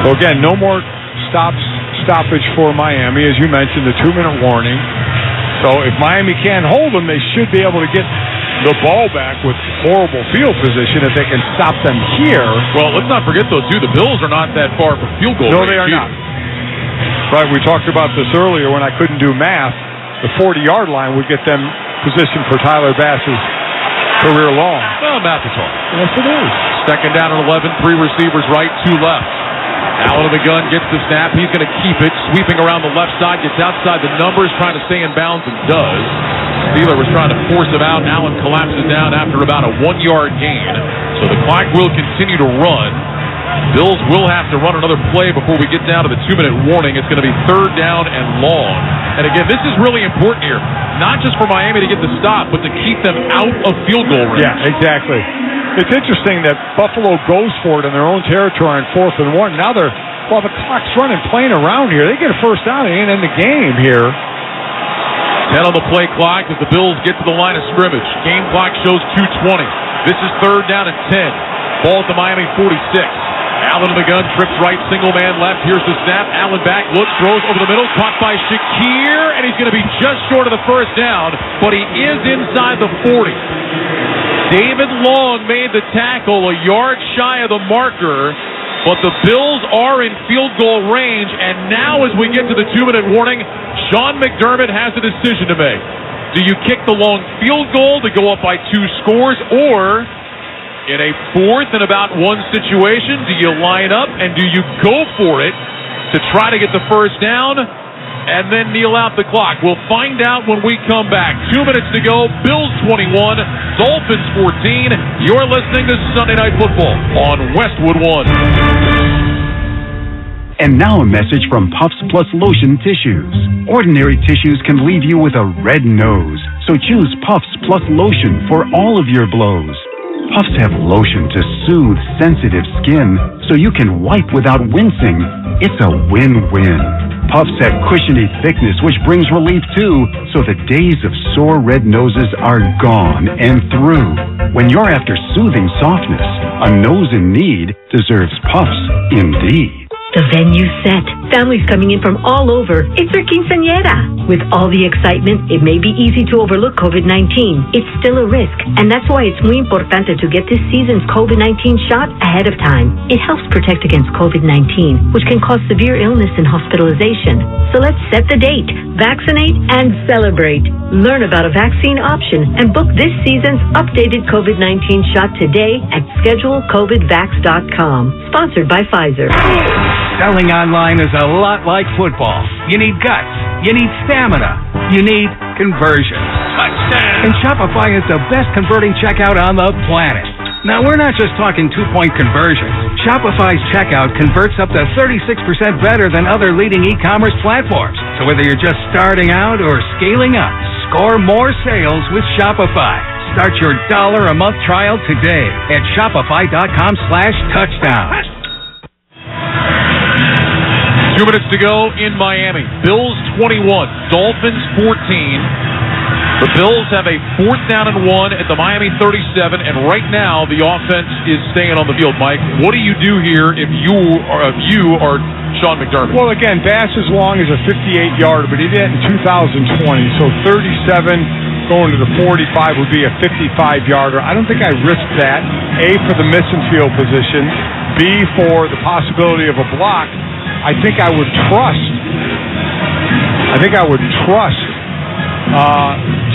So again, no more stoppage for Miami, as you mentioned, the 2-minute warning. So if Miami can't hold them, they should be able to get the ball back with horrible field position if they can stop them here. Well, let's not forget, though, too, the Bills are not that far from field goal range. No, they are not. Right, we talked about this earlier when I couldn't do math. The 40-yard line would get them positioned for Tyler Bass's career long. Well, math is hard. Yes, it is. 2nd down and 11, 3 receivers right, 2 left. Allen in the gun, gets the snap. He's going to keep it, sweeping around the left side, gets outside the numbers, trying to stay in bounds, and does. Steeler was trying to force him out. Allen collapses down after about a 1-yard gain. So the clock will continue to run. Bills will have to run another play before we get down to the 2-minute warning. It's going to be 3rd down and long. And again, this is really important here. Not just for Miami to get the stop, but to keep them out of field goal range. Yeah, exactly. It's interesting that Buffalo goes for it in their own territory on 4th and 1. Now while the clock's running, playing around here, they get a 1st down and end the game here. 10 on the play clock as the Bills get to the line of scrimmage. Game clock shows 2:20. This is 3rd down and 10. Ball at the Miami 46. Allen in the gun, trips right, single man left. Here's the snap. Allen back, looks, throws over the middle, caught by Shakir, and he's going to be just short of the first down, but he is inside the 40. David Long made the tackle a yard shy of the marker, but the Bills are in field goal range, and now as we get to the 2-minute warning, Sean McDermott has a decision to make. Do you kick the long field goal to go up by 2 scores, or in a 4th and about 1 situation, do you line up and do you go for it to try to get the first down and then kneel out the clock? We'll find out when we come back. 2 minutes to go. Bills 21, Dolphins 14. You're listening to Sunday Night Football on Westwood One. And now a message from Puffs Plus Lotion Tissues. Ordinary tissues can leave you with a red nose, so choose Puffs Plus Lotion for all of your blows. Puffs have lotion to soothe sensitive skin, so you can wipe without wincing. It's a win-win. Puffs have cushiony thickness, which brings relief too, so the days of sore red noses are gone and through. When you're after soothing softness, a nose in need deserves Puffs indeed. The venue set. Families coming in from all over. It's their quinceañera. With all the excitement, it may be easy to overlook COVID-19. It's still a risk, and that's why it's muy importante to get this season's COVID-19 shot ahead of time. It helps protect against COVID-19, which can cause severe illness and hospitalization. So let's set the date, vaccinate, and celebrate. Learn about a vaccine option and book this season's updated COVID-19 shot today at schedulecovidvax.com. Sponsored by Pfizer. Selling online is a lot like football. You need guts. You need stamina. You need conversion. And Shopify is the best converting checkout on the planet. Now, we're not just talking 2-point conversions. Shopify's checkout converts up to 36% better than other leading e-commerce platforms. So whether you're just starting out or scaling up, score more sales with Shopify. Start your $1 a month trial today at shopify.com/touchdown. 2 minutes to go in Miami. Bills 21, Dolphins 14. The Bills have a 4th down and 1 at the Miami 37, and right now the offense is staying on the field. Mike, what do you do here if you are Sean McDermott? Well, again, Bass is long as a 58-yarder, but he did it in 2020, so 37 going to the 45 would be a 55-yarder. I don't think I risk that, A, for the missing field position, B, for the possibility of a block. I think I would trust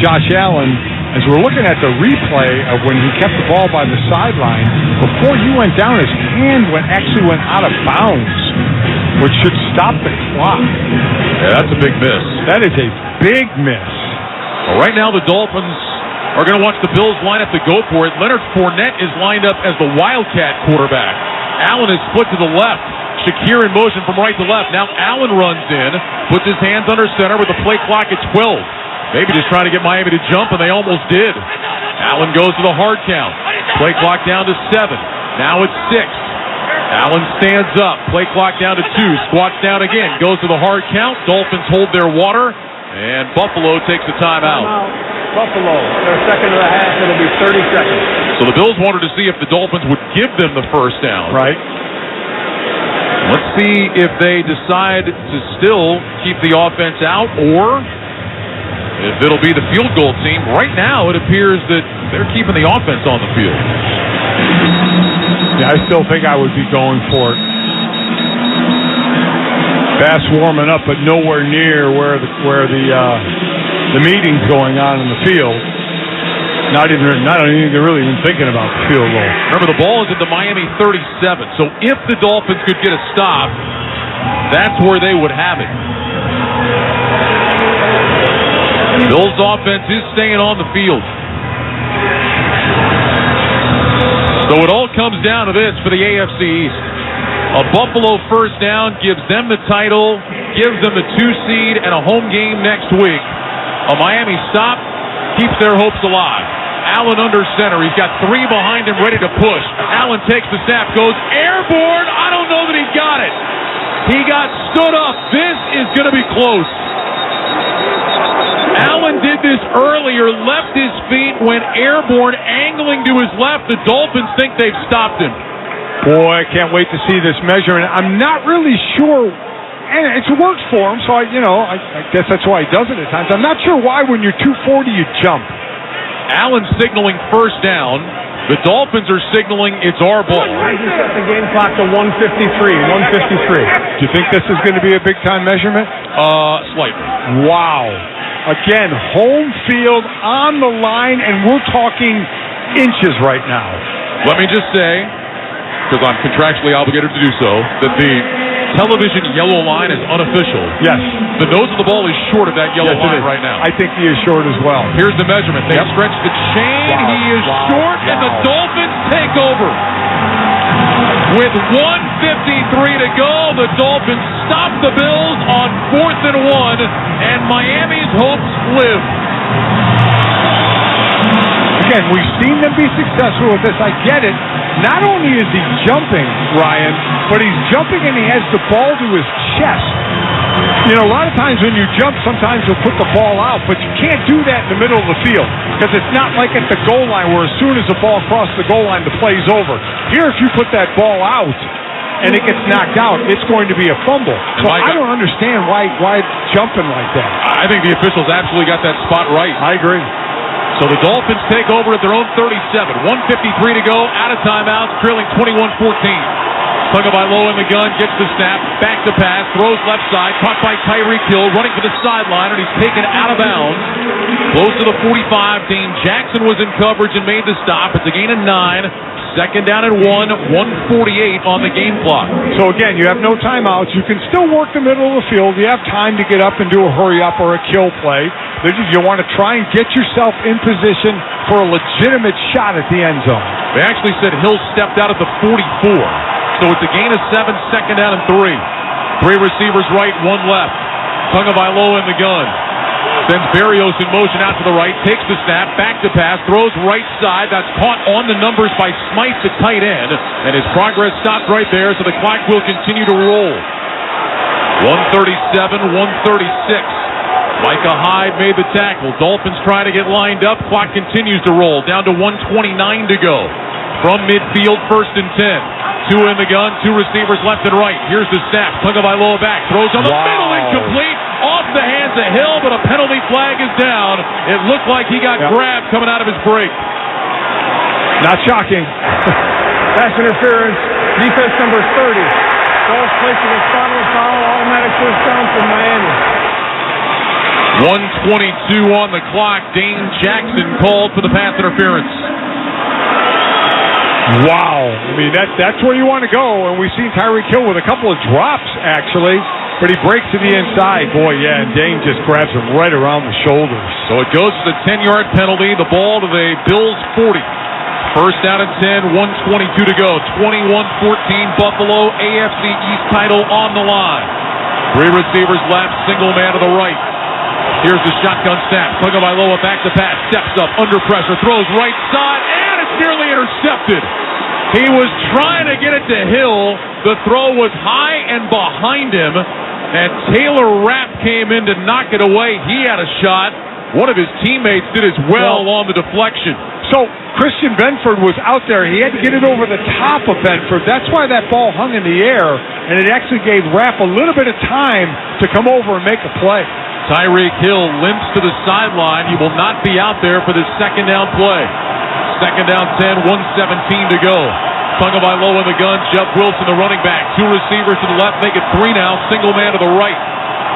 Josh Allen, as we're looking at the replay of when he kept the ball by the sideline. Before he went down, his hand actually went out of bounds, which should stop the clock. Yeah, that's a big miss. That is a big miss. Well, right now the Dolphins are going to watch the Bills line up to go for it. Leonard Fournette is lined up as the Wildcat quarterback. Allen is split to the left. Shakir in motion from right to left. Now Allen runs in, puts his hands under center with the play clock at 12. Maybe just trying to get Miami to jump, and they almost did. Allen goes to the hard count. Play clock down to 7. Now it's 6. Allen stands up. Play clock down to 2. Squats down again. Goes to the hard count. Dolphins hold their water, and Buffalo takes the timeout. Buffalo, their second of the half. It'll be 30 seconds. So the Bills wanted to see if the Dolphins would give them the first down. Right. Let's see if they decide to still keep the offense out or if it'll be the field goal team. Right now, it appears that they're keeping the offense on the field. Yeah, I still think I would be going for it. Bass warming up, but nowhere near where the meeting's going on in the field. Not even they're really even thinking about the field goal. Remember, the ball is at the Miami 37, so if the Dolphins could get a stop, that's where they would have it. Bills' offense is staying on the field. So it all comes down to this for the AFC East. A Buffalo first down gives them the title, gives them the 2 seed and a home game next week. A Miami stop keeps their hopes alive. Allen under center. He's got 3 behind him ready to push. Allen takes the snap, goes airborne. I don't know that he got it. He got stood up. This is going to be close. Allen did this earlier, left his feet, went airborne, angling to his left. The Dolphins think they've stopped him. Boy, I can't wait to see this measurement. I'm not really sure, and it's worked for him, so I guess that's why he does it at times. I'm not sure why when you're 240 you jump. Allen's signaling first down. The Dolphins are signaling it's our ball. I just set the game clock to 153. 153. Do you think this is going to be a big-time measurement? Slightly. Wow. Again, home field on the line, and we're talking inches right now. Let me just say, because I'm contractually obligated to do so, that the television yellow line is unofficial. Yes. The nose of the ball is short of that yellow line right now. I think he is short as well. Here's the measurement. They stretch the chain. Wow. He is short, and the Dolphins take over. With 1:53 to go, the Dolphins stop the Bills on 4th and 1, and Miami's hopes live. Again, we've seen them be successful with this. I get it. Not only is he jumping, Ryan, but he's jumping and he has the ball to his chest. You know, a lot of times when you jump, sometimes you'll put the ball out, but you can't do that in the middle of the field because it's not like at the goal line where as soon as the ball crosses the goal line, the play's over. Here, if you put that ball out and it gets knocked out, it's going to be a fumble. So I don't understand why jumping like that. I think the officials absolutely got that spot right. I agree. So the Dolphins take over at their own 37. 1:53 to go, out of timeouts, trailing 21-14. Tagovailoa in the gun, gets the snap, back to pass, throws left side, caught by Tyreek Hill, running for the sideline, and he's taken out of bounds. Close to the 45. Dane Jackson was in coverage and made the stop. It's a gain of 9. Second down and 1, 1:48 on the game clock. So again, you have no timeouts. You can still work the middle of the field. You have time to get up and do a hurry up or a kill play. You want to try and get yourself in position for a legitimate shot at the end zone. They actually said Hill stepped out at the 44. So it's a gain of 7, second down and 3. 3 receivers right, 1 left. Tagovailoa in the gun. Sends Berrios in motion out to the right, takes the snap, back to pass, throws right side. That's caught on the numbers by Smythe, the tight end, and his progress stopped right there, so the clock will continue to roll. 1:37, 1:36. Micah Hyde made the tackle. Dolphins try to get lined up. Clock continues to roll. Down to 1:29 to go. From midfield, 1st and 10. 2 in the gun, 2 receivers left and right. Here's the snap. Tagovailoa back, throws on the middle, incomplete. Off the hands of Hill, but a penalty flag is down. It looked like he got grabbed coming out of his break. Not shocking. Pass interference, defense number 30. Dolphins placing a final foul, automatic first down for Miami. 1:22 on the clock. Dane Jackson called for the pass interference. Wow. I mean, that's where you want to go. And we've seen Tyreek Hill with a couple of drops, actually. But he breaks to the inside. Boy, yeah, and Dane just grabs him right around the shoulders. So it goes to the 10-yard penalty. The ball to the Bills' 40. First down and 10, 1:22 to go. 21-14, Buffalo, AFC East title on the line. 3 receivers left, single man to the right. Here's the shotgun snap. Tagovailoa back to pass, steps up, under pressure, throws right side, and it's nearly intercepted. He was trying to get it to Hill. The throw was high and behind him, and Taylor Rapp came in to knock it away. He had a shot. One of his teammates did as well on the deflection. So Christian Benford was out there. He had to get it over the top of Benford. That's why that ball hung in the air, and it actually gave Rapp a little bit of time to come over and make a play. Tyreek Hill limps to the sideline. He will not be out there for this second down play. Second down 10, 1:17 to go. Tagovailoa in the gun, Jeff Wilson the running back. 2 receivers to the left, make it 3 now. Single man to the right.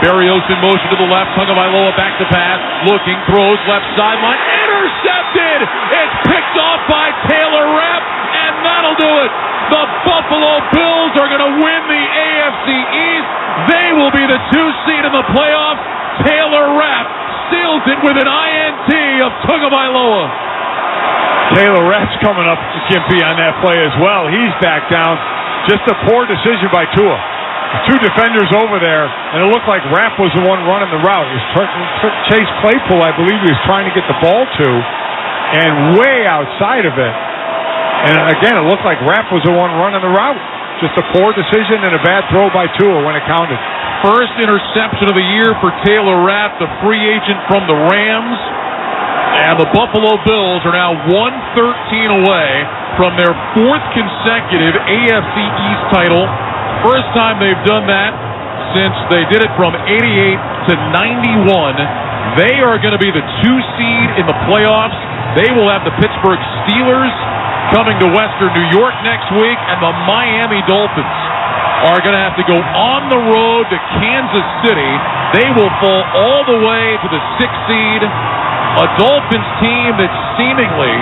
Berrios in motion to the left. Tagovailoa back to pass. Looking, throws left sideline. Intercepted! It's picked off by Taylor Rapp, and that'll do it. The Buffalo Bills are going to win the AFC East. They will be the 2 seed in the playoffs. Taylor Rapp seals it with an INT of Tagovailoa. Taylor Rapp's coming up to Gimpy on that play as well. He's back down. Just a poor decision by Tua. 2 defenders over there, and it looked like Rapp was the one running the route. It was Chase Claypool, I believe, he was trying to get the ball to, and way outside of it. And again, it looked like Rapp was the one running the route. Just a poor decision and a bad throw by Tua when it counted. First interception of the year for Taylor Rapp, the free agent from the Rams. And And the Buffalo Bills are now 1-13 away from their fourth consecutive AFC East title. First time they've done that since they did it from 88 to 91. They are going to be the 2 seed in the playoffs. They will have the Pittsburgh Steelers coming to Western New York next week, and the Miami Dolphins are going to have to go on the road to Kansas City. They will fall all the way to the 6th seed. A Dolphins team that seemingly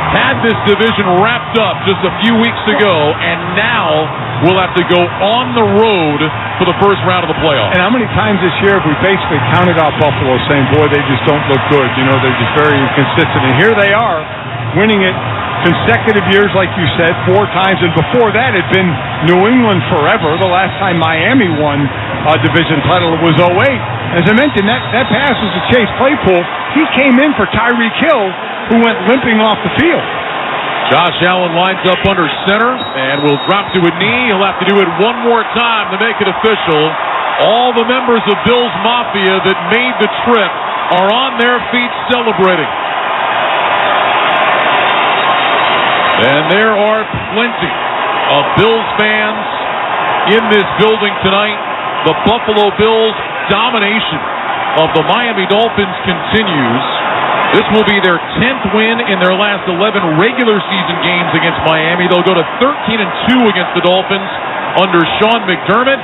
had this division wrapped up just a few weeks ago, and now will have to go on the road for the first round of the playoffs. And how many times this year have we basically counted out Buffalo saying, boy, they just don't look good. You know, they're just very inconsistent. And here they are, winning it consecutive years, like you said, 4 times. And before that, it had been New England forever. The last time Miami won a division title was 08. As I mentioned, that pass was to Chase Claypool. He came in for Tyreek Hill, who went limping off the field. Josh Allen lines up under center and will drop to a knee. He'll have to do it one more time to make it official. All the members of Bills Mafia that made the trip are on their feet celebrating. And there are plenty of Bills fans in this building tonight. The Buffalo Bills domination of the Miami Dolphins continues. This will be their 10th win in their last 11 regular season games against Miami. They'll go to 13-2 against the Dolphins under Sean McDermott.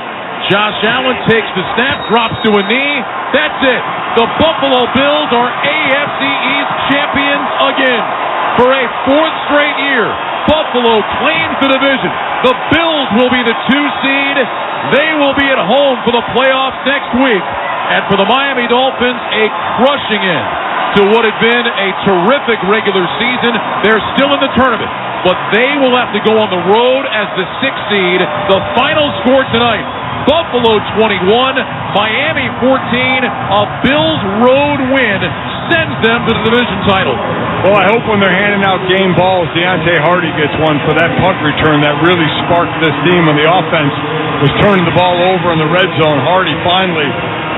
Josh Allen takes the snap, drops to a knee. That's it. The Buffalo Bills are AFC East champions again. For a 4th straight year, Buffalo claims the division. The Bills will be the 2 seed. They will be at home for the playoffs next week. And for the Miami Dolphins, a crushing end to what had been a terrific regular season. They're still in the tournament, but they will have to go on the road as the 6th seed. The final score tonight, Buffalo 21, Miami 14. A Bills road win sends them to the division title. Well, I hope when they're handing out game balls, Deontay Hardy gets one for that punt return that really sparked this team when the offense was turning the ball over in the red zone. Hardy finally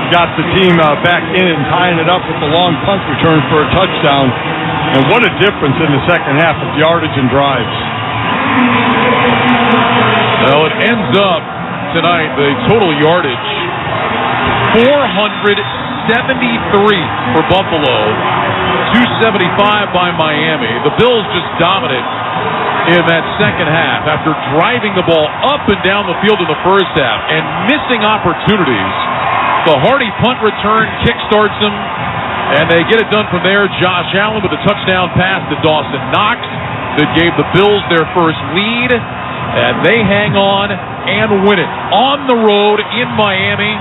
got the team back in and tying it up with the long punt return for a touchdown. And what a difference in the second half of yardage and drives. Well, it ends up tonight, the total yardage, 473 for Buffalo, 275 by Miami. The Bills just dominant in that second half after driving the ball up and down the field in the first half and missing opportunities. The Hardy punt return kickstarts them, and they get it done from there. Josh Allen with a touchdown pass to Dawson Knox that gave the Bills their first lead, and they hang on and win it on the road in Miami,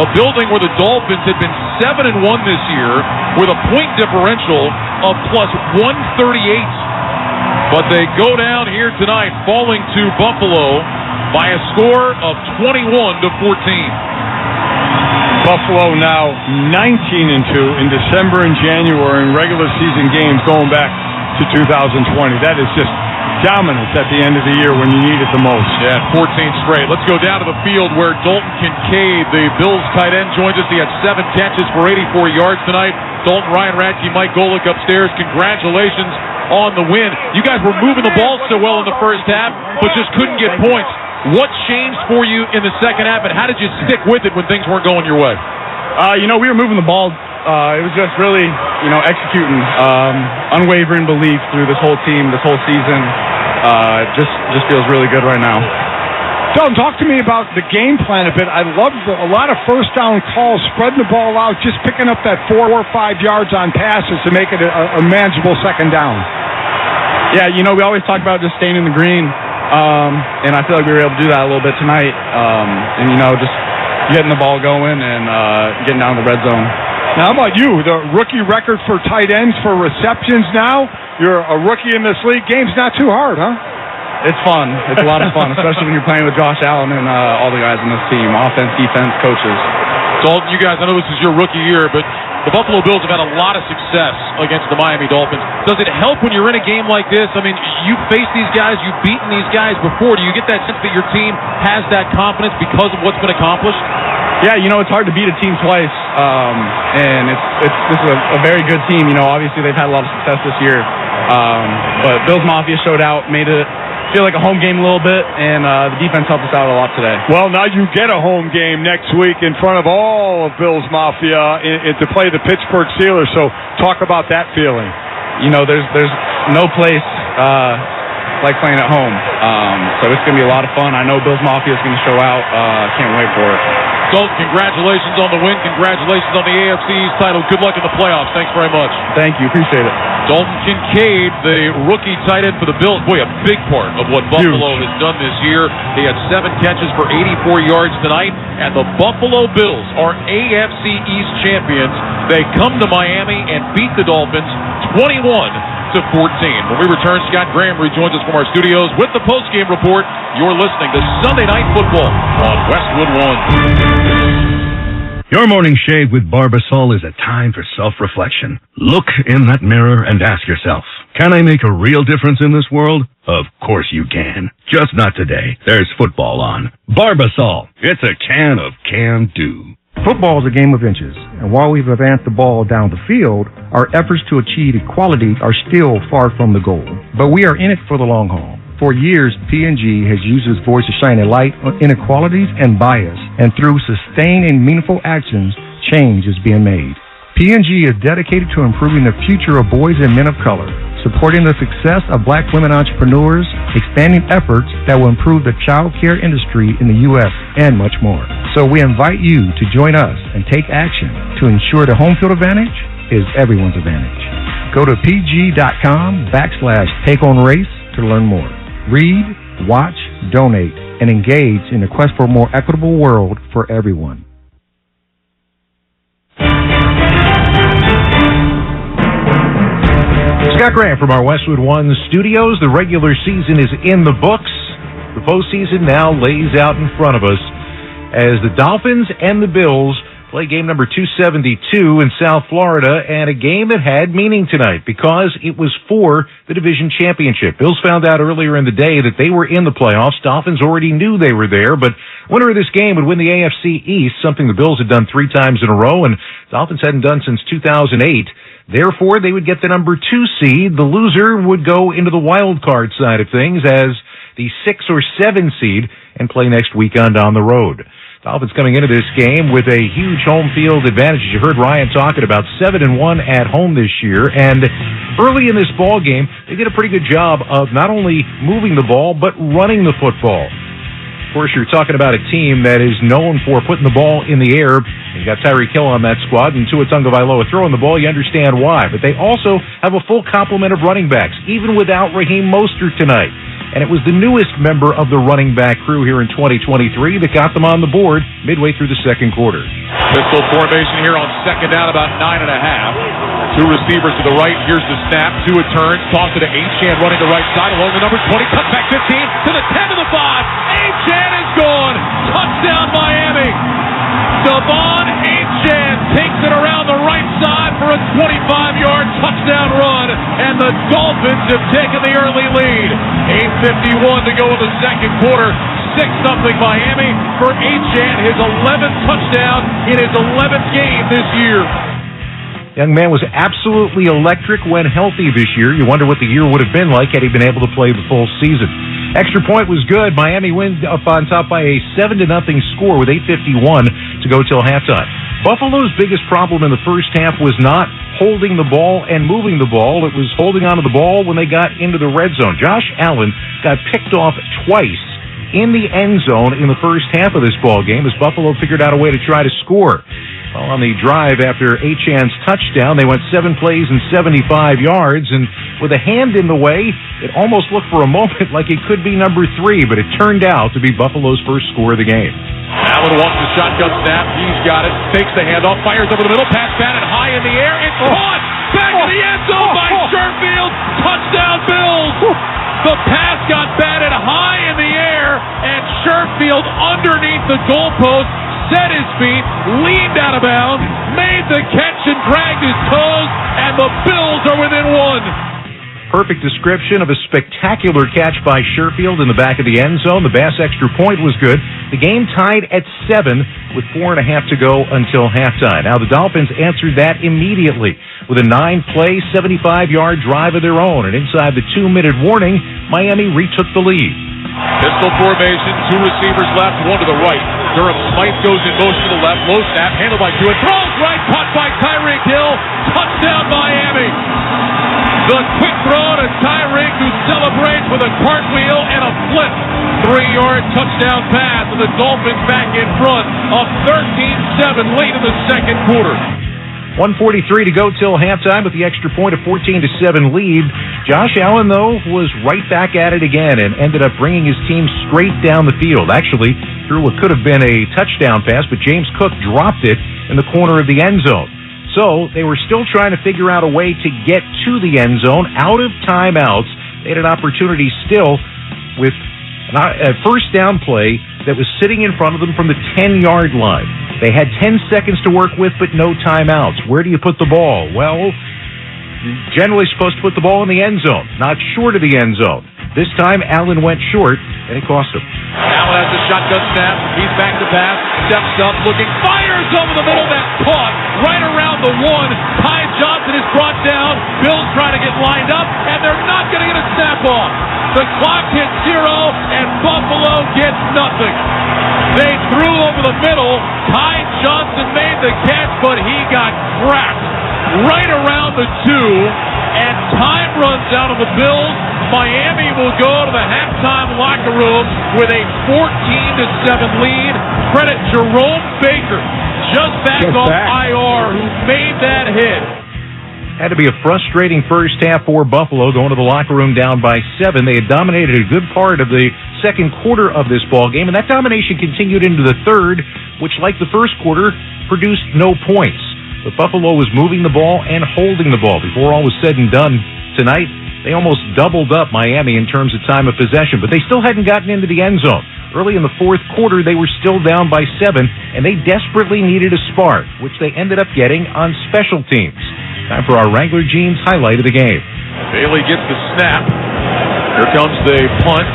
a building where the Dolphins had been 7-1 this year with a point differential of plus 138. But they go down here tonight, falling to Buffalo by a score of 21-14. Buffalo now 19-2 in December and January in regular season games going back to 2020. That is just dominance at the end of the year when you need it the most. Yeah, 14 straight. Let's go down to the field where Dalton Kincaid, the Bills tight end, joins us. He had 7 catches for 84 yards tonight. Dalton, Ryan Radke, Mike Golick upstairs. Congratulations on the win. You guys were moving the ball so well in the first half, but just couldn't get points. What changed for you in the second half, and how did you stick with it when things weren't going your way? We were moving the ball. It was just really, executing, unwavering belief through this whole team, this whole season. Just feels really good right now. Dalton, talk to me about the game plan a bit. I love a lot of first down calls, spreading the ball out, just picking up that 4 or 5 yards on passes to make it a manageable second down. Yeah, we always talk about just staying in the green. And I feel like we were able to do that a little bit tonight. Just getting the ball going and getting down the red zone. Now, how about you? The rookie record for tight ends for receptions now? You're a rookie in this league. Game's not too hard, huh? It's fun. It's a lot of fun, especially when you're playing with Josh Allen and all the guys in this team, offense, defense, coaches. Dalton, you guys, I know this is your rookie year, but the Buffalo Bills have had a lot of success against the Miami Dolphins. Does it help when you're in a game like this? I mean, you've faced these guys, you've beaten these guys before. Do you get that sense that your team has that confidence because of what's been accomplished? Yeah, it's hard to beat a team twice, and this is a very good team. Obviously they've had a lot of success this year, but Bills Mafia showed out, made it feel like a home game a little bit, and the defense helped us out a lot today. Well, now you get a home game next week in front of all of Bills Mafia to play the Pittsburgh Steelers. So talk about that feeling. There's no place like playing at home, so it's going to be a lot of fun. I know Bills Mafia is going to show out. Can't wait for it. Dalton, congratulations on the win. Congratulations on the AFC East title. Good luck in the playoffs. Thanks very much. Thank you. Appreciate it. Dalton Kincaid, the rookie tight end for the Bills. Boy, a big part of what Buffalo has done this year. He had 7 catches for 84 yards tonight, and the Buffalo Bills are AFC East champions. They come to Miami and beat the Dolphins 21-14. When we return, Scott Graham rejoins us from our studios with the postgame report. You're listening to Sunday Night Football on Westwood One. Your morning shave with Barbasol is a time for self-reflection. Look in that mirror and ask yourself, can I make a real difference in this world? Of course you can. Just not today. There's football on. Barbasol. It's a can of can-do. Football is a game of inches, and while we've advanced the ball down the field, our efforts to achieve equality are still far from the goal. But we are in it for the long haul. For years, P&G has used its voice to shine a light on inequalities and bias, and through sustained and meaningful actions, change is being made. P&G is dedicated to improving the future of boys and men of color, supporting the success of black women entrepreneurs, expanding efforts that will improve the child care industry in the U.S., and much more. So we invite you to join us and take action to ensure the home field advantage is everyone's advantage. Go to pg.com/takeonrace to learn more. Read, watch, donate, and engage in the quest for a more equitable world for everyone. Scott Graham from our Westwood One studios. The regular season is in the books. The postseason now lays out in front of us as the Dolphins and the Bills play game number 272 in South Florida, and a game that had meaning tonight because it was for the division championship. Bills found out earlier in the day that they were in the playoffs. Dolphins already knew they were there, but winner of this game would win the AFC East, something the Bills had done 3 times in a row, and Dolphins hadn't done since 2008. Therefore, they would get the number 2 seed. The loser would go into the wild card side of things as the 6 or 7 seed and play next weekend on the road. Dolphins coming into this game with a huge home field advantage. As you heard Ryan talking about, 7-1 at home this year. And early in this ball game, they did a pretty good job of not only moving the ball, but running the football. Of course, you're talking about a team that is known for putting the ball in the air. You got Tyreek Hill on that squad and Tua Tagovailoa throwing the ball. You understand why. But they also have a full complement of running backs, even without Raheem Mostert tonight. And it was the newest member of the running back crew here in 2023 that got them on the board midway through the second quarter. Pistol formation here on second down, about 9.5. 2 receivers to the right. Here's the snap. Tua turns, toss it to Achane running the right side along the number 20. Cutback 15 to the 10 to the 5. Achane is gone. Touchdown Miami. Devon Achane takes it around the right side for a 25-yard touchdown run, and the Dolphins have taken the early lead. 8:51 to go in the second quarter. 6-0 Miami for Achane, his 11th touchdown in his 11th game this year. Young man was absolutely electric when healthy this year. You wonder what the year would have been like had he been able to play the full season. Extra point was good. Miami wins up on top by a 7-0 score with 8:51 to go till halftime. Buffalo's biggest problem in the first half was not holding the ball and moving the ball. It was holding onto the ball when they got into the red zone. Josh Allen got picked off twice in the end zone in the first half of this ball game as Buffalo figured out a way to try to score. Well, on the drive after Achane's touchdown, they went 7 plays and 75 yards, and with a hand in the way, it almost looked for a moment like it could be number 3, but it turned out to be Buffalo's first score of the game. Allen wants the shotgun snap. He's got it. Takes the handoff. Fires over the middle. Pass batted high in the air. It's caught. Back in the end zone by Sherfield. Touchdown Bills. The pass got batted high in the air, and Sherfield underneath the goalpost set his feet, leaned out of bounds, made the catch and dragged his toes, and the Bills are within 1. Perfect description of a spectacular catch by Sherfield in the back of the end zone. The Bass extra point was good. The game tied at 7 with 4.5 to go until halftime. Now the Dolphins answered that immediately with a 9-play, 75-yard drive of their own. And inside the 2-minute warning, Miami retook the lead. Pistol formation, 2 receivers left, 1 to the right. Durham Smythe goes in motion to the left, low snap, handled by Jewett, throws right, caught by Tyreek Hill, touchdown Miami. The quick throw to Tyreek, who celebrates with a cartwheel and a flip. 3-yard touchdown pass, and the Dolphins back in front of 13-7 late in the second quarter. 1:43 to go till halftime with the extra point of 14-7 lead. Josh Allen, though, was right back at it again and ended up bringing his team straight down the field. Actually, threw what could have been a touchdown pass, but James Cook dropped it in the corner of the end zone. So they were still trying to figure out a way to get to the end zone out of timeouts. They had an opportunity still with a first down play that was sitting in front of them from the 10-yard line. They had 10 seconds to work with, but no timeouts. Where do you put the ball? Well, you're generally supposed to put the ball in the end zone, not short of the end zone. This time, Allen went short, and it cost him. Allen has a shotgun snap. He's back to pass. Steps up, looking, fires over the middle. That's caught right around the 1. Ty Johnson is brought down. Bill's trying to get lined up, and they're not going to get a snap off. The clock hits 0, and Buffalo gets nothing. They threw over the middle. Ty Johnson made the catch, but he got cracked right around the 2, and time runs out of the Bills. Miami will go to the halftime locker room with a 14-7 lead. Credit Jerome Baker, just back off IR, who made that hit. Had to be a frustrating first half for Buffalo, going to the locker room down by 7. They had dominated a good part of the second quarter of this ball game, and that domination continued into the third, which, like the first quarter, produced no points. But Buffalo was moving the ball and holding the ball. Before all was said and done tonight, they almost doubled up Miami in terms of time of possession, but they still hadn't gotten into the end zone. Early in the fourth quarter, they were still down by 7, and they desperately needed a spark, which they ended up getting on special teams. Time for our Wrangler Jeans highlight of the game. Bailey gets the snap. Here comes the punt.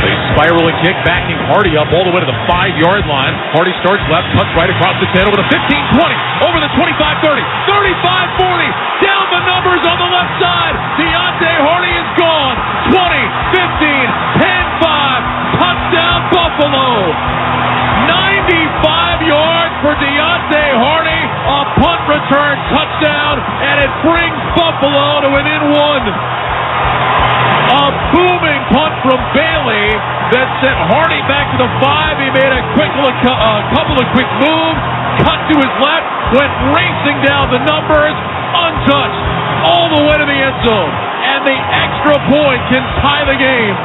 A spiraling kick, backing Hardy up all the way to the 5-yard line. Hardy starts left, cuts right across the 10, over the 15-20, over the 25-30, 35-40, down the numbers on the left side. Deontay Hardy is gone. 20, 15, 10-5, touchdown Buffalo. 95 yards for Deontay Hardy, a punt return touchdown, and it brings Buffalo to within 1. A booming punt from Bailey that sent Hardy back to the 5. He made a couple of quick moves, cut to his left, went racing down the numbers, untouched, all the way to the end zone. And the extra point can tie the game.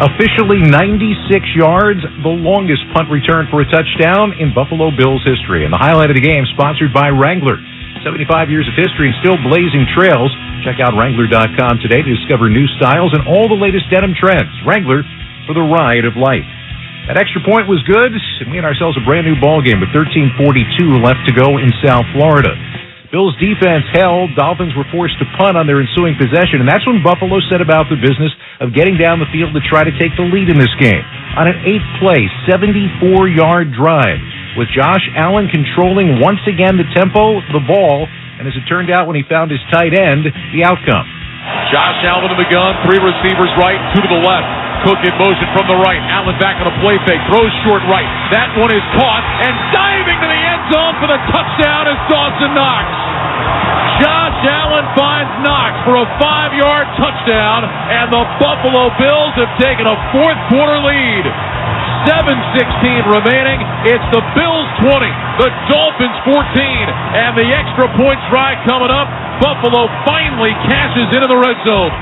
Officially 96 yards, the longest punt return for a touchdown in Buffalo Bills history. And the highlight of the game, sponsored by Wrangler. 75 years of history and still blazing trails. Check out Wrangler.com today to discover new styles and all the latest denim trends. Wrangler, for the ride of life. That extra point was good, and we had ourselves a brand new ball game with 13:42 left to go in South Florida. Bills defense held. Dolphins were forced to punt on their ensuing possession, and that's when Buffalo set about the business of getting down the field to try to take the lead in this game. On an 8-play, 74-yard drive, with Josh Allen controlling once again the tempo, the ball, and as it turned out when he found his tight end, the outcome. Josh Allen in the gun, 3 receivers right, 2 to the left. Cook in motion from the right. Allen back on a play fake, throws short right. That one is caught, and diving to the end zone for the touchdown is Dawson Knox. Josh Allen finds Knox for a 5-yard touchdown, and the Buffalo Bills have taken a fourth quarter lead. 7:16 remaining. It's the Bills 20, the Dolphins 14, and the extra point try coming up. Buffalo finally cashes into the red zone.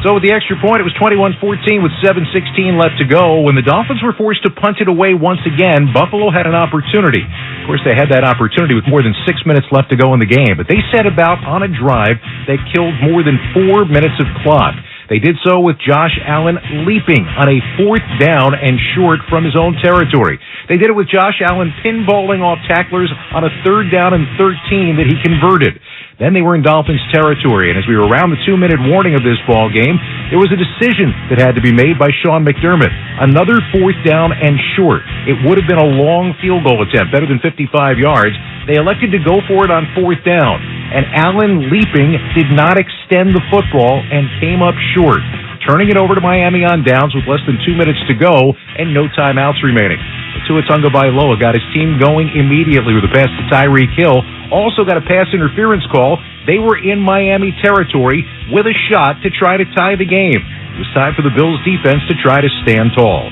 So with the extra point, it was 21-14 with 7:16 left to go. When the Dolphins were forced to punt it away once again, Buffalo had an opportunity. Of course, they had that opportunity with more than 6 minutes left to go in the game, but they set about on a drive that killed more than 4 minutes of clock. They did so with Josh Allen leaping on a 4th down and short from his own territory. They did it with Josh Allen pinballing off tacklers on a 3rd down and 13 that he converted. Then they were in Dolphins territory, and as we were around the 2-minute warning of this ball game, there was a decision that had to be made by Sean McDermott. Another 4th down and short. It would have been a long field goal attempt, better than 55 yards. They elected to go for it on 4th down, and Allen, leaping, did not extend the football and came up short, turning it over to Miami on downs with less than 2 minutes to go and no timeouts remaining. Tua Tagovailoa got his team going immediately with a pass to Tyreek Hill. Also got a pass interference call. They were in Miami territory with a shot to try to tie the game. It was time for the Bills defense to try to stand tall.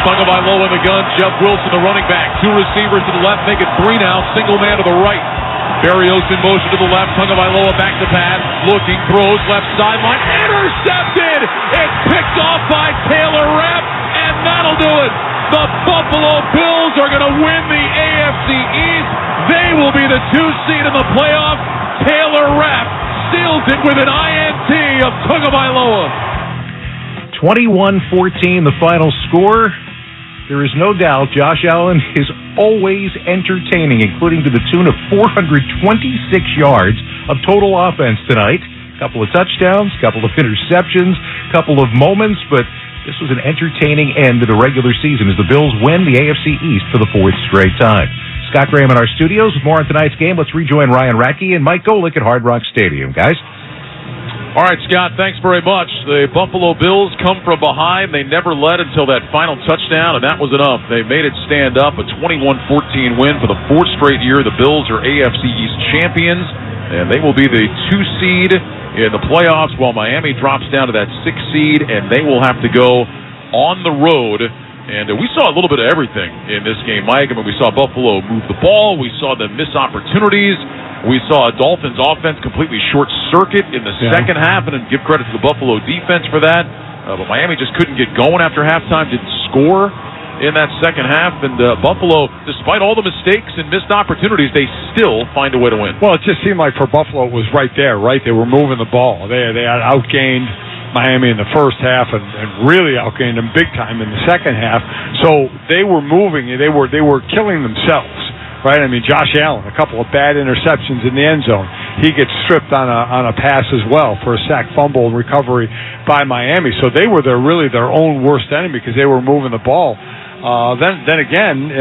Tagovailoa in the gun. Jeff Wilson, the running back. 2 receivers to the left, make it 3 now. Single man to the right. Berrios in motion to the left. Tagovailoa back to pass. Looking, throws left sideline. Intercepted! It's picked off by Taylor Rapp, and that'll do it. The Buffalo Bills are going to win the AFC East. They will be the 2 seed in the playoffs. Taylor Rapp seals it with an INT of Tagovailoa. 21-14, the final score. There is no doubt Josh Allen is always entertaining, including to the tune of 426 yards of total offense tonight. A couple of touchdowns, a couple of interceptions, a couple of moments, but this was an entertaining end to the regular season as the Bills win the AFC East for the 4th straight time. Scott Graham in our studios with more on tonight's game. Let's rejoin Ryan Radke and Mike Golick at Hard Rock Stadium. Guys? All right, Scott, thanks very much. The Buffalo Bills come from behind. They never led until that final touchdown, and that was enough. They made it stand up, a 21-14 win for the 4th straight year. The Bills are AFC East champions, and they will be the 2 seed in the playoffs while Miami drops down to that 6 seed, and they will have to go on the road. And we saw a little bit of everything in this game, Mike. I mean, we saw Buffalo move the ball. We saw them miss opportunities. We saw a Dolphins offense completely short-circuit in the second half, and give credit to the Buffalo defense for that. But Miami just couldn't get going after halftime, didn't score in that second half. And Buffalo, despite all the mistakes and missed opportunities, they still find a way to win. Well, it just seemed like for Buffalo it was right there, right? They were moving the ball. They had outgained Miami in the first half and really outgained them big time in the second half. So they were moving. They were killing themselves. Right, I mean, Josh Allen, a couple of bad interceptions in the end zone. He gets stripped on a pass as well for a sack, fumble, and recovery by Miami. So they were really their own worst enemy because they were moving the ball. Then again,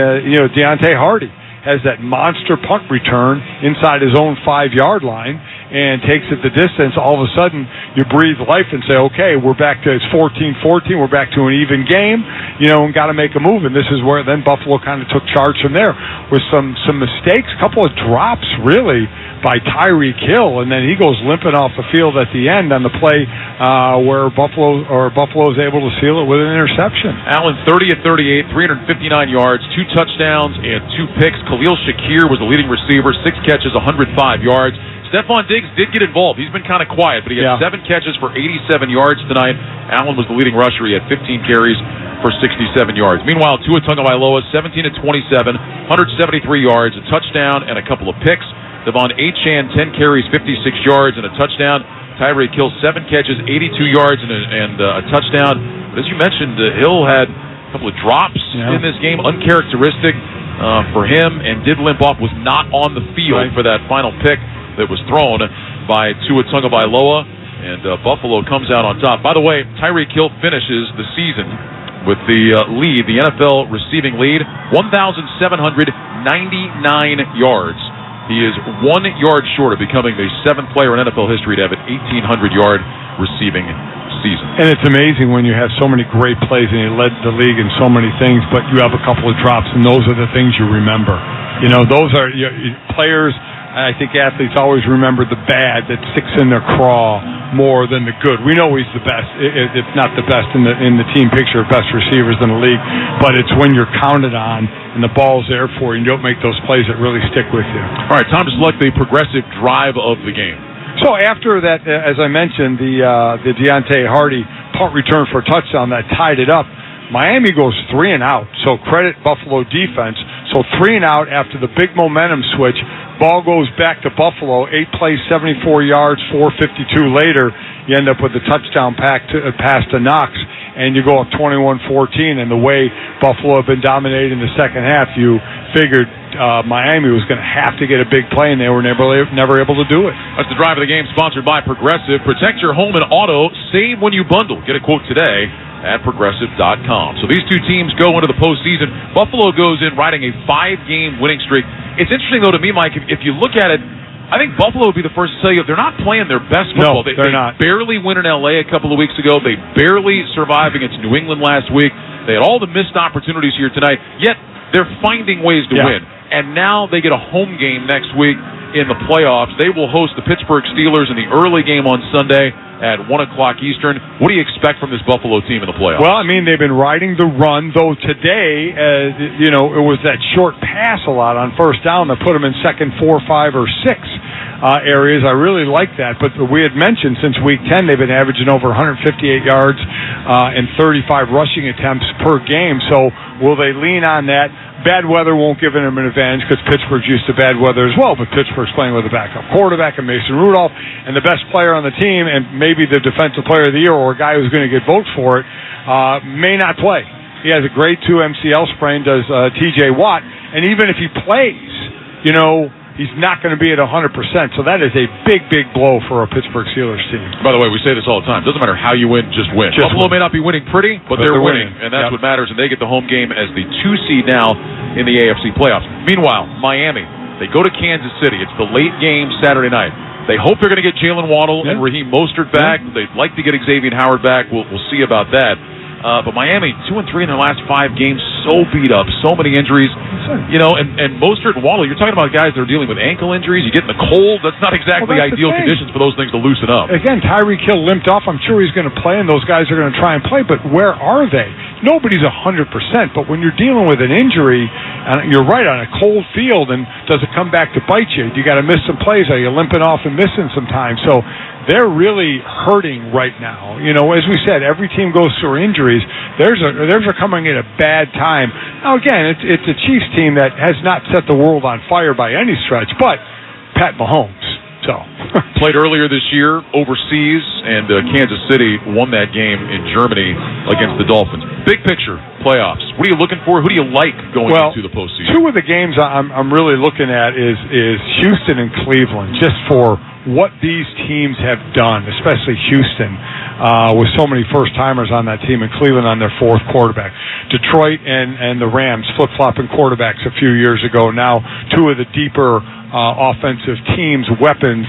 Deontay Hardy has that monster punt return inside his own 5-yard line and takes it the distance. All of a sudden, you breathe life and say, okay, we're back to, it's 14-14, we're back to an even game, and got to make a move. And this is where then Buffalo kind of took charge from there with some mistakes, a couple of drops, really, by Tyreek Hill, and then he goes limping off the field at the end on the play where Buffalo is able to seal it with an interception. Allen 30 of 38, 359 yards, 2 touchdowns, and 2 picks. Khalil Shakir was the leading receiver, 6 catches, 105 yards. Stephon Diggs did get involved. He's been kind of quiet, but he had 7 catches for 87 yards tonight. Allen was the leading rusher. He had 15 carries for 67 yards. Meanwhile, Tua Tagovailoa, 17 of 27, 173 yards, a touchdown, and a couple of picks. Devon Achane, 10 carries, 56 yards, and a touchdown. Tyreek Hill, 7 catches, 82 yards, and a touchdown. But as you mentioned, Hill had a couple of drops in this game, uncharacteristic for him, and did limp off, was not on the field for that final pick that was thrown by Tua Tagovailoa, and Buffalo comes out on top. By the way, Tyreek Hill finishes the season with the lead, the NFL receiving lead, 1,799 yards. He is 1 yard short of becoming the 7th player in NFL history to have an 1,800-yard receiving season. And it's amazing when you have so many great plays and he led the league in so many things, but you have a couple of drops, and those are the things you remember. Those are players. I think athletes always remember the bad that sticks in their craw more than the good. We know he's the best, if not the best in the team picture of best receivers in the league, but it's when you're counted on and the ball's there for you and you don't make those plays that really stick with you. All right, time to select the progressive drive of the game. So after that, as I mentioned, the Deontay Hardy punt return for a touchdown that tied it up, Miami goes 3 and out. So credit Buffalo defense. So 3 and out after the big momentum switch. Ball goes back to Buffalo. 8 plays, 74 yards, 4:52 later. You end up with a touchdown pass to Knox, and you go up 21-14. And the way Buffalo have been dominating the second half, you figured Miami was going to have to get a big play, and they were never able to do it. That's the drive of the game, sponsored by Progressive. Protect your home and auto. Save when you bundle. Get a quote today at Progressive.com. So these two teams go into the postseason. Buffalo goes in riding a 5-game winning streak. It's interesting, though, to me, Mike, if you look at it, I think Buffalo would be the first to tell you they're not playing their best football. No, they're not. They barely win in L.A. a couple of weeks ago. They barely survived against New England last week. They had all the missed opportunities here tonight, yet they're finding ways to win. And now they get a home game next week in the playoffs. They will host the Pittsburgh Steelers in the early game on Sunday at 1 o'clock Eastern. What do you expect from this Buffalo team in the playoffs? Well, I mean, they've been riding the run, though today, it was that short pass a lot on first down that put them in second, 4, 5, or 6 areas. I really like that. But we had mentioned since week 10 they've been averaging over 158 yards and 35 rushing attempts per game. So will they lean on that? Bad weather won't give them an advantage because Pittsburgh's used to bad weather as well, but Pittsburgh's playing with a backup quarterback and Mason Rudolph, and the best player on the team, and maybe the defensive player of the year or a guy who's going to get votes for it, may not play. He has a grade 2 MCL sprain, does TJ Watt, and even if he plays, he's not going to be at 100%, so that is a big, big blow for a Pittsburgh Steelers team. By the way, we say this all the time. Doesn't matter how you win, just win. Buffalo may not be winning pretty, but they're winning, and that's what matters, and they get the home game as the 2 seed now in the AFC playoffs. Meanwhile, Miami, they go to Kansas City. It's the late game Saturday night. They hope they're going to get Jalen Waddle and Raheem Mostert back. They'd like to get Xavier Howard back. We'll see about that. But Miami, 2-3 in their last 5 games, so beat up, so many injuries. And Mostert and Waddle, you're talking about guys that are dealing with ankle injuries. You get in the cold. That's not exactly ideal conditions for those things to loosen up. Again, Tyreek Hill limped off. I'm sure he's going to play, and those guys are going to try and play. But where are they? Nobody's 100%. But when you're dealing with an injury, you're right, on a cold field, and does it come back to bite you? You got to miss some plays. Are you limping off and missing sometimes? So they're really hurting right now. As we said, every team goes through injuries. Theirs are coming at a bad time. Now, again, it's a Chiefs team that has not set the world on fire by any stretch, but Pat Mahomes. So played earlier this year overseas, and Kansas City won that game in Germany against the Dolphins. Big picture, playoffs. What are you looking for? Who do you like going into the postseason? 2 of the games I'm really looking at is Houston and Cleveland, just for what these teams have done, especially Houston, with so many first-timers on that team, and Cleveland on their 4th quarterback. Detroit and the Rams flip-flopping quarterbacks a few years ago. Now 2 of the deeper offensive teams, weapons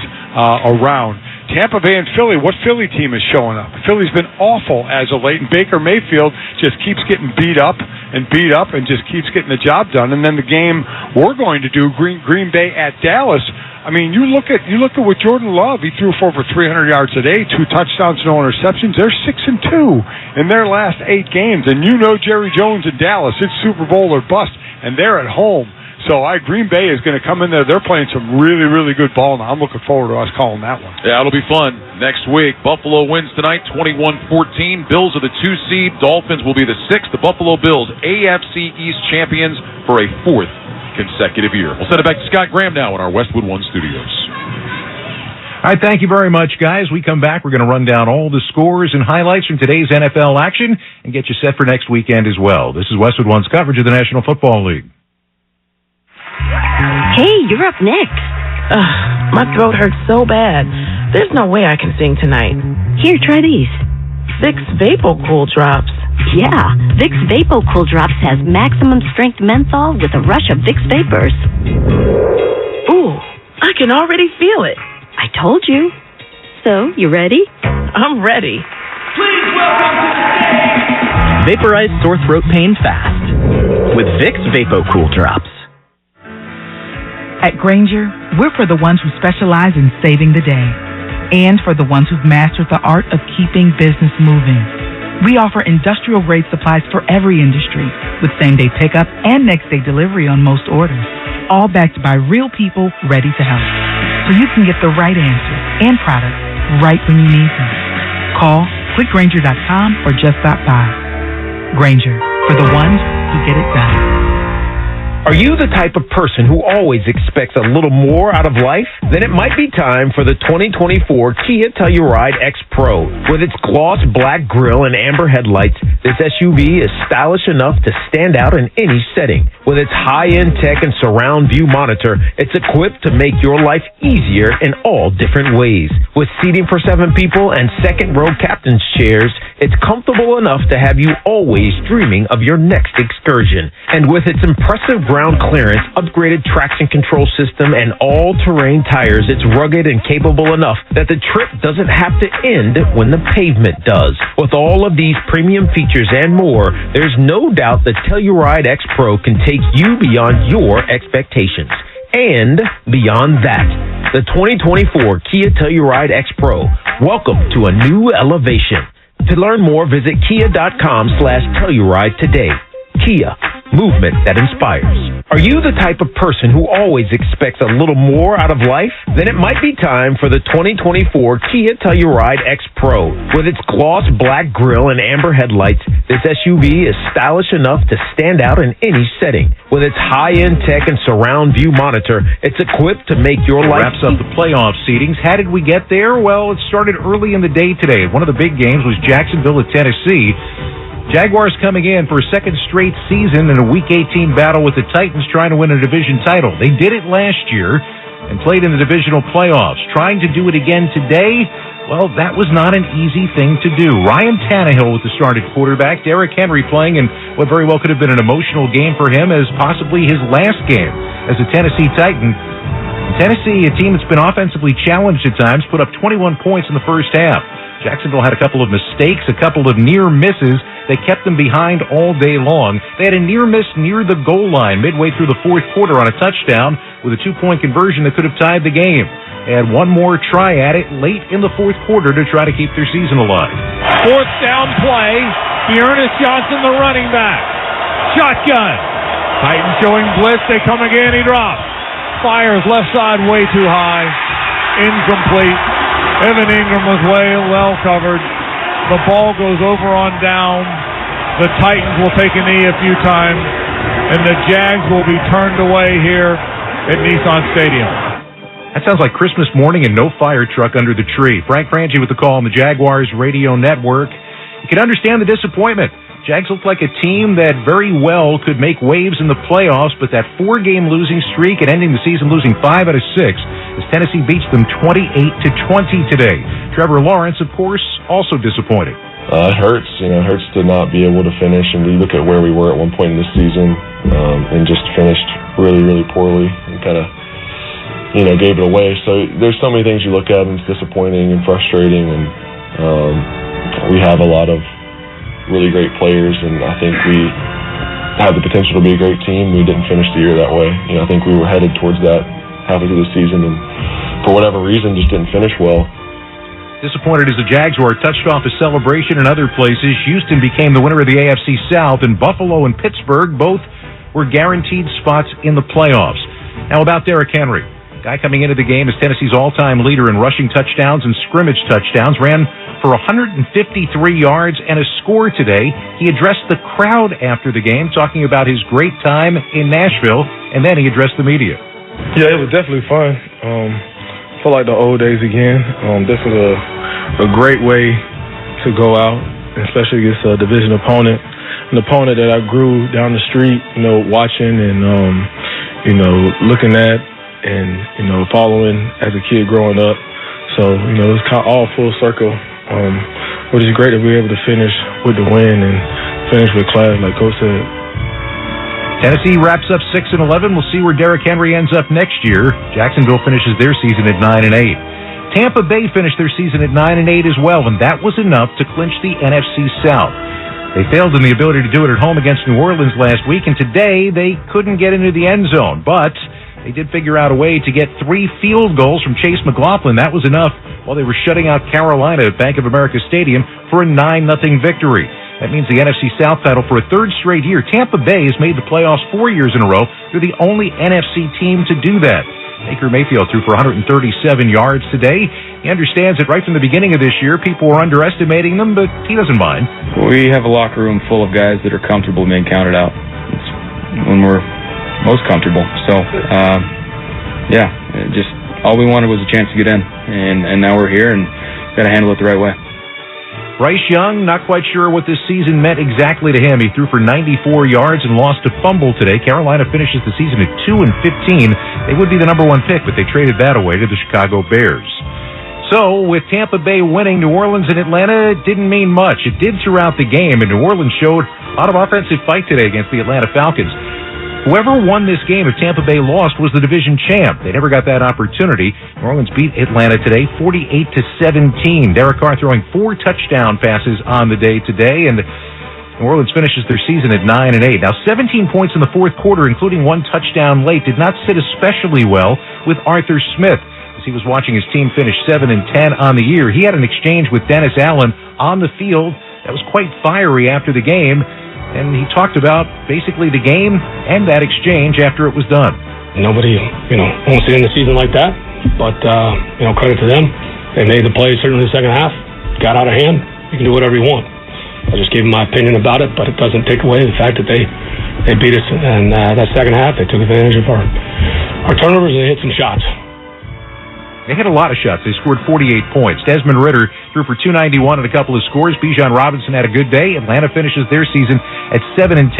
around. Tampa Bay and Philly, what Philly team is showing up? Philly's been awful as of late, and Baker Mayfield just keeps getting beat up and just keeps getting the job done. And then the game we're going to do, Green Bay at Dallas. I mean, you look at what Jordan Love, he threw for over 300 yards today, 2 touchdowns, no interceptions. They're 6-2 in their last 8 games. And Jerry Jones in Dallas, it's Super Bowl or bust, and they're at home. So Green Bay is going to come in there. They're playing some really, really good ball now. I'm looking forward to us calling that one. Yeah, it'll be fun. Next week, Buffalo wins tonight, 21-14. Bills are the 2 seed. Dolphins will be the 6th. The Buffalo Bills, AFC East champions for a 4th consecutive year. We'll send it back to Scott Graham now in our Westwood One studios. All right, thank you very much, guys. We come back, we're going to run down all the scores and highlights from today's NFL action and get you set for next weekend as well. This is Westwood One's coverage of the National Football League. Hey, you're up next. My throat hurts so bad. There's no way I can sing tonight. Here, try these. Vicks VapoCool Drops. Yeah, Vicks VapoCool Drops has maximum strength menthol with a rush of Vicks Vapors. Ooh, I can already feel it. I told you. So, you ready? I'm ready. Please welcome to the stage. Vaporize sore throat pain fast with Vicks VapoCool Drops. At Grainger, we're for the ones who specialize in saving the day and for the ones who've mastered the art of keeping business moving. We offer industrial-grade supplies for every industry with same-day pickup and next-day delivery on most orders, all backed by real people ready to help. So you can get the right answers and products right when you need them. Call clickgrainger.com or just stop by. Grainger, for the ones who get it done. Are you the type of person who always expects a little more out of life? Then it might be time for the 2024 Kia Telluride X Pro. With its gloss black grille and amber headlights, this SUV is stylish enough to stand out in any setting. With its high-end tech and surround view monitor, it's equipped to make your life easier in all different ways. With seating for 7 people and second-row captain's chairs, it's comfortable enough to have you always dreaming of your next excursion. And with its impressive ground clearance, upgraded traction control system, and all-terrain tires, it's rugged and capable enough that the trip doesn't have to end when the pavement does. With all of these premium features and more, there's no doubt the Telluride X Pro can take you beyond your expectations. And beyond that, the 2024 Kia Telluride X Pro. Welcome to a new elevation. To learn more, visit kia.com/Telluride today. Kia, movement that inspires. Are you the type of person who always expects a little more out of life? Then it might be time for the 2024 Kia Telluride X Pro. With its gloss black grille and amber headlights, this SUV is stylish enough to stand out in any setting. With its high-end tech and surround view monitor, it's equipped to make your life... Wraps up the playoff seedings. How did we get there? Well, it started early in the day today. One of the big games was Jacksonville at Tennessee. Jaguars coming in for a second straight season in a Week 18 battle with the Titans trying to win a division title. They did it last year and played in the divisional playoffs. Trying to do it again today, well, that was not an easy thing to do. Ryan Tannehill was the starting quarterback. Derrick Henry playing in what very well could have been an emotional game for him as possibly his last game as a Tennessee Titan. Tennessee, a team that's been offensively challenged at times, put up 21 points in the first half. Jacksonville had a couple of mistakes, a couple of near misses. They kept them behind all day long. They had a near miss near the goal line midway through the fourth quarter on a touchdown with a 2-point conversion that could have tied the game. They had one more try at it late in the fourth quarter to try to keep their season alive. Fourth down play. Ernest Johnson, the running back. Shotgun. Titans showing blitz. They come again. He drops. Fires left side way too high. Incomplete. Evan Ingram was way well covered. The ball goes over on down. The Titans will take a knee a few times, and the Jags will be turned away here at Nissan Stadium. That sounds like Christmas morning and no fire truck under the tree. Frank Frangie with the call on the Jaguars radio network. You can understand the disappointment. Jags looked like a team that very well could make waves in the playoffs, but that 4-game losing streak and ending the season losing 5 out of 6 as Tennessee beats them 28-20 today. Trevor Lawrence, of course, also disappointed. It hurts. It hurts to not be able to finish, and we look at where we were at one point in the season and just finished really, really poorly and kind of, gave it away. So there's so many things you look at, and it's disappointing and frustrating, and we have a lot of really great players, and I think we have the potential to be a great team. We didn't finish the year that way. I think we were headed towards that halfway through the season, and for whatever reason, just didn't finish well. Disappointed as the Jaguars touched off a celebration in other places. Houston became the winner of the AFC South, and Buffalo and Pittsburgh both were guaranteed spots in the playoffs. Now about Derrick Henry. Guy coming into the game as Tennessee's all-time leader in rushing touchdowns and scrimmage touchdowns, ran for 153 yards and a score today. He addressed the crowd after the game, talking about his great time in Nashville, and then he addressed the media. Yeah, it was definitely fun. Feel like the old days again. This was a great way to go out, especially against a division opponent, an opponent that I grew down the street, watching and looking at and following as a kid growing up. So it's kind of all full circle. Which is great that we were able to finish with the win and finish with class, like Coach said. Tennessee wraps up 6-11. We'll see where Derrick Henry ends up next year. Jacksonville finishes their season at 9-8. Tampa Bay finished their season at 9-8 as well, and that was enough to clinch the NFC South. They failed in the ability to do it at home against New Orleans last week, and today they couldn't get into the end zone, but they did figure out a way to get 3 field goals from Chase McLaughlin. That was enough while they were shutting out Carolina at Bank of America Stadium for a 9-0 victory. That means the NFC South title for a 3rd straight year. Tampa Bay has made the playoffs 4 years in a row. They're the only NFC team to do that. Baker Mayfield threw for 137 yards today. He understands that right from the beginning of this year, people were underestimating them, but he doesn't mind. We have a locker room full of guys that are comfortable being counted out. When we're most comfortable. So, just all we wanted was a chance to get in, and now we're here and got to handle it the right way. Bryce Young, not quite sure what this season meant exactly to him. He threw for 94 yards and lost a fumble today. Carolina finishes the season at 2-15. They would be the number one pick, but they traded that away to the Chicago Bears. So, with Tampa Bay winning, New Orleans and Atlanta, it didn't mean much. It did throughout the game, and New Orleans showed a lot of offensive fight today against the Atlanta Falcons. Whoever won this game, if Tampa Bay lost, was the division champ. They never got that opportunity. New Orleans beat Atlanta today, 48-17. Derek Carr throwing 4 touchdown passes on the day today, and New Orleans finishes their season at 9-8. Now, 17 points in the fourth quarter, including 1 touchdown late, did not sit especially well with Arthur Smith. As he was watching his team finish 7-10 on the year, he had an exchange with Dennis Allen on the field that was quite fiery after the game. And he talked about basically the game and that exchange after it was done. Nobody, wants to end the season like that, but, credit to them. They made the play certainly the second half, got out of hand. You can do whatever you want. I just gave them my opinion about it, but it doesn't take away the fact that they beat us. And that second half, they took advantage of our turnovers and they hit some shots. They hit a lot of shots. They scored 48 points. Desmond Ridder threw for 291 and a couple of scores. Bijan Robinson had a good day. Atlanta finishes their season at 7-10.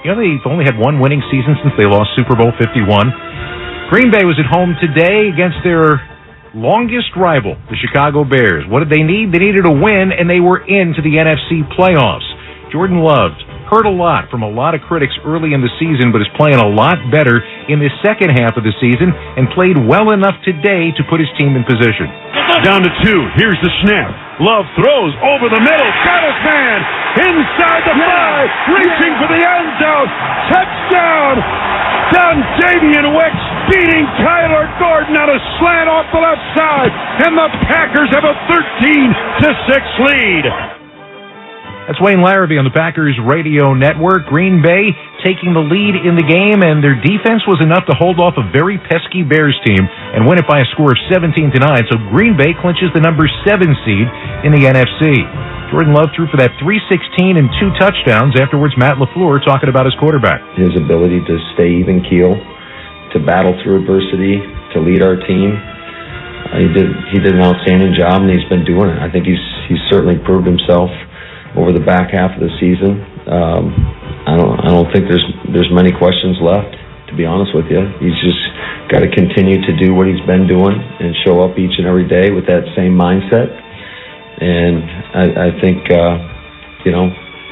They've only had one winning season since they lost Super Bowl 51. Green Bay was at home today against their longest rival, the Chicago Bears. What did they need? They needed a win, and they were into the NFC playoffs. Jordan Love heard a lot from a lot of critics early in the season, but is playing a lot better in the second half of the season and played well enough today to put his team in position. Down to 2. Here's the snap. Love throws over the middle. Got his man inside the 5. Reaching for the end zone. Touchdown. Dontavian Wicks beating Tyler Gordon on a slant off the left side. And the Packers have a 13-6 lead. That's Wayne Larrabee on the Packers radio network. Green Bay taking the lead in the game, and their defense was enough to hold off a very pesky Bears team and win it by a score of 17-9. So Green Bay clinches the number 7 seed in the NFC. Jordan Love threw for that 316 and 2 touchdowns. Afterwards, Matt LaFleur talking about his quarterback. His ability to stay even keel, to battle through adversity, to lead our team. He did an outstanding job, and he's been doing it. I think he's certainly proved himself over the back half of the season. I don't think there's many questions left, to be honest with you. He's just got to continue to do what he's been doing and show up each and every day with that same mindset. And I think,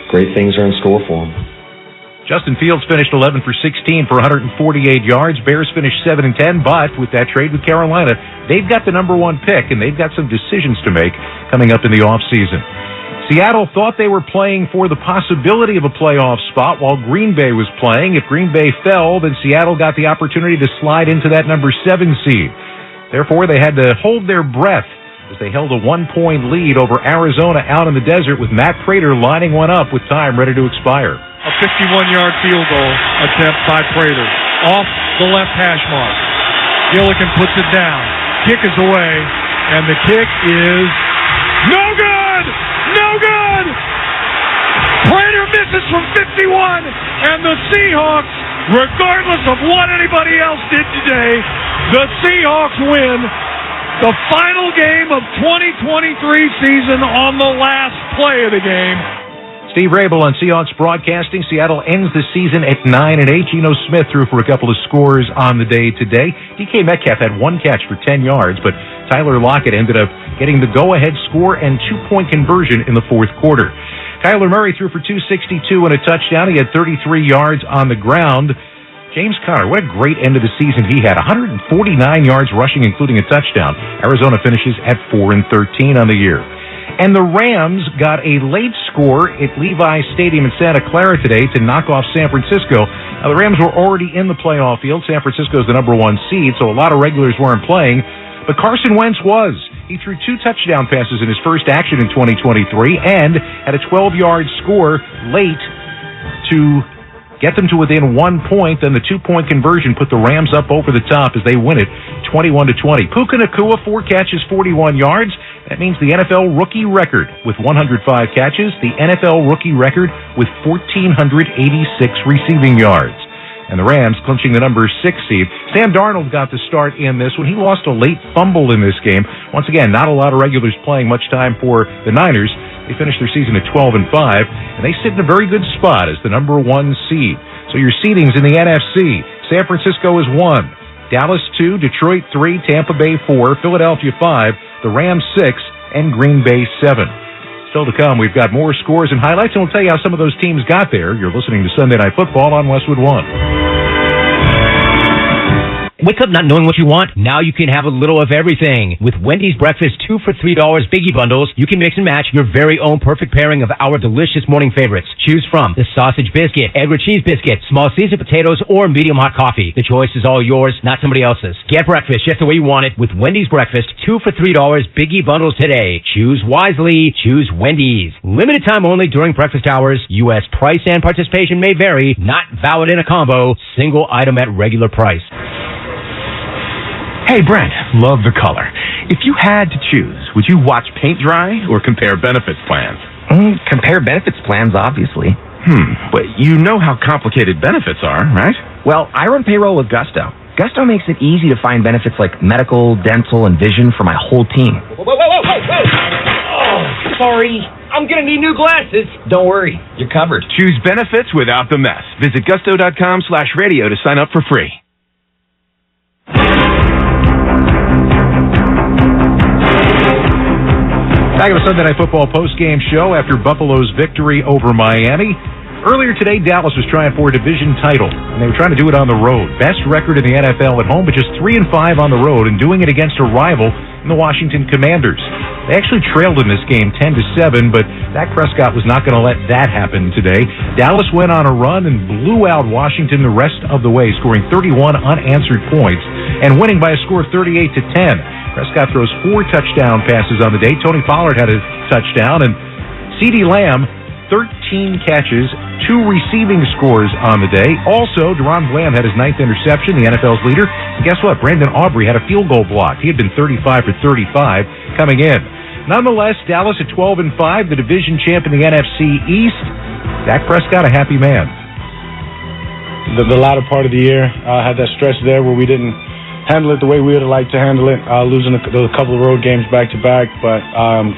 great things are in store for him. Justin Fields finished 11 for 16 for 148 yards. Bears finished 7-10, but with that trade with Carolina, they've got the number 1 pick, and they've got some decisions to make coming up in the offseason. Seattle thought they were playing for the possibility of a playoff spot while Green Bay was playing. If Green Bay fell, then Seattle got the opportunity to slide into that number 7 seed. Therefore, they had to hold their breath as they held a 1-point lead over Arizona out in the desert with Matt Prater lining one up with time ready to expire. A 51-yard field goal attempt by Prater off the left hash mark. Gillikin puts it down. Kick is away, and the kick is no good! No good! Prater misses from 51, and the Seahawks, regardless of what anybody else did today, the Seahawks win the final game of 2023 season on the last play of the game. Steve Rabel on Seahawks Broadcasting. Seattle ends the season at 9-8. Geno Smith threw for a couple of scores on the day today. DK Metcalf had 1 catch for 10 yards, but Tyler Lockett ended up getting the go-ahead score and 2-point conversion in the fourth quarter. Kyler Murray threw for 262 and a touchdown. He had 33 yards on the ground. James Conner, what a great end of the season he had. 149 yards rushing, including a touchdown. Arizona finishes at 4-13 on the year. And the Rams got a late score at Levi's Stadium in Santa Clara today to knock off San Francisco. Now, the Rams were already in the playoff field. San Francisco is the number 1 seed, so a lot of regulars weren't playing. But Carson Wentz was. He threw 2 touchdown passes in his first action in 2023 and had a 12-yard score late to get them to within 1 point. Then the 2-point conversion put the Rams up over the top as they win it 21-20. Puka Nacua, 4 catches, 41 yards. That means the NFL rookie record with 105 catches, the NFL rookie record with 1,486 receiving yards. and the Rams clinching the number 6 seed. Sam Darnold got the start in this one. He lost a late fumble in this game. Once again, not a lot of regulars playing much time for the Niners. They finished their season at 12-5, and they sit in a very good spot as the number 1 seed. So your seedings in the NFC: San Francisco is 1, Dallas 2, Detroit 3, Tampa Bay 4, Philadelphia 5, the Rams 6, and Green Bay 7. Still to come, we've got more scores and highlights, and we'll tell you how some of those teams got there. You're listening to Sunday Night Football on Westwood One. Wake up not knowing what you want? Now you can have a little of everything. With Wendy's Breakfast 2 for $3 Biggie Bundles, you can mix and match your very own perfect pairing of our delicious morning favorites. Choose from the sausage biscuit, egg or cheese biscuit, small seasoned potatoes, or medium hot coffee. The choice is all yours, not somebody else's. Get breakfast just the way you want it with Wendy's Breakfast 2 for $3 Biggie Bundles today. Choose wisely. Choose Wendy's. Limited time only during breakfast hours. U.S. price and participation may vary. Not valid in a combo. Single item at regular price. Hey, Brent, love the color. If you had to choose, would you watch paint dry or compare benefits plans? Compare benefits plans, obviously. But you know how complicated benefits are, right? Well, I run payroll with Gusto. Gusto makes it easy to find benefits like medical, dental, and vision for my whole team. Whoa. Oh, sorry. I'm going to need new glasses. Don't worry, you're covered. Choose benefits without the mess. Visit gusto.com/radio to sign up for free. Back of a Sunday Night Football post-game show after Buffalo's victory over Miami. Earlier today, Dallas was trying for a division title, and they were trying to do it on the road. Best record in the NFL at home, but just 3-5 on the road, and doing it against a rival in the Washington Commanders. They actually trailed in this game 10-7, but Dak Prescott was not going to let that happen today. Dallas went on a run and blew out Washington the rest of the way, scoring 31 unanswered points and winning by a score of 38-10. Prescott throws 4 touchdown passes on the day. Tony Pollard had a touchdown, and CeeDee Lamb, 13 catches, 2 receiving scores on the day. Also, Deron Bland had his 9th interception, the NFL's leader. And guess what? Brandon Aubrey had a field goal blocked. He had been 35 for 35 coming in. Nonetheless, Dallas at 12-5, the division champ in the NFC East. Dak Prescott, a happy man. The latter part of the year had that stretch there where we didn't handle it the way we would have liked to handle it, losing a couple of road games back-to-back, but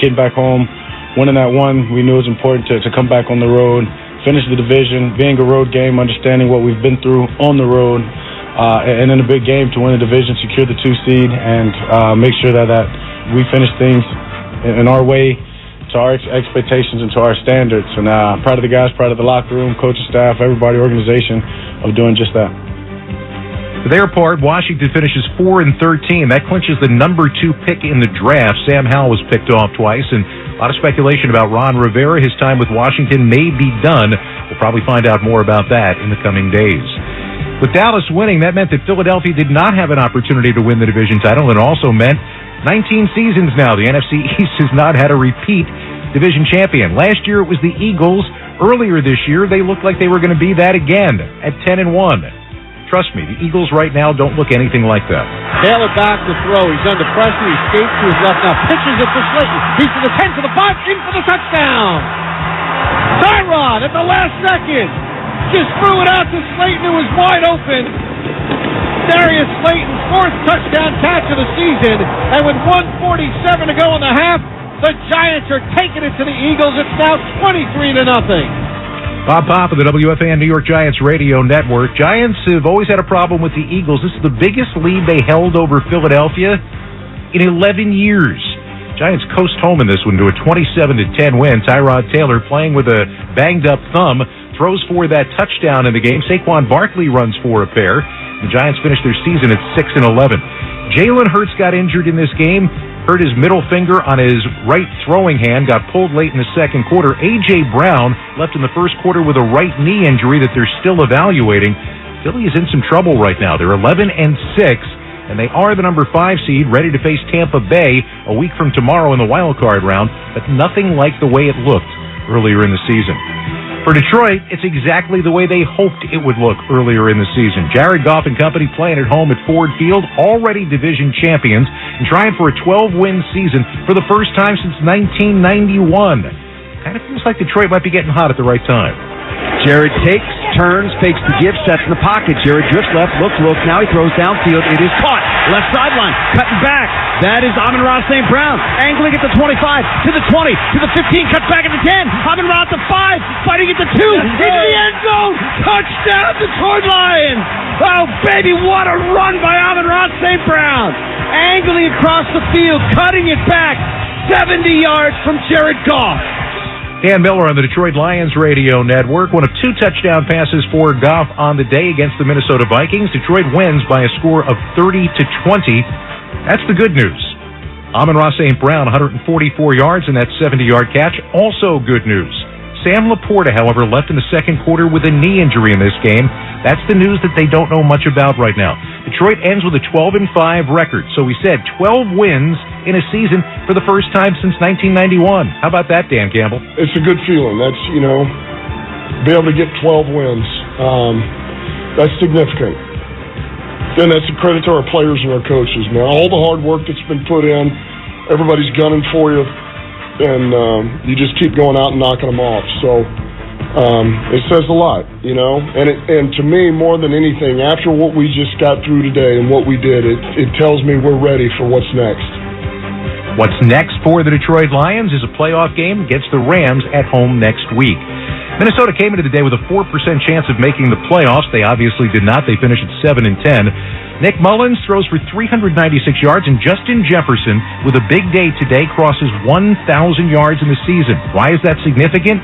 getting back home, winning that one, we knew it was important to come back on the road, finish the division, being a road game, understanding what we've been through on the road, and in a big game to win the division, secure the 2 seed, and make sure that we finish things in our way to our expectations and to our standards. And proud of the guys, proud of the locker room, coaching staff, everybody, organization of doing just that. For their part, Washington finishes 4-13. That clinches the number 2 pick in the draft. Sam Howell was picked off twice, and a lot of speculation about Ron Rivera. His time with Washington may be done. We'll probably find out more about that in the coming days. With Dallas winning, that meant that Philadelphia did not have an opportunity to win the division title. It also meant 19 seasons now. The NFC East has not had a repeat division champion. Last year it was the Eagles. Earlier this year, they looked like they were going to be that again at 10-1. Trust me, the Eagles right now don't look anything like that. Taylor back to throw. He's under pressure. He skates to his left now. Pitches it for Slayton. He's to the 10, to the 5, in for the touchdown. Tyrod at the last second just threw it out to Slayton, who was wide open. Darius Slayton's 4th touchdown catch of the season. And with 1:47 to go in the half, the Giants are taking it to the Eagles. It's now 23-0. Bob Pop of the WFAN New York Giants Radio Network. Giants have always had a problem with the Eagles. This is the biggest lead they held over Philadelphia in 11 years. Giants coast home in this one to a 27-10 win. Tyrod Taylor, playing with a banged-up thumb, throws for that touchdown in the game. Saquon Barkley runs for a pair. The Giants finish their season at 6-11. Jalen Hurts got injured in this game. Hurt his middle finger on his right throwing hand, got pulled late in the second quarter. A.J. Brown left in the first quarter with a right knee injury that they're still evaluating. Philly is in some trouble right now. They're 11-6, and they are the number 5 seed, ready to face Tampa Bay a week from tomorrow in the wild card round, but nothing like the way it looked earlier in the season. For Detroit, it's exactly the way they hoped it would look earlier in the season. Jared Goff and company playing at home at Ford Field, already division champions, and trying for a 12-win season for the first time since 1991. Kind of feels like Detroit might be getting hot at the right time. Jared takes, turns, fakes the give, sets in the pocket. Jared drifts left, looks, now he throws downfield. It is caught. Left sideline, cutting back. That is Amon-Ra St. Brown. Angling at the 25, to the 20, to the 15, cuts back at the 10. Amon-Ra at the 5, fighting at the 2, into the end zone. Touchdown, Detroit Lions. Oh, baby, what a run by Amon-Ra St. Brown. Angling across the field, cutting it back. 70 yards from Jared Goff. Dan Miller on the Detroit Lions radio network. One of 2 touchdown passes for Goff on the day against the Minnesota Vikings. Detroit wins by a score of 30-20. That's the good news. Amon-Ra St. Brown, 144 yards in that 70-yard catch. Also good news. Sam Laporta, however, left in the second quarter with a knee injury in this game. That's the news that they don't know much about right now. Detroit ends with a 12-5 record. So we said 12 wins in a season for the first time since 1991. How about that, Dan Campbell? It's a good feeling. That's, be able to get 12 wins. That's significant. And that's a credit to our players and our coaches, man. All the hard work that's been put in, everybody's gunning for you. And you just keep going out and knocking them off. So it says a lot, And to me, more than anything, after what we just got through today and what we did, it tells me we're ready for what's next. What's next for the Detroit Lions is a playoff game against the Rams at home next week. Minnesota came into the day with a 4% chance of making the playoffs. They obviously did not. They finished at 7-10. Nick Mullins throws for 396 yards, and Justin Jefferson, with a big day today, crosses 1,000 yards in the season. Why is that significant?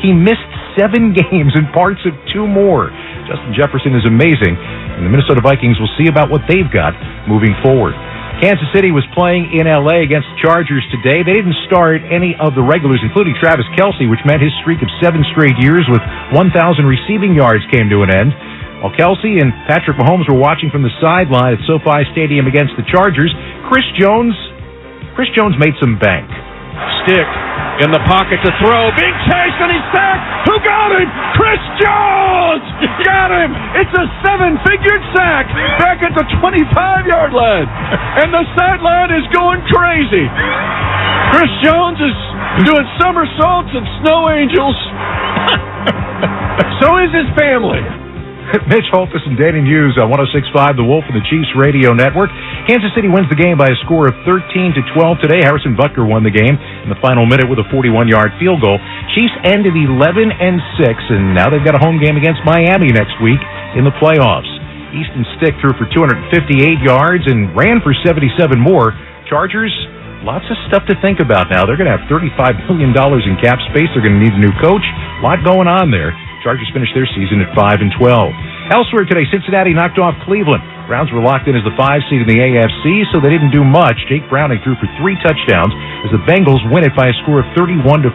He missed 7 games and parts of 2 more. Justin Jefferson is amazing, and the Minnesota Vikings will see about what they've got moving forward. Kansas City was playing in L.A. against the Chargers today. They didn't start any of the regulars, including Travis Kelce, which meant his streak of 7 straight years with 1,000 receiving yards came to an end. While Kelce and Patrick Mahomes were watching from the sideline at SoFi Stadium against the Chargers, Chris Jones made some bank. Stick in the pocket to throw. Being chased and he's sacked. Who got him? Chris Jones! Got him! It's a 7-figure sack back at the 25-yard line. And the sideline is going crazy. Chris Jones is doing somersaults and snow angels. So is his family. Mitch Holthus and Danny Hughes on 106.5 The Wolf and the Chiefs radio network. Kansas City wins the game by a score of 13-12 today. Harrison Butker won the game in the final minute with a 41-yard field goal. Chiefs ended 11-6, and now they've got a home game against Miami next week in the playoffs. Easton Stick threw for 258 yards and ran for 77 more. Chargers, lots of stuff to think about now. They're going to have $35 million in cap space. They're going to need a new coach. A lot going on there. Chargers finished their season at 5-12. Elsewhere today, Cincinnati knocked off Cleveland. Browns were locked in as the 5 seed in the AFC, so they didn't do much. Jake Browning threw for 3 touchdowns as the Bengals win it by a score of 31-14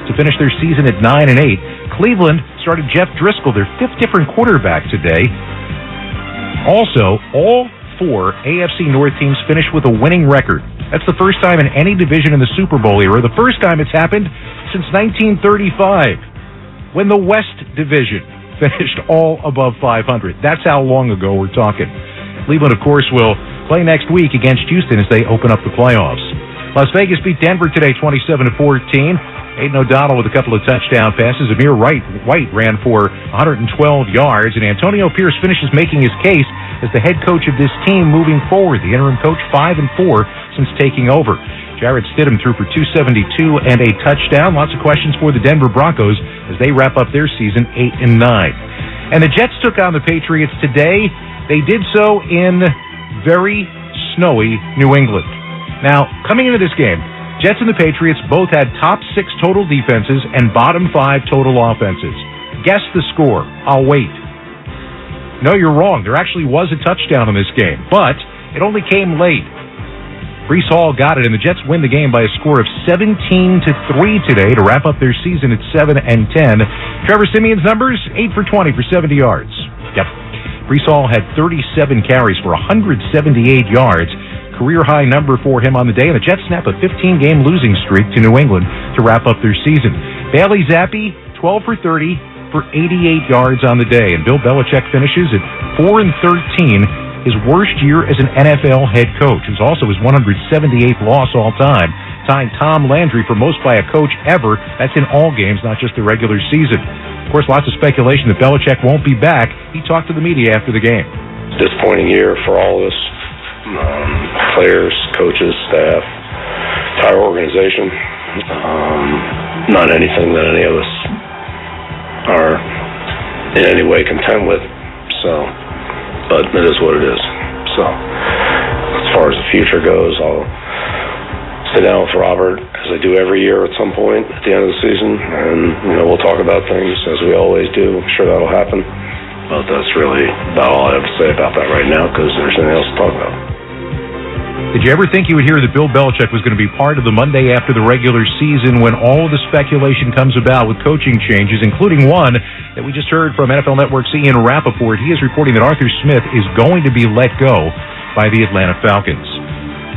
to finish their season at 9-8. Cleveland started Jeff Driscoll, their 5th different quarterback today. Also, all 4 AFC North teams finished with a winning record. That's the first time in any division in the Super Bowl era. The first time it's happened since 1935. When the West Division finished all above 500. That's how long ago we're talking. Cleveland, of course, will play next week against Houston as they open up the playoffs. Las Vegas beat Denver today 27-14. Aiden O'Donnell with a couple of touchdown passes. Amir White ran for 112 yards. And Antonio Pierce finishes making his case as the head coach of this team moving forward. The interim coach 5-4 since taking over. Jarrett Stidham threw for 272 and a touchdown. Lots of questions for the Denver Broncos as they wrap up their season 8-9. And the Jets took on the Patriots today. They did so in very snowy New England. Now, coming into this game, Jets and the Patriots both had top 6 total defenses and bottom 5 total offenses. Guess the score. I'll wait. No, you're wrong. There actually was a touchdown in this game, but it only came late. Breece Hall got it, and the Jets win the game by a score of 17-3 today to wrap up their season at 7-10. Trevor Siemian's numbers, 8 for 20 for 70 yards. Yep. Breece Hall had 37 carries for 178 yards. Career-high number for him on the day, and the Jets snap a 15-game losing streak to New England to wrap up their season. Bailey Zappi, 12 for 30 for 88 yards on the day, and Bill Belichick finishes at 4-13, his worst year as an NFL head coach. It was also his 178th loss all time, tying Tom Landry for most by a coach ever. That's in all games, not just the regular season. Of course, lots of speculation that Belichick won't be back. He talked to the media after the game. Disappointing year for all of us, players, coaches, staff, entire organization. Not anything that any of us are in any way content with. So, but it is what it is. So, as far as the future goes, I'll sit down with Robert, as I do every year at some point at the end of the season, and we'll talk about things as we always do. I'm sure that'll happen, but that's really about all I have to say about that right now, because there's nothing else to talk about. Did you ever think you would hear that Bill Belichick was going to be part of the Monday after the regular season when all of the speculation comes about with coaching changes, including one that we just heard from NFL Network's Ian Rappaport? He is reporting that Arthur Smith is going to be let go by the Atlanta Falcons.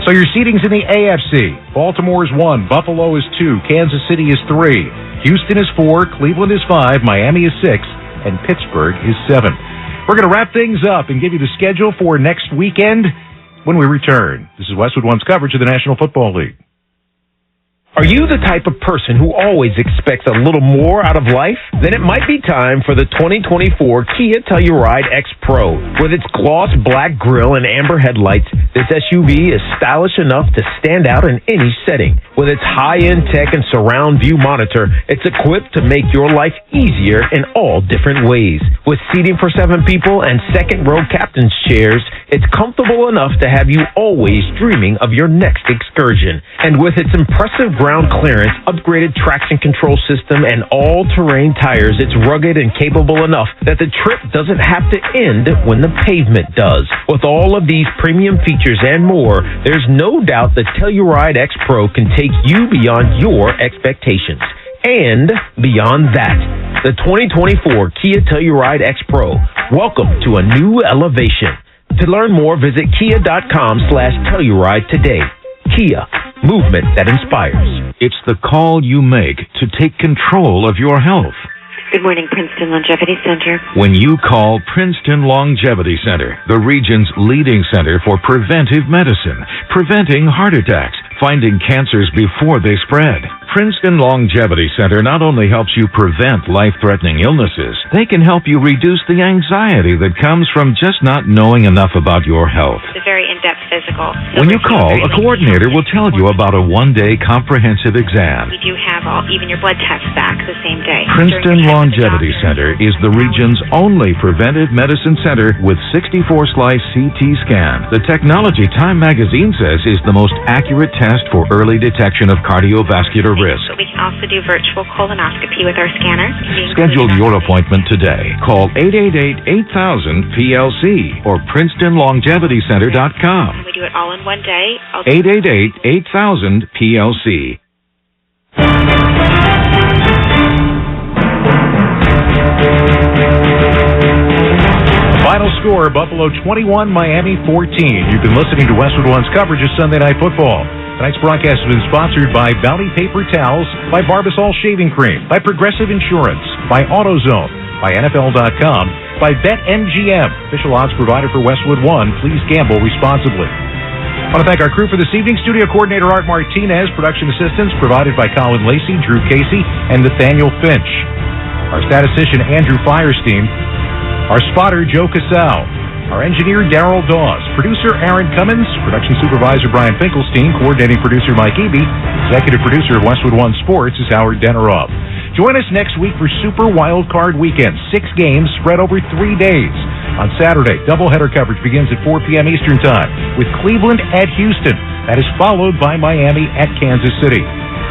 So your seedings in the AFC: Baltimore is 1, Buffalo is 2, Kansas City is 3, Houston is 4, Cleveland is 5, Miami is 6, and Pittsburgh is 7. We're going to wrap things up and give you the schedule for next weekend when we return. This is Westwood One's coverage of the National Football League. Are you the type of person who always expects a little more out of life? Then it might be time for the 2024 Kia Telluride X Pro. With its gloss black grille and amber headlights, this SUV is stylish enough to stand out in any setting. With its high-end tech and surround view monitor, it's equipped to make your life easier in all different ways. With seating for 7 people and second-row captain's chairs, it's comfortable enough to have you always dreaming of your next excursion. And with its impressive ground clearance, upgraded traction control system, and all-terrain tires, it's rugged and capable enough that the trip doesn't have to end when the pavement does. With all of these premium features and more, there's no doubt the Telluride X Pro can take you beyond your expectations. And beyond that, the 2024 Kia Telluride X Pro. Welcome to a new elevation. To learn more, visit kia.com/Telluride today. Kia, movement that inspires. It's the call you make to take control of your health. Good morning, Princeton Longevity Center. When you call Princeton Longevity Center, the region's leading center for preventive medicine, preventing heart attacks, finding cancers before they spread. Princeton Longevity Center not only helps you prevent life-threatening illnesses, they can help you reduce the anxiety that comes from just not knowing enough about your health. It's a very in-depth physical. When you call, a coordinator will tell you about a one-day comprehensive exam. We do have even your blood tests back the same day. Princeton Longevity Center is the region's only preventive medicine center with 64-slice CT scan. The technology Time Magazine says is the most accurate test for early detection of cardiovascular risk. But we can also do virtual colonoscopy with our scanner. Schedule your appointment today. Call 888-8000-PLC or PrincetonLongevityCenter.com. And we do it all in one day. 888-8000-PLC. Final score, Buffalo 21, Miami 14. You've been listening to Westwood One's coverage of Sunday Night Football. Tonight's broadcast has been sponsored by Bounty Paper Towels, by Barbasol Shaving Cream, by Progressive Insurance, by AutoZone, by NFL.com, by BetMGM, official odds provider for Westwood One. Please gamble responsibly. I want to thank our crew for this evening. Studio coordinator Art Martinez, production assistance provided by Colin Lacey, Drew Casey, and Nathaniel Finch. Our statistician Andrew Firestein, our spotter Joe Casal, our engineer Darrell Dawes, producer Aaron Cummins, production supervisor Brian Finkelstein, coordinating producer Mike Eby, executive producer of Westwood One Sports is Howard Deneroff. Join us next week for Super Wild Card Weekend, 6 games spread over 3 days. On Saturday, doubleheader coverage begins at 4 p.m. Eastern Time with Cleveland at Houston. That is followed by Miami at Kansas City.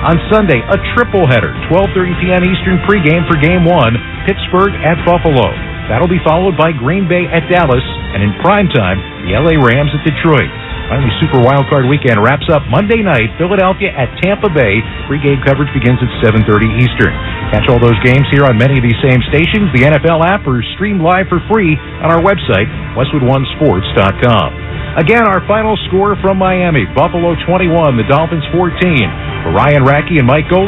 On Sunday, a tripleheader, 12:30 p.m. Eastern pregame for Game 1, Pittsburgh at Buffalo. That'll be followed by Green Bay at Dallas, and in primetime, the LA Rams at Detroit. Finally, Super Wildcard Weekend wraps up Monday night, Philadelphia at Tampa Bay. Pre-game coverage begins at 7:30 Eastern. Catch all those games here on many of these same stations, the NFL app, or stream live for free on our website, WestwoodOneSports.com. Again, our final score from Miami, Buffalo 21, the Dolphins 14. For Ryan Rackey and Mike Golan,